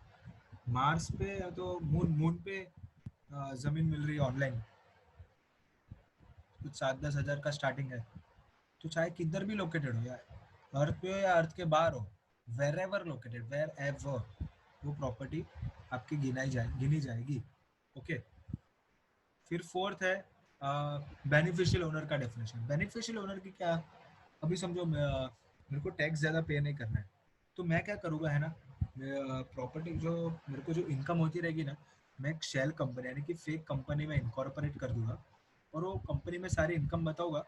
मार्स पे या तो मून मून पे जमीन मिल रही है ऑनलाइन, कुछ 7-10 हज़ार का स्टार्टिंग है। तो चाहे किधर भी लोकेटेड हो, या अर्थ पे हो या अर्थ के बाहर हो, wherever located, wherever, वो प्रॉपर्टी आपकी गिनी जाएगी। ओके। फिर फोर्थ है बेनिफिशियल ओनर का डेफिनेशन। बेनिफिशियल ओनर की क्या? अभी समझो मेरे को टैक्स ज़्यादा पे नहीं करना है, तो मैं क्या करूँगा है ना, प्रॉपर्टी जो मेरे को जो इनकम होती रहेगी ना, मैं एक शेल कंपनी यानी कि फेक कंपनी में इनकॉर्पोरेट कर दूंगा और वो कंपनी में सारी इनकम बताऊंगा।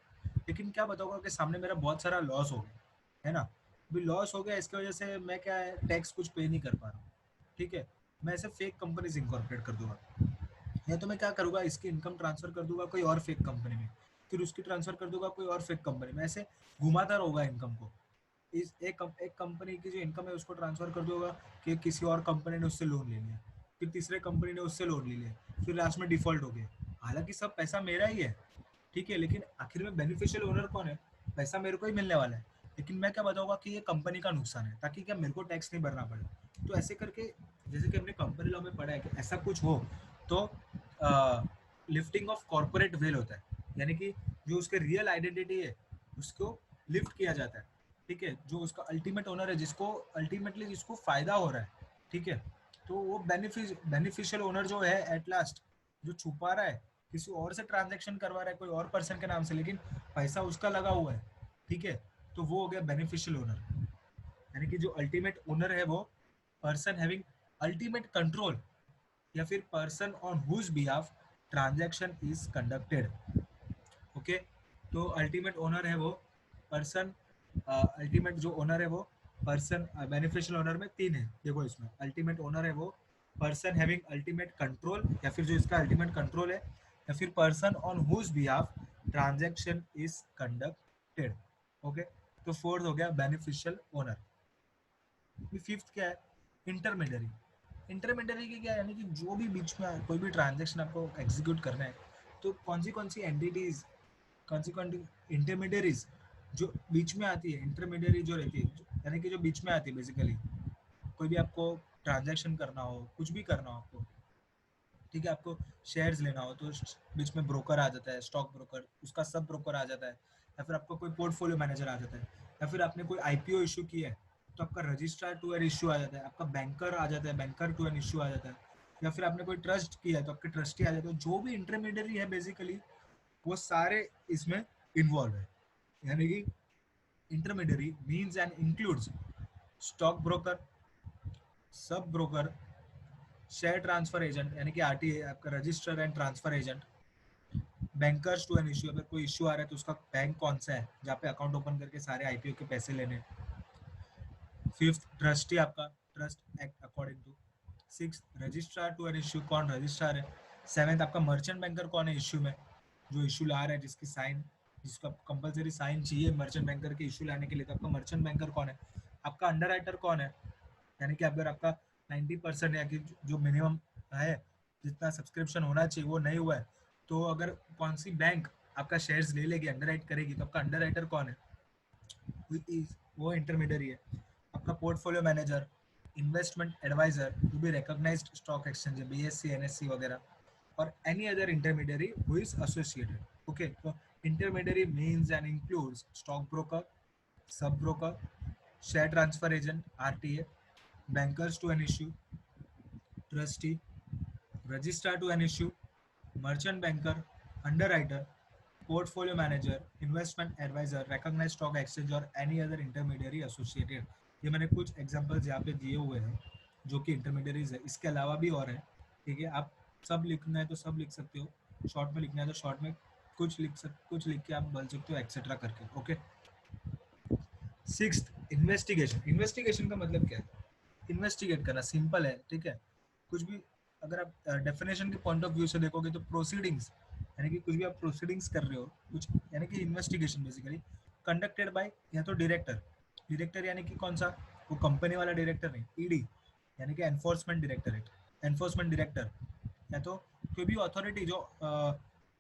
लेकिन क्या बताऊंगा कि सामने मेरा बहुत सारा लॉस हो गया है ना, अभी लॉस हो गया, इसकी वजह से मैं क्या है टैक्स कुछ पे नहीं कर पा रहा हूँ। ठीक है। मैं ऐसे फेक कंपनीज इनकॉर्पोरेट कर दूंगा, या तो मैं क्या करूँगा, इसकी इनकम ट्रांसफर कर दूंगा कोई और फेक कंपनी में, फिर उसकी ट्रांसफर कर दूंगा कोई और फेक कंपनी में, ऐसे घुमाता रहूंगा इनकम को। इस एक कंपनी की जो इनकम है उसको ट्रांसफर कर दूंगा कि किसी और कंपनी ने उससे लोन ले लिया, फिर तीसरे कंपनी ने उससे लोन ले लिया, फिर लास्ट में डिफॉल्ट हो गया। हालांकि सब पैसा मेरा ही है, ठीक है, लेकिन आखिर में बेनिफिशियल ओनर कौन है? पैसा मेरे को ही मिलने वाला है, लेकिन मैं क्या बताऊंगा कि ये कंपनी का नुकसान है, ताकि क्या मेरे को टैक्स नहीं भरना पड़े। तो ऐसे करके, जैसे कि हमने कंपनी लॉ में पढ़ा है कि ऐसा कुछ हो तो लिफ्टिंग ऑफ कॉर्पोरेट वेल होता है, यानी कि जो उसके रियल आइडेंटिटी है उसको लिफ्ट किया जाता है। ठीक है। जो उसका अल्टीमेट ओनर है, जिसको अल्टीमेटली जिसको फायदा हो रहा है, ठीक है, तो वो बेनिफिशियल ओनर जो है एट लास्ट, जो छुपा रहा है, किसी और से ट्रांजेक्शन करवा रहा है कोई और पर्सन के नाम से, लेकिन पैसा उसका लगा हुआ है, ठीक है, तो वो हो गया बेनिफिशियल ओनर। यानी कि जो अल्टीमेट ओनर है वो पर्सन हैविंग अल्टीमेट कंट्रोल, या फिर person on whose behalf transaction is conducted. Okay. तो अल्टीमेट ओनर है वो पर्सन, अल्टीमेट जो ओनर है वो पर्सन, बेनिफिशियल ओनर में तीन है, देखो इसमें अल्टीमेट ओनर है वो पर्सन हैविंग अल्टीमेट कंट्रोल, या फिर जो इसका अल्टीमेट कंट्रोल है, या फिर person on whose behalf transaction is conducted. Okay. तो फोर्थ हो गया बेनिफिशियल ओनर। फिफ्थ क्या है? इंटरमीडियरी। इंटरमीडियरी की क्या है, यानी कि जो भी बीच में कोई भी ट्रांजेक्शन आपको एग्जीक्यूट करना है, तो कौन सी एंटिटीज, कौन सी इंटरमीडियरीज जो बीच में आती है, इंटरमीडियरी जो रहती है, यानी कि जो बीच में आती है बेसिकली, कोई भी आपको ट्रांजैक्शन करना हो, कुछ भी करना हो आपको, ठीक है, आपको शेयर्स लेना हो तो बीच में ब्रोकर आ जाता है, स्टॉक ब्रोकर, उसका सब ब्रोकर आ जाता है, या फिर आपको कोई पोर्टफोलियो मैनेजर आ जाता है, या फिर आपने कोई आईपीओ इशू किया है तो आपका रजिस्ट्रार टू एन इशू आ जाता है, आपका बैंकर आ जाता है, बैंकर टू एन इशू आ जाता है, या फिर आपने कोई ट्रस्ट किया है तो आपके ट्रस्टी आ जाते हैं। जो भी इंटरमीडियरी है बेसिकली वो सारे इसमें इन्वॉल्व है। यानी कि intermediary means and includes stock broker, sub broker, share transfer agent यानी कि आरटीए, आपका register and transfer agent, bankers to an issue, अगर कोई इशू आ रहा है तो उसका बैंक कौन सा है जहाँ पे अकाउंट ओपन करके सारे आईपीओ के पैसे लेने। फिफ्थ ट्रस्टी, आपका trust act according to. Six registrar to an issue, कौन रजिस्ट्रार है। सेवेंथ आपका मर्चेंट बैंकर कौन है इशू में, जो इशू ला रहा है, जिसकी साइन, जिसका कंपलसरी साइन चाहिए मर्चेंट बैंकर के इशू लाने के लिए, तो आपका मर्चेंट बैंकर कौन है। आपका अंडर राइटर कौन है, यानी कि अगर आपका 90% या कि जो मिनिमम है, जितना सब्सक्रिप्शन होना चाहिए वो नहीं हुआ है, तो अगर कौन सी बैंक आपका शेयर्स ले लेगी, अंडर राइट करेगी, तो आपका अंडर राइटर कौन है, वो इंटरमीडियरी है। आपका पोर्टफोलियो मैनेजर, इन्वेस्टमेंट एडवाइजर, जो भी रिकॉग्नाइज्ड स्टॉक एक्सचेंज है, बीएससी एनएससी वगैरह, और any other intermediary who is associated. Okay, तो intermediary means and includes stock broker, sub broker, share transfer agent RTA, bankers to an issue, trustee, registrar to an issue, merchant banker, underwriter, portfolio manager, investment advisor, recognized stock exchange और any other intermediary associated। ये मैंने कुछ examples यहाँ पे दिए हुए हैं जो कि इंटरमीडियरीज है। इसके अलावा भी और है, ठीक है, आप सब लिखना है तो सब लिख सकते हो, शॉर्ट में लिखना है तो शॉर्ट में कुछ लिख के आप बोल सकते हो एक्सेट्रा करके। ओके। Sixth, investigation. इन्वेस्टिगेशन का मतलब क्या है, इन्वेस्टिगेट करना, सिंपल है, ठीक है। कुछ भी अगर आप डेफिनेशन के पॉइंट ऑफ व्यू से देखोगे तो प्रोसीडिंग्स, यानी कि कुछ भी आप प्रोसीडिंग्स कर रहे हो कुछ, यानी कि इन्वेस्टिगेशन बेसिकली कंडक्टेड बाय या तो डायरेक्टर, डायरेक्टर यानी कि कौन सा, वो कंपनी वाला डायरेक्टर नहीं, ईडी यानी कि एनफोर्समेंट डायरेक्टरेट, एनफोर्समेंट डायरेक्टर, या तो कोई भी अथॉरिटी जो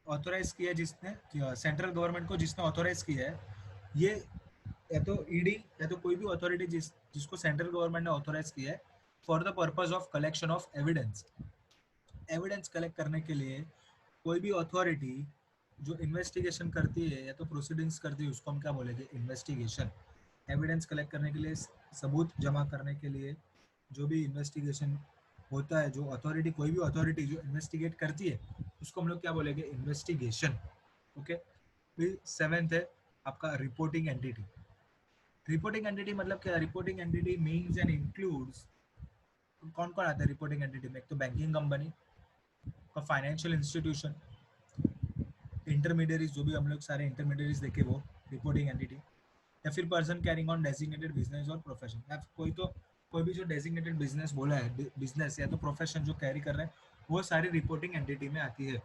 ऑथोराइज किया है, जिसने सेंट्रल गवर्नमेंट को जिसने ऑथोराइज किया है, ये या तो ईडी या तो कोई भी अथॉरिटी जिसको सेंट्रल गवर्नमेंट ने ऑथोराइज किया है for the purpose of collection of evidence. Evidence collect करने के लिए कोई भी अथॉरिटी जो इन्वेस्टिगेशन करती है या तो प्रोसीडिंग्स करती है, उसको हम क्या बोलेंगे, इन्वेस्टिगेशन। एविडेंस कलेक्ट करने के लिए, सबूत जमा करने के लिए जो भी इन्वेस्टिगेशन होता है, जो अथॉरिटी, कोई भी अथॉरिटी जो इन्वेस्टिगेट करती है, उसको हम लोग क्या बोलेंगे, इन्वेस्टिगेशन। ओके। फिर सेवेंथ है आपका रिपोर्टिंग एंटिटी। रिपोर्टिंग एंटिटी मतलब क्या, reporting entity means and includes, कौन कौन आता है रिपोर्टिंग एंटिटी में, एक तो बैंकिंग कंपनी का, फाइनेंशियल इंस्टीट्यूशन, इंटरमीडियरीज, जो भी हम लोग सारे इंटरमीडियरीज देखे वो रिपोर्टिंग एंटिटी, या फिर person carrying on designated business और प्रोफेशन, या कोई तो कोई भी जो डेजिग्नेटेड बिजनेस बोला है, बिजनेस या तो प्रोफेशन जो कैरी कर रहे हैं, वो सारी रिपोर्टिंग एंटिटी में आती है।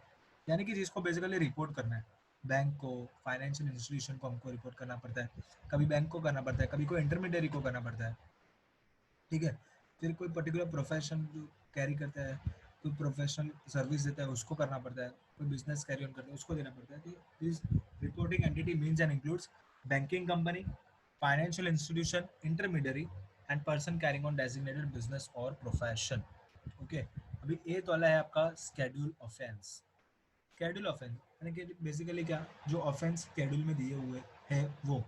यानी कि जिसको बेसिकली रिपोर्ट करना है, बैंक को, फाइनेंशियल इंस्टीट्यूशन को हमको रिपोर्ट करना पड़ता है, कभी बैंक को करना पड़ता है, कभी कोई इंटरमीडियरी को करना पड़ता है, ठीक है। फिर कोई पर्टिकुलर प्रोफेशन जो कैरी करता है, कोई प्रोफेशनल सर्विस देता है, उसको करना पड़ता है, कोई बिजनेस कैरी ऑन करता है, उसको देना पड़ता है। तो this reporting entity means and includes banking company, financial institution, intermediary and person carrying on designated business और प्रोफेशन। ओके। अभी एथ वाला है आपका स्केड्यूल ऑफेंस। स्केड्यूल ऑफेंस यानी कि बेसिकली क्या, जो ऑफेंस स्केड्यूल में दिए हुए है वो।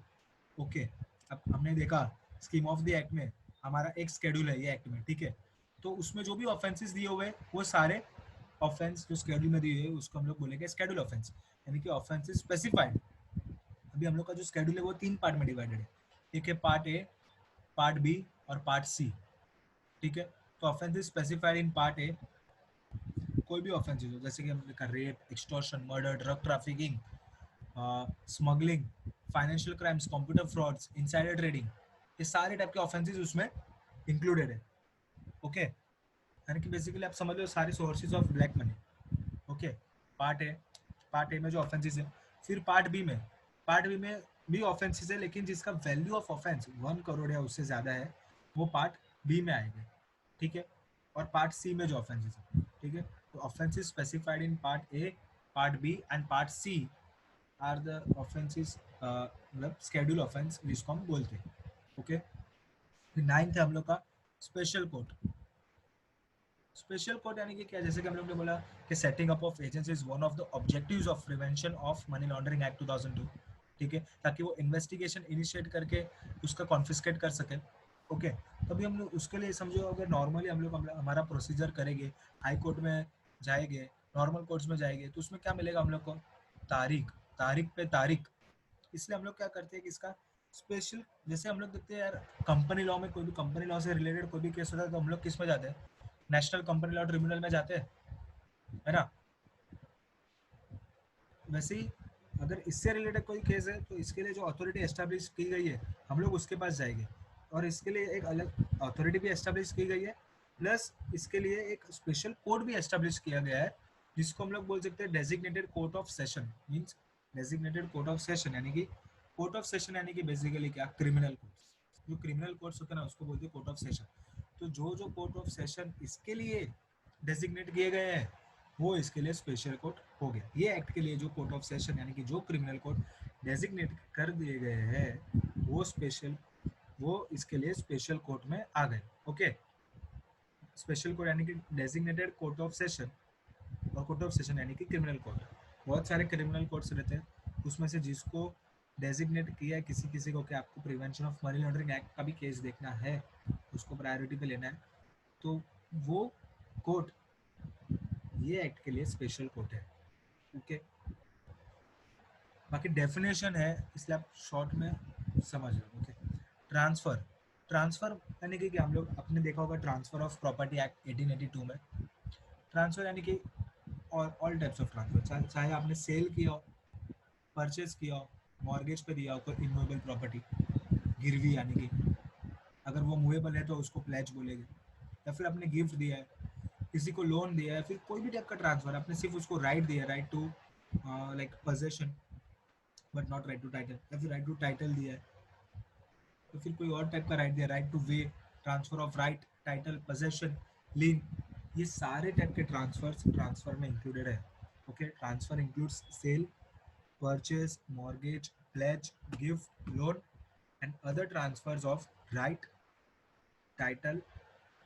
ओके। अब हमने देखा स्कीम ऑफ द एक्ट में हमारा एक स्केड्यूल है ये एक्ट में, ठीक है। तो उसमें जो भी ऑफेंसेस दिए हुए हैं वो सारे ऑफेंस जो स्केड्यूल में दिए हुए उसको हम लोग बोलेंगे स्केड्यूल ऑफेंस, यानी कि ऑफेंसेस स्पेसिफाइड। अभी हम लोग का जो स्केड्यूल है वो 3 पार्ट में डिवाइडेड है, एक है पार्ट ए, पार्ट बी और पार्ट सी, ठीक है। तो ऑफेंसेस स्पेसिफाइड इन पार्ट ए, कोई भी ऑफेंसेस हो, जैसे कि हमने देखा rape, extortion, murder, drug trafficking, smuggling, financial crimes, computer frauds, insider trading, ये सारे टाइप के ऑफेंसेस उसमें इंक्लूडेड है। ओके। यानी कि बेसिकली आप समझ लो सारे sources of black money. Okay. Part A, part A में जो ऑफेंसेस है। फिर पार्ट बी में, पार्ट बी में भी ऑफेंसेस है, लेकिन जिसका वैल्यू ऑफ ऑफेंस 1 करोड़ या उससे ज़्यादा है वो पार्ट बी में आएगा, ठीक है। और पार्ट सी में जो ऑफेंसेस है, ठीक है। तो offences specified in part A, part B and part C are the offences, मतलब शेड्यूल ऑफेंस जिसको हम बोलते हैं, ओके। नाइन्थ है हम लोग का स्पेशल कोर्ट। स्पेशल कोर्ट यानी कि क्या, जैसे कि हम लोग ने बोला कि setting up of agency is one of the objectives of prevention of money laundering act 2002, ठीक है, ताकि वो इन्वेस्टिगेशन इनिशिएट करके उसका कॉन्फिस्केट कर सके, ओके। तभी हम लोग उसके लिए समझो, अगर नॉर्मली हम लोग हमारा प्रोसीजर करेंगे, हाई कोर्ट में जाएंगे, नॉर्मल कोर्ट्स में जाएंगे, तो उसमें क्या मिलेगा हम लोग को, तारीख, तारीख पे तारीख। इसलिए हम लोग क्या करते हैं कि इसका स्पेशल, जैसे हम लोग देखते हैं यार, कंपनी लॉ में कोई भी कंपनी लॉ से रिलेटेड कोई भी केस होता है तो हम लोग किस में जाते हैं, नेशनल कंपनी लॉ ट्रिब्यूनल में जाते हैं, है ना। वैसे ही अगर इससे रिलेटेड कोई केस है तो इसके लिए जो अथॉरिटी एस्टेब्लिश की गई है हम लोग उसके पास जाएंगे, और इसके लिए एक अलग अथॉरिटी भी एस्टेब्लिश की गई है, प्लस इसके लिए एक स्पेशल कोर्ट भी एस्टेब्लिश किया गया है, जिसको हम लोग बोल सकते हैं designated court of session. Means designated court of session यानी कि कोर्ट ऑफ सेशन यानी कि बेसिकली क्या, क्रिमिनल कोर्ट। जो क्रिमिनल कोर्ट्स होते हैं ना उसको बोलते हैं कोर्ट ऑफ सेशन। तो जो जो कोर्ट ऑफ सेशन इसके लिए डेजिग्नेट किए गए हैं वो इसके लिए स्पेशल कोर्ट हो गया। ये एक्ट के लिए जो कोर्ट ऑफ सेशन यानी कि जो क्रिमिनल कोर्ट डेजिग्नेट कर दिए गए हैं वो स्पेशल, वो इसके लिए स्पेशल कोर्ट में आ गए, ओके। स्पेशल कोर्ट यानी कि डेजिग्नेटेड कोर्ट ऑफ सेशन, और कोर्ट ऑफ सेशन यानी कि क्रिमिनल कोर्ट। बहुत सारे क्रिमिनल कोर्ट्स रहते हैं, उसमें से जिसको डेजिग्नेट किया है किसी किसी को कि आपको prevention of money laundering act का भी केस देखना है, उसको प्रायोरिटी पे लेना है, तो वो कोर्ट ये एक्ट के लिए स्पेशल कोर्ट है, ओके। बाकी डेफिनेशन है इसलिए आप शॉर्ट में समझ लो, ओके। ट्रांसफर, ट्रांसफर यानी कि हम लोग आपने देखा होगा ट्रांसफर ऑफ प्रॉपर्टी एक्ट 1882 में। ट्रांसफर यानी कि और ऑल टाइप्स ऑफ ट्रांसफर, चाहे आपने सेल किया हो, परचेज किया हो, मॉर्गेज पे दिया हो कोई इमूवेबल प्रॉपर्टी, गिरवी यानी कि अगर वो मूवेबल है तो उसको प्लेज बोलेंगे, या फिर आपने गिफ्ट दिया है, किसी को लोन दिया है, फिर कोई भी टाइप का ट्रांसफर, आपने सिर्फ उसको राइट दिया, right to like possession but not right to title, या फिर राइट टू टाइटल दिया है, तो फिर कोई और टाइप का राइट दिया, right to way, transfer of right, title, possession, lien, ये सारे टाइप के ट्रांसफर्स ट्रांसफर में इंक्लूडेड है, okay. Transfer includes sale, purchase, mortgage, pledge, gift, loan and other transfers of right, title,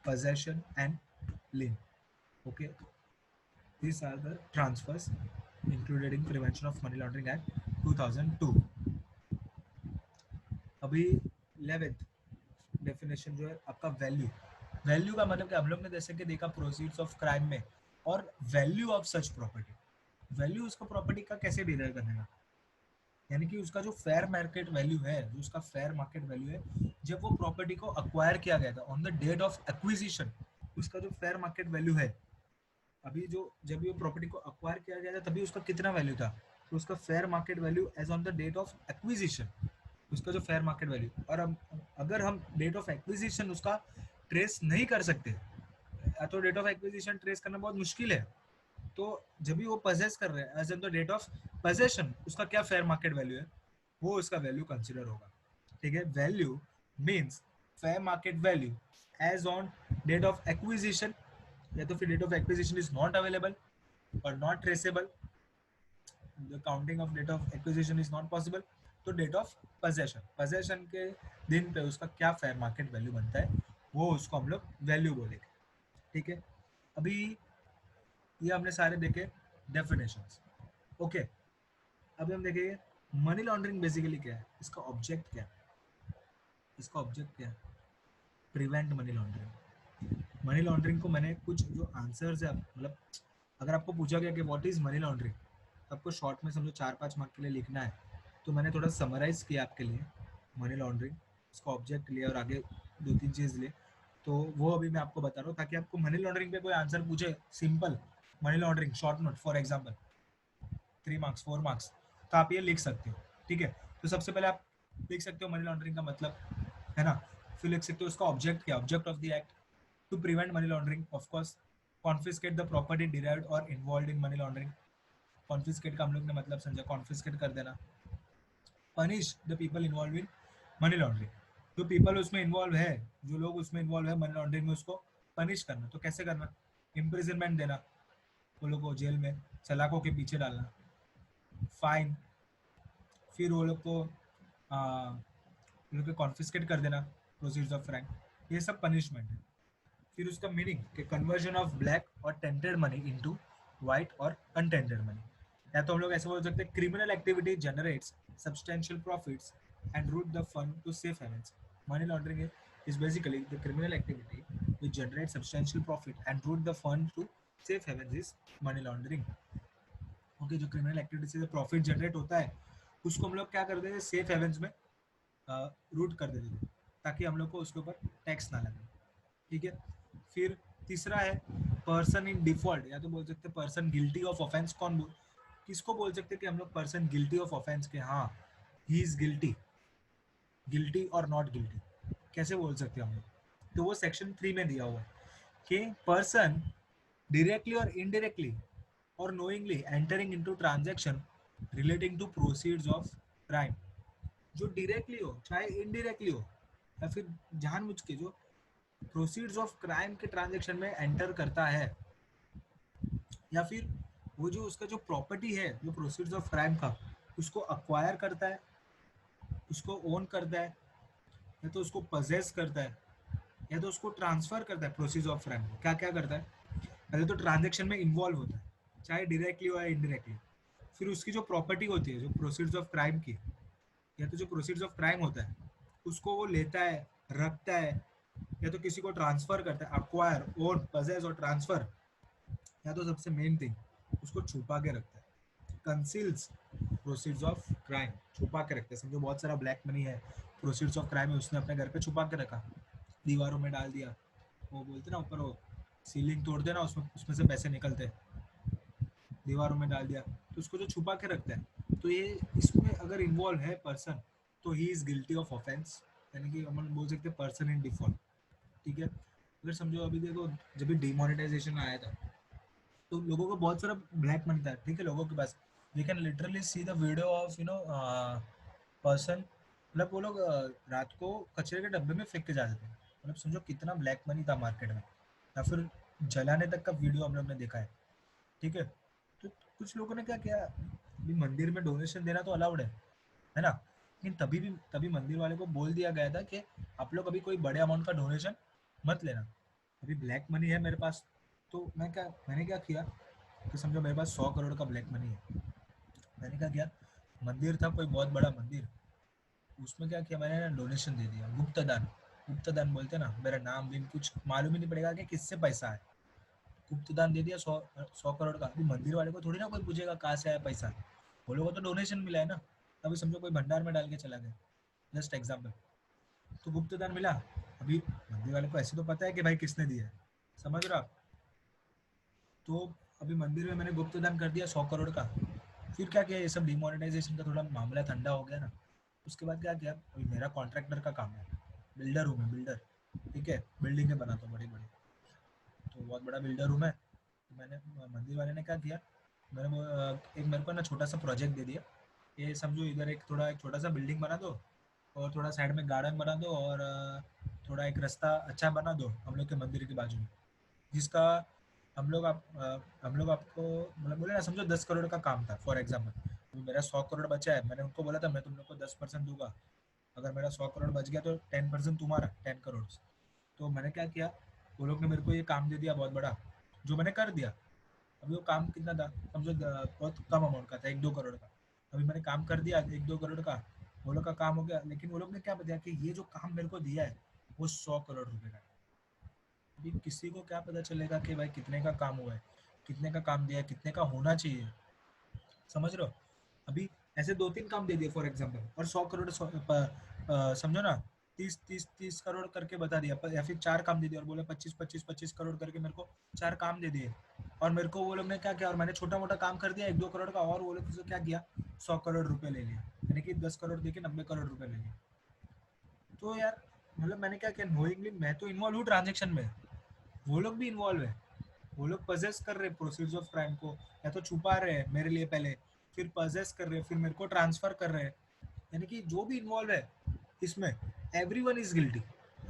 possession and lien, okay. These are the transfers included in prevention of money laundering act 2002. अभी 11th definition जो है आपका value. Value का मतलब कि हम लोग ने जैसे कि देखा प्रोसीड्स ऑफ क्राइम में, और value of such property, value उसको प्रॉपर्टी का कैसे डिराइव करने का, यानी कि उसका जो फेयर मार्केट वैल्यू है, जो उसका फेयर मार्केट वैल्यू है जब वो प्रॉपर्टी को अक्वायर किया गया था on the date of acquisition, उसका जो फेयर मार्केट वैल्यू है, अभी जो जब ये प्रॉपर्टी को अक्वायर किया गया था तभी उसका कितना वैल्यू था, तो उसका fair market value as on the date of acquisition, उसका जो फेयर मार्केट वैल्यू। और अब अगर हम डेट ऑफ एक्विजिशन उसका ट्रेस नहीं कर सकते, या तो डेट ऑफ एक्विजिशन ट्रेस करना बहुत मुश्किल है, तो जब भी वो पजेस कर रहे हैं as on the date of possession उसका क्या फेयर मार्केट वैल्यू है, वो उसका वैल्यू कंसिडर होगा, ठीक है। Value means fair market value as on date of acquisition, या तो फिर date of acquisition is not available और not traceable, the counting of date of acquisition is not possible, तो डेट ऑफ पोजेशन, पोजेशन के दिन पे उसका क्या फेयर मार्केट वैल्यू बनता है वो उसको हम लोग वैल्यू बोलेंगे, ठीक है। अभी ये हमने सारे देखे डेफिनेशंस, ओके। अभी हम देखेंगे मनी लॉन्ड्रिंग बेसिकली क्या है, इसका ऑब्जेक्ट क्या है, इसका ऑब्जेक्ट क्या है, prevent money laundering. Money laundering को मैंने कुछ जो आंसर्स है, मतलब अगर आपको पूछा गया कि व्हाट इज मनी लॉन्ड्रिंग, आपको शॉर्ट में समझो 4-5 मार्क के लिए लिखना है, तो मैंने थोड़ा समराइज किया आपके लिए मनी लॉन्ड्रिंग, इसका ऑब्जेक्ट लिया और आगे 2-3 चीज़ लिए, तो वो अभी मैं आपको बता रहा हूँ ताकि आपको मनी लॉन्ड्रिंग पे कोई आंसर पूछे simple, money laundering short note for example 3 marks 4 marks, तो आप ये लिख सकते हो, ठीक है। तो सबसे पहले आप लिख सकते हो मनी लॉन्ड्रिंग का मतलब, है ना। फिर लिख सकते हो उसका ऑब्जेक्ट क्या, object of the act to prevent money laundering, of course confiscate the property derived और involve in money laundering. Confiscate का हम लोग ने मतलब समझा, कॉन्फिस्केट कर देना। Punish the people involve in money laundering, जो पीपल उसमें इन्वॉल्व है, जो लोग उसमें इन्वॉल्व है मनी लॉन्ड्रिंग में, उसको पनिश करना। तो कैसे करना? इम्प्रिजनमेंट देना, वो लोग को जेल में सलाखों के पीछे डालना, फाइन, फिर वो लोग को कॉन्फिस्केट कर देना, प्रोसीड्स ऑफ क्राइम। ये सब पनिशमेंट है। फिर उसका मीनिंग कि कन्वर्जन ऑफ ब्लैक और टेंटेड मनी इनटू व्हाइट और अनटेंटेड मनी। या तो हम लोग ऐसे बोल सकते हैं, criminal activity generates substantial profits and route the fund to safe havens. Money laundering is basically the criminal activity which generates substantial profit and route the fund to safe havens is money laundering. Okay, जो criminal activity से profit generate होता है उसको हम लोग क्या कर देते हैं, सेफ हेवन्स में रूट कर देते थे, ताकि हम लोग को उसके ऊपर टैक्स ना लगे। ठीक है। फिर तीसरा है पर्सन इन डिफॉल्ट, या तो बोल सकते हैं पर्सन गिल्टी ऑफ ऑफेंस। किसको बोल सकते हैं कि हम लोग पर्सन गिल्टी ऑफ ऑफेंस के, हाँ ही इज गिल्टी, गिल्टी और नॉट गिल्टी, कैसे बोल सकते हैं हम लोग? तो वो सेक्शन 3 में दिया हुआ है कि person directly or indirectly or knowingly entering into transaction relating to proceeds of crime। जो डायरेक्टली हो चाहे इनडायरेक्टली हो, या फिर जानबूझ के जो प्रोसीड्स ऑफ क्राइम के ट्रांजैक्शन में एंटर करता है, या फिर वो जो उसका जो प्रॉपर्टी है जो प्रोसीड्स ऑफ क्राइम का, उसको अक्वायर करता है, उसको ओन करता है, या तो उसको पजेस करता है, या तो उसको ट्रांसफर करता है। प्रोसीड्स ऑफ क्राइम क्या क्या करता है? पहले तो ट्रांजैक्शन में इन्वॉल्व होता है, चाहे डायरेक्टली हो या इनडायरेक्टली। फिर उसकी जो प्रॉपर्टी होती है जो प्रोसीड्स ऑफ क्राइम की, या तो जो प्रोसीड्स ऑफ क्राइम होता है उसको वो लेता है, रखता है, या तो किसी को ट्रांसफर करता है, अक्वायर, ओन, पजेस और ट्रांसफर, या तो सबसे मेन थिंग उसको छुपा के रखता है, कंसील्स प्रोसीड्स ऑफ क्राइम, छुपा के रखते हैं। समझो बहुत सारा ब्लैक मनी है, प्रोसीड्स ऑफ क्राइम है, उसने अपने घर पे छुपा के रखा, दीवारों में डाल दिया, वो बोलते ना ऊपर वो सीलिंग तोड़ देना, उसमें से पैसे निकलते, दीवारों में डाल दिया, तो उसको जो छुपा के रखता है, तो ये इसमें अगर इन्वॉल्व है पर्सन, तो he is guilty of offence, यानी कि हम बोल सकते हैं पर्सन इन डिफॉल्ट। ठीक है। अगर समझो अभी देखो, जब भी डिमोनेटाइजेशन आया था तो लोगों को बहुत सारा ब्लैक मनी था, ठीक है, लोगों के पास। We can literally see the video of person, मतलब वो लोग रात को कचरे के डब्बे में फेंक के जाते थे, मतलब समझो कितना ब्लैक मनी था मार्केट में, या फिर जलाने तक का वीडियो हम लोग ने देखा है। ठीक है। तो कुछ लोगों ने क्या किया, अभी मंदिर में डोनेशन देना तो अलाउड है ना, लेकिन तभी मंदिर वाले को बोल दिया गया था कि आप लोग अभी कोई बड़े अमाउंट का डोनेशन मत लेना, अभी ब्लैक मनी है मेरे पास। तो मैंने क्या किया कि समझो मेरे पास 100 करोड़ का ब्लैक मनी है, मैंने क्या किया, मंदिर था कोई बहुत बड़ा मंदिर, उसमें क्या किया मैंने ना, डोनेशन दे दिया, गुप्त दान। गुप्त दान बोलते ना, मेरा नाम भी कुछ मालूम ही नहीं पड़ेगा कि किससे पैसा है, गुप्त दान दे दिया 100 करोड़ का। अभी मंदिर वाले को थोड़ी ना कोई पूछेगा कहाँ से आया पैसा, वो लोगों को तो डोनेशन मिला है ना। अभी समझो कोई भंडार में डाल के चला गया, जस्ट एग्जाम्पल, तो गुप्त दान मिला। अभी मंदिर वाले को ऐसे तो पता है कि भाई किसने दिया है, समझ रहा आप? तो अभी मंदिर में मैंने गुप्त दान कर दिया 100 करोड़ का। फिर क्या किया, ये सब डिमोनेटाइजेशन का थोड़ा मामला ठंडा हो गया ना, उसके बाद क्या किया, अभी मेरा कॉन्ट्रैक्टर का काम है, बिल्डर हूँ मैं, बिल्डर। ठीक है, बिल्डिंगें बनाता हूँ बड़ी बड़ी, तो बहुत बड़ा बिल्डर हूँ मैं। तो मैंने, मंदिर वाले ने क्या किया, एक मेरे को ना छोटा सा प्रोजेक्ट दे दिया, ये समझो इधर एक छोटा सा बिल्डिंग बना दो, और थोड़ा साइड में गार्डन बना दो, और थोड़ा एक रास्ता अच्छा बना दो हम लोग के मंदिर के बाजू में, जिसका हम लोग आपको मतलब बोले ना, समझो 10 करोड़ का काम था फॉर एग्जाम्पल, मेरा 100 करोड़ बचा है, मैंने उनको बोला था मैं तुम लोग को 10% दूंगा, अगर मेरा 100 करोड़ बच गया तो 10% तुम्हारा, 10 करोड़। तो मैंने क्या किया, वो लोग ने मेरे को ये काम दे दिया बहुत बड़ा, जो मैंने कर दिया। अभी वो काम कितना था, समझो बहुत कम अमाउंट का था, 1-2 करोड़ का। अभी मैंने काम कर दिया 1-2 करोड़ का, वो लोग का काम हो गया, लेकिन वो लोग ने क्या बताया कि ये जो काम मेरे को दिया है वो 100 करोड़ रुपए का है। अभी किसी को क्या पता चलेगा कि भाई कितने का काम हुआ है, कितने का काम दिया है, कितने का होना चाहिए, समझ रहे हो? अभी ऐसे 2-3 काम दे दिए फॉर एग्जाम्पल, और 100 करोड़ समझो ना, 30-30-30 करोड़ करके बता दिया, या फिर 4 काम दे दिए और बोले 25-25-25 करोड़ करके मेरे को 4 काम दे दिए, और मेरे को वो लोग ने क्या किया, और मैंने छोटा मोटा काम कर दिया 1-2 करोड़ का, और वो लोग से क्या किया, 100 करोड़ रुपए ले लिया, यानी कि 10 करोड़ दे के 90 करोड़ रुपए ले लिया। तो यार मतलब मैंने क्या किया, नोइंगली मैं तो इन्वॉल्व हूँ ट्रांजेक्शन में, वो लोग भी इन्वॉल्व है, वो लोग पजेस कर रहे प्रोसीड्स ऑफ क्राइम को, या तो छुपा रहे हैं मेरे लिए पहले, फिर पजेस कर रहे हैं, फिर मेरे को ट्रांसफर कर रहे हैं, यानी कि जो भी इन्वॉल्व है इसमें, everyone is guilty,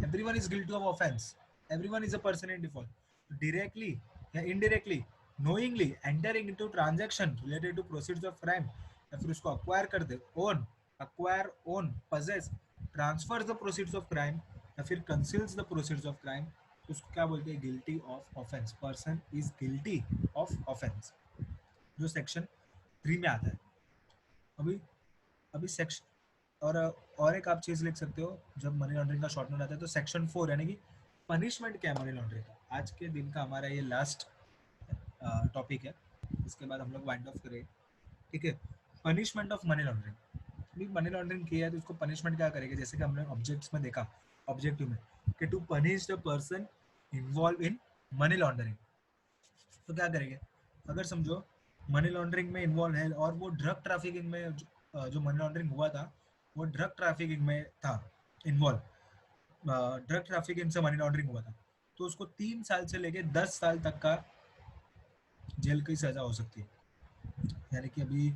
everyone is guilty of offence. everyone is a person in default. Directly या indirectly, knowingly entering into transaction related to proceeds of crime, या फिर उसको acquire कर दे, own, acquire, own, possess, transfers the proceeds of crime, या फिर conceals the proceeds of crime, तो उसको क्या बोलते हैं? guilty of offense. Person is guilty of offense, जो सेक्शन 3 में आता है. अभी अभी सेक्शन और एक आप चीज लिख सकते हो जब मनी लॉन्ड्रिंग का शॉर्ट नोट आता है, तो सेक्शन 4 यानी कि पनिशमेंट क्या है मनी लॉन्ड्रिंग का. आज के दिन का हमारा ये लास्ट टॉपिक है, इसके बाद हम लोग वाइंड ऑफ करें. ठीक है, पनिशमेंट ऑफ मनी लॉन्ड्रिंग. अभी मनी लॉन्ड्रिंग किया है तो उसको पनिशमेंट क्या करेंगे? जैसे कि हमने ऑब्जेक्ट्स में देखा, ऑब्जेक्टिव में, कि to punish the person involve in money laundering. तो क्या करेंगे? अगर समझो मनी लॉन्ड्रिंग में इन्वॉल्व है और वो ड्रग ट्रैफिकिंग में जो मनी लॉन्ड्रिंग हुआ था वो ड्रग ट्रैफिकिंग में था इन्वॉल्व, ड्रग ट्रैफिकिंग से मनी लॉन्ड्रिंग हुआ था, तो उसको 3 साल से लेके 10 साल तक का जेल की सजा हो सकती है. यानी कि अभी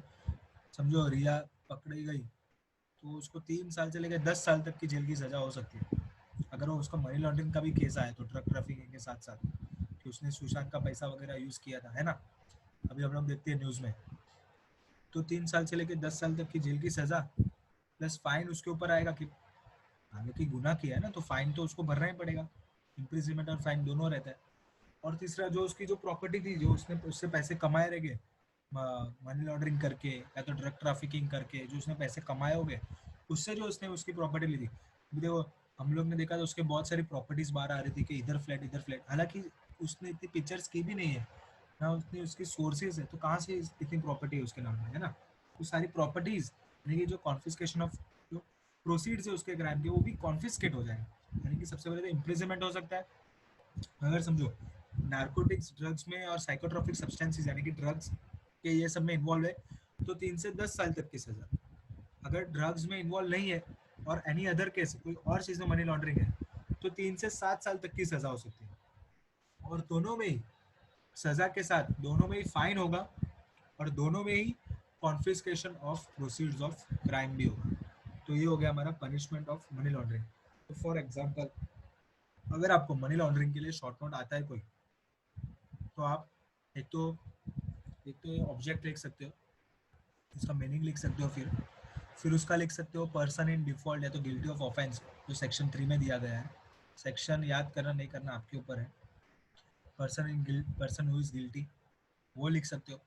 समझो रिया पकड़ी गई तो उसको 3 साल से लेकर 10 साल तक की जेल की सजा हो सकती है. अगर वो उसका मनी लॉन्ड्रिंग का भी केस आया तो ड्रग ट्रैफिकिंग के साथ साथ कि उसने सुशांत का पैसा वगैरह यूज किया था, है ना, अभी हम लोग देखते हैं न्यूज में, तो 3 साल से लेकर 10 साल तक की जेल की सजा प्लस फाइन उसके ऊपर आएगा कि हालांकि गुनाह किया है ना, तो फाइन तो उसको भरना ही पड़ेगा. इम्प्रिजमेंट और फाइन दोनों रहता है. और तीसरा, जो उसकी जो प्रॉपर्टी थी, जो उसने उससे पैसे कमाए रहेंगे मनी लॉन्ड्रिंग करके या तो ड्रग ट्रैफिकिंग करके, जो उसने पैसे कमाए होंगे उससे जो उसने उसकी प्रॉपर्टी ली थी. देखो हम लोग ने देखा था उसके बहुत सारी प्रॉपर्टीज बाहर आ रही थी कि इधर फ्लैट इधर फ्लैट, हालांकि उसने इतनी पिक्चर्स की भी नहीं है ना, उतनी उसकी सोर्सेज है, तो कहाँ से इतनी प्रॉपर्टी है उसके नाम में, है ना. तो सारी प्रॉपर्टीज यानी कि जो कॉन्फिस्केशन ऑफ जो प्रोसीड्स है उसके क्राइम के वो भी कॉन्फिस्केट हो जाएंगे. यानी कि सबसे पहले तो इम्प्रिजमेंट हो सकता है. अगर समझो नार्कोटिक्स ड्रग्स में और साइकोट्रॉपिक सब्सटेंसेस यानी कि ड्रग्स के ये सब में इन्वॉल्व है तो 3 से 10 साल तक की सजा. अगर ड्रग्स में इन्वॉल्व नहीं है और एनी अदर केस कोई और चीज में मनी लॉन्ड्रिंग है तो 3 से 7 साल तक की सजा हो सकती है. और दोनों में ही सजा के साथ दोनों में ही फाइन होगा और दोनों में ही confiscation of proceeds of crime भी होगा. तो ये हो गया हमारा पनिशमेंट ऑफ मनी लॉन्ड्रिंग. तो फॉर एग्जाम्पल अगर आपको मनी लॉन्ड्रिंग के लिए शॉर्ट नोट आता है कोई, तो आप एक तो ऑब्जेक्ट लिख सकते हो, उसका मीनिंग लिख सकते हो, फिर उसका लिख सकते हो पर्सन इन डिफॉल्ट या तो गिल्टी ऑफ ऑफेंस जो सेक्शन 3 में दिया गया है. सेक्शन याद करना नहीं करना आपके ऊपर है. पर्सन हु इज गिल्टी वो लिख सकते हो.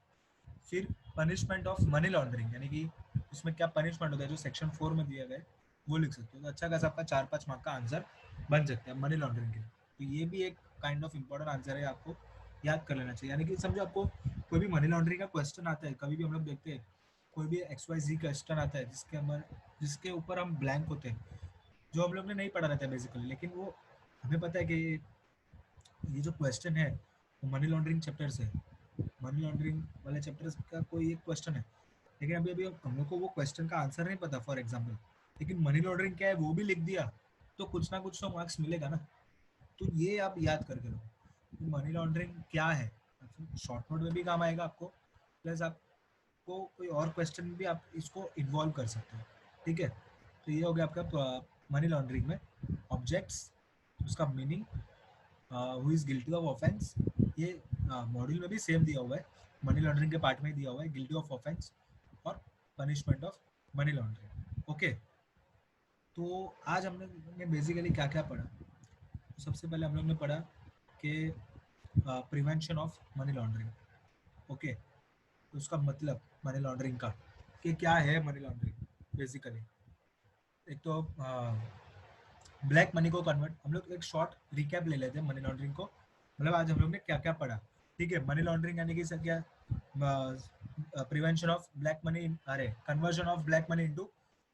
फिर पनिशमेंट ऑफ मनी लॉन्ड्रिंग यानी कि उसमें क्या पनिशमेंट होता है जो सेक्शन 4 में दिया गया है वो लिख सकते हो. तो अच्छा खासा आपका 4-5 मार्क का आंसर बन सकता है मनी लॉन्ड्रिंग के लिए. तो ये भी एक काइंड ऑफ इम्पोर्टेंट आंसर है, आपको याद कर लेना चाहिए. यानी कि समझो आपको कोई भी मनी लॉन्ड्रिंग का क्वेश्चन आता है, कभी भी हम लोग देखते हैं कोई भी XYZ क्वेश्चन आता है जिसके ऊपर हम ब्लैंक होते हैं, जो हम लोग ने नहीं पढ़ा रहता है बेसिकली, लेकिन वो हमें पता है कि ये जो क्वेश्चन है वो मनी लॉन्ड्रिंग चैप्टर से है, मनी लॉन्ड्रिंग वाले चैप्टर का कोई एक क्वेश्चन है, लेकिन अभी अभी हम लोग को वो क्वेश्चन का आंसर नहीं पता फॉर एग्जाम्पल, लेकिन मनी लॉन्ड्रिंग क्या है वो भी लिख दिया तो कुछ ना कुछ तो मार्क्स मिलेगा ना. तो ये आप याद करके लो मनी लॉन्ड्रिंग क्या है, शॉर्ट नोट में भी काम आएगा आपको, प्लस आपको कोई और क्वेश्चन में भी आप इसको इन्वॉल्व कर सकते हो. ठीक है, तो ये हो गया आपका मनी लॉन्ड्रिंग में ऑब्जेक्ट्स, उसका meaning, who is guilty of offence. ये मॉड्यूल में भी सेम दिया हुआ है, मनी लॉन्ड्रिंग के पार्ट में ही दिया हुआ है गिल्टी ऑफ ऑफेंस और punishment of money laundering. Okay, तो आज हम लोग ने बेसिकली क्या क्या पढ़ा. तो सबसे पहले हम लोग ने पढ़ा कि prevention of money laundering. Okay, तो उसका मतलब मनी लॉन्ड्रिंग का कि क्या है मनी लॉन्ड्रिंग बेसिकली. एक तो ब्लैक मनी को कन्वर्ट, हम लोग एक शॉर्ट रिकैप ले लेते हैं मनी लॉन्ड्रिंग को, मतलब आज हम लोग ने क्या क्या पढ़ा. ठीक है, मनी लॉन्ड्रिंग यानी कि सर क्या, प्रिवेंशन ऑफ ब्लैक मनी, अरे conversion of black money into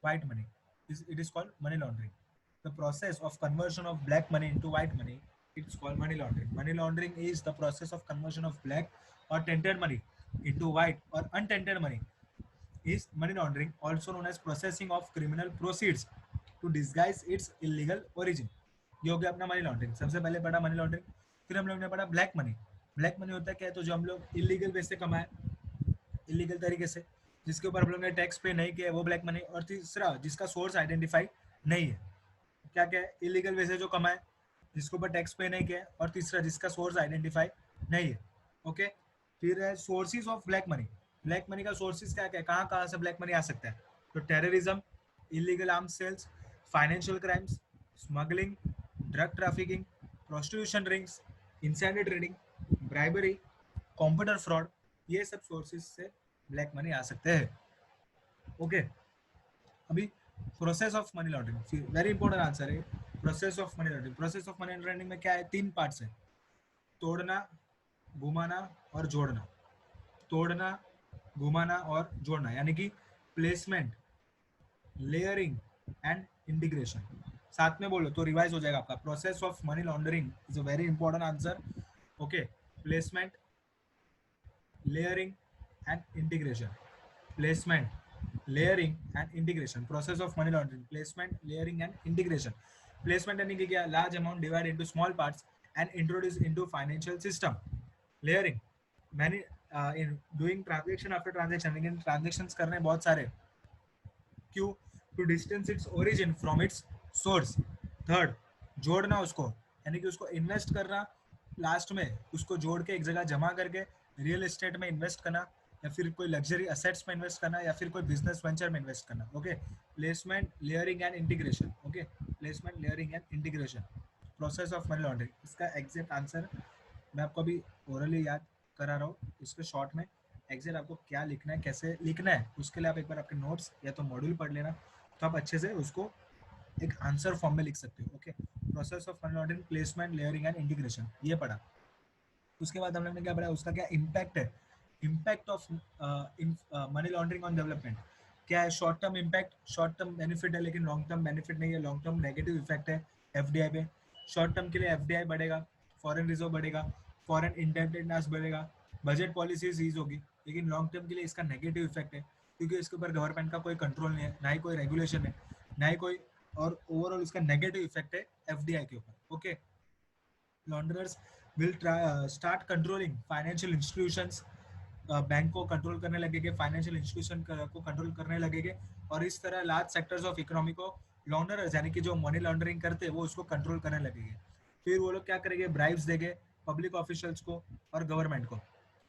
white money, it is called money laundering. The process of conversion of black money into white money, it's called money laundering. Money laundering is the process of conversion of black or tainted money into white or untainted money is money laundering, also known as processing of criminal proceeds to disguise its illegal origin. ये हो गया अपना money laundering. सबसे पहले पढ़ा money laundering. फिर हम लोग ने पढ़ा ब्लैक मनी. ब्लैक मनी होता है क्या है, तो जो हम लोग इलीगल वे से कमाए, इलीगल तरीके से जिसके ऊपर हम लोग ने टैक्स पे नहीं किया वो ब्लैक मनी. और तीसरा जिसका सोर्स आइडेंटिफाई नहीं है, क्या क्या है, इलीगल वे से जो कमाए जिसके ऊपर टैक्स पे नहीं किया है, और तीसरा जिसका सोर्स आइडेंटिफाई नहीं है। ओके, फिर है sources of black money. Black money का सोर्सेज क्या क्या है, कहाँ कहाँ से ब्लैक मनी आ सकता है? तो terrorism, illegal arms sales, financial crimes, smuggling, drug trafficking, prostitution rings, insider trading, bribery, computer fraud, ये सब सोर्सेज से ब्लैक मनी आ सकते हैं। ओके, अभी process of money laundering very important answer है। Process of money laundering, process of money laundering में क्या है, तीन पार्ट्स है: तोड़ना, घुमाना और जोड़ना। तोड़ना, घुमाना और जोड़ना, यानी कि प्लेसमेंट, लेयरिंग एंड इंटीग्रेशन। साथ में बोलो तो रिवाइज हो जाएगा आपका। Process of money laundering is a very important answer. Okay, placement, layering and integration. Placement, layering and integration. Process of money laundering: placement, layering and integration. Placement यानी कि क्या, large amount divide into small parts and introduce into financial system. Layering, many in doing transaction after transaction, लेकिन transactions करने बहुत सारे, क्यों? To distance its origin from its source. Third, जोड़ना उसको, यानी कि उसको इन्वेस्ट करना, लास्ट में उसको जोड़ के एक जगह जमा करके रियल एस्टेट में इन्वेस्ट करना, या फिर कोई लग्जरी असेट्स में इन्वेस्ट करना, या फिर कोई बिजनेस वेंचर में इन्वेस्ट करना। Okay, placement, layering and integration. Okay, placement, layering and integration, process of money laundering. इसका एग्जैक्ट आंसर मैं आपको अभी ओरली याद करा रहा हूँ, इसके शॉर्ट में एग्जैक्ट आपको क्या लिखना है, कैसे लिखना है, उसके लिए आप एक बार आपके नोट्स या तो मॉड्यूल पढ़ लेना, तो आप अच्छे से उसको एक आंसर फॉर्म में लिख सकते हो। Okay, process of money laundering, placement, layering and integration, ये पढ़ा। उसके बाद हम लोग ने क्या पढ़ा, उसका क्या इम्पैक्ट है, impact of money laundering on development. क्या है? Short term impact, short term benefit है लेकिन लॉन्ग टर्म बेनिफिट नहीं है, लॉन्ग टर्म नेगेटिव इफेक्ट है एफडीआई पे। शॉर्ट टर्म के लिए एफडीआई बढ़ेगा, फॉरेन रिजर्व बढ़ेगा, फॉरेन इंडेंटेडनेस बढ़ेगा, बजट पॉलिसीज ईज होगी, लेकिन लॉन्ग टर्म के लिए इसका नेगेटिव इफेक्ट है, क्योंकि इसके ऊपर गवर्नमेंट का कोई कंट्रोल नहीं है, ना ही कोई रेगुलेशन है, ना ही कोई, और ओवरऑल इसका नेगेटिव इफेक्ट है एफडीआई के ऊपर। Okay, launderers will start controlling financial institutions, bank को कंट्रोल करने लगेंगे, फाइनेंशियल इंस्टीट्यूशन को कंट्रोल करने लगेंगे, और इस तरह लार्ज सेक्टर्स ऑफ इकोनॉमी को लॉन्डरर्स, यानी कि जो मनी लॉन्ड्रिंग करते हैं वो उसको कंट्रोल करने लगेंगे। फिर वो लोग क्या करेंगे, ब्राइब्स देंगे पब्लिक ऑफिशियल्स को और गवर्नमेंट को।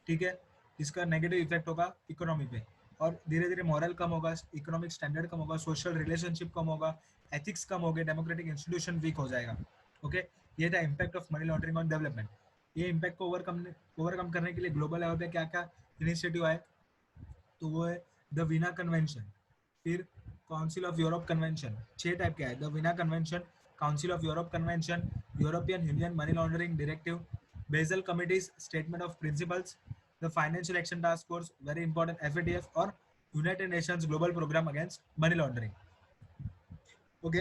ठीक है, इसका नेगेटिव इफेक्ट होगा इकोनॉमी पे, और धीरे धीरे मॉरल कम होगा, इकोनॉमिक स्टैंडर्ड कम होगा, सोशल रिलेशनशिप कम होगा, एथिक्स कम हो गए, डेमोक्रेटिक इंस्टीट्यूशन वीक हो जाएगा। ओके, ये था impact of money laundering on development. ये इम्पैक्ट को ओवरकम करने के लिए ग्लोबल लेवल पे क्या क्या इनिशिएटिव आए, तो वो है द वीना कन्वेंशन, फिर Council of Europe convention. 6 type के है: the Vienna convention, Council of Europe convention, European Union money laundering directive, Basel committees statement of principles, the financial action task force very important, FATF, और United Nations global programme against money laundering. Okay,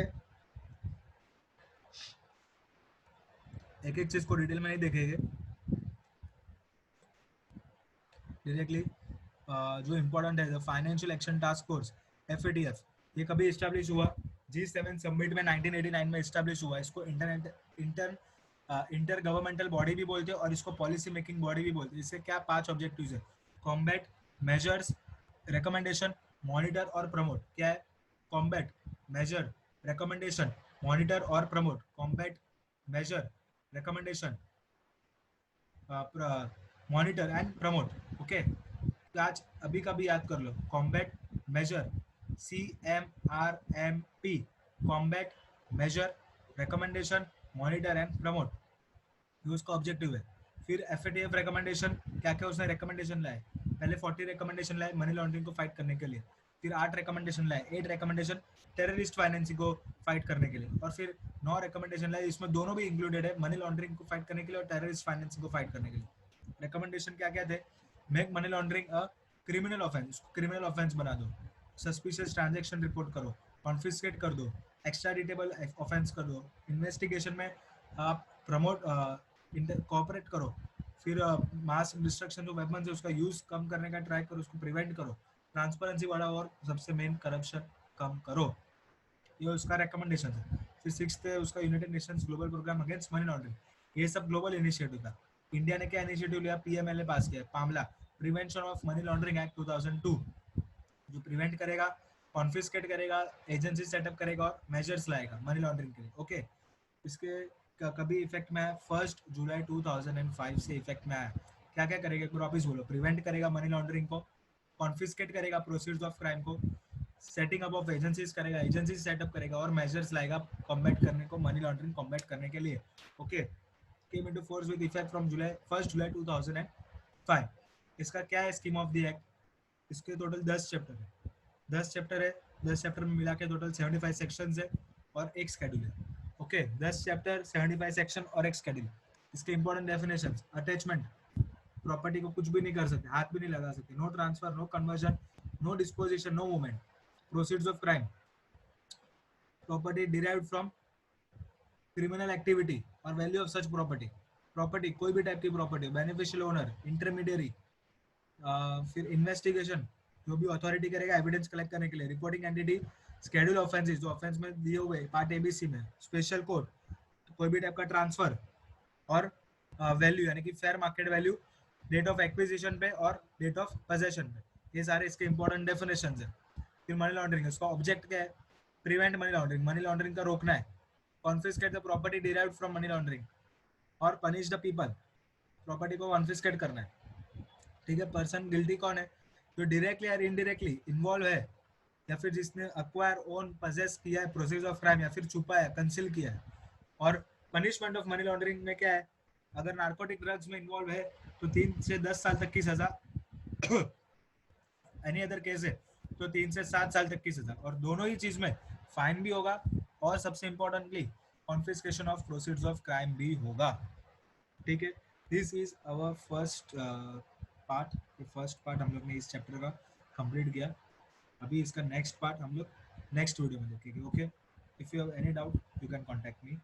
एक एक चीज को detail में नहीं देखेंगे, directly जो important है, the financial action task force, FATF, ये कभी इस्टेब्लिश हुआ? G7 समिट में 1989 में इस्टेब्लिश हुआ। इसको इंटर इंटर गवर्नमेंटल बॉडी भी बोलते हैं, और इसको पॉलिसी मेकिंग बॉडी भी बोलते हैं। इसके क्या 5 ऑब्जेक्टिव्स है? कॉम्बैट, मेजर्स, रिकमेंडेशन, मॉनिटर और प्रमोट। क्या है? कॉम्बैट, मेजर, रिकमेंडेशन, मॉनिटर और promote. Combat, measure, recommendation, monitor and promote. Okay, आज अभी का भी याद कर लो, combat, measure, CMRMP, combat, measure, recommendation, monitor and promote, ये उसका ऑब्जेक्टिव है। फिर एफएटीएफ रिकमेंडेशन, क्या क्या उसने रिकमेंडेशन लाए? पहले 40 रिकमेंडेशन लाए मनी लॉन्ड्रिंग को फाइट करने के लिए, फिर 8 रिकमेंडेशन लाए, 8 रिकमेंडेशन टेररिस्ट फाइनेंसिंग को फाइट करने के लिए, और फिर 9 रिकमेंडेशन लाए, इसमें दोनों भी इंक्लूडेड है, मनी लॉन्ड्रिंग को फाइट करने के लिए और टेररिस्ट फाइनेंसिंग को फाइट करने के लिए। रिकमेंडेशन क्या क्या थे? मेक मनी लॉन्ड्रिंग अ क्रिमिनल ऑफेंस, क्रिमिनल ऑफेंस बना दो, सस्पिशियस ट्रांजेक्शन रिपोर्ट करो, कॉन्फिस्केट कर दो, एक्स्ट्राडिटेबल ऑफेंस कर दो, इन्वेस्टिगेशन में आप प्रमोट कोऑपरेट करो, फिर मास डिस्ट्रक्शन जो वेपन्स है उसका यूज कम करने का ट्राई करो, उसको प्रिवेंट करो, ट्रांसपेरेंसी बढ़ाओ, और सबसे मेन करप्शन कम करो। ये उसका रिकमेंडेशन है। फिर 6th है उसका United Nations global programme against money laundering. ये सब ग्लोबल इनिशिएटिव था। इंडिया ने क्या इनिशिएटिव लिया? पीएमएलए पास किया, PMLA, prevention of money laundering act 2002, जो प्रिवेंट करेगा, कॉन्फिस्केट करेगा, एजेंसी सेटअप करेगा और मेजर्स लाएगा मनी लॉन्ड्रिंग के लिए। ओके, इसके कभी इफेक्ट में आया 1 जुलाई 2005 से इफेक्ट में आया। क्या क्या करेगा एक बार वापिस बोलो। प्रिवेंट करेगा मनी लॉन्ड्रिंग को, कॉन्फिस्केट करेगा प्रोसीड्स ऑफ क्राइम को, सेटिंग अप ऑफ एजेंसीज करेगा, एजेंसीज सेटअप करेगा और मेजर्स लाएगा कॉम्बैट करने को, मनी लॉन्ड्रिंग कॉम्बैट करने के लिए। Okay, came into force with effect from जुलाई 1 जुलाई 2005। इसका क्या है स्कीम ऑफ द एक्ट? इसके टोटल 10 चैप्टर है, 10 चैप्टर है, 10 चैप्टर में मिला के टोटल 75 सेक्शंस है और एक स्केड्यूल है। ओके, 10 चैप्टर, 75 सेक्शन और एक स्केड्यूल। इसके इंपॉर्टेंट डेफिनेशंस: अटैचमेंट, प्रॉपर्टी को कुछ भी नहीं कर सकते, हाथ भी नहीं लगा सकते, no transfer, no conversion, no disposition, no movement. Proceeds of crime, property derived from criminal activity और value of such property. Property कोई भी टाइप की प्रॉपर्टी, बेनिफिशियल ओनर, इंटरमीडियरी, फिर इन्वेस्टिगेशन जो भी अथॉरिटी करेगा एविडेंस कलेक्ट करने के लिए, रिपोर्टिंग एंटिटी, स्केड्यूल ऑफेंसेस जो ऑफेंस में दिए हुए पार्ट एबीसी में, स्पेशल कोर्ट, तो कोई भी टाइप का ट्रांसफर और वैल्यू यानी कि fair market value, date of acquisition पे और डेट ऑफ पोजेशन पे। ये सारे इसके इंपॉर्टेंट डेफिनेशंस है। फिर मनी लॉन्ड्रिंग, इसका ऑब्जेक्ट क्या है? Prevent money laundering, money laundering का रोकना है। Confiscate the property derived from money laundering और पनिश द पीपल, प्रॉपर्टी को कॉन्फिस्केट करना है। ठीक है, पर्सन गिल्टी कौन है? जो डायरेक्टली और इनडायरेक्टली इन्वॉल्व है या फिर जिसने अक्वायर ओन पजेस किया है प्रोसेस ऑफ क्राइम या फिर छुपा है, कंसील किया है। और पनिशमेंट ऑफ मनी लॉन्ड्रिंग में क्या है? अगर नार्कोटिक ड्रग्स में इन्वॉल्व है तो 3 से 10 साल तक की सजा, एनी अदर केस है तो 3 से 7 साल तक की सजा, और दोनों ही चीज में फाइन भी होगा और सबसे importantly confiscation of proceeds of crime भी होगा। ठीक है, this is our first part. ये फर्स्ट पार्ट हम लोग ने इस चैप्टर का कंप्लीट किया। अभी इसका नेक्स्ट पार्ट हम लोग नेक्स्ट वीडियो में देखेंगे। Okay, if you have any doubt you can contact me.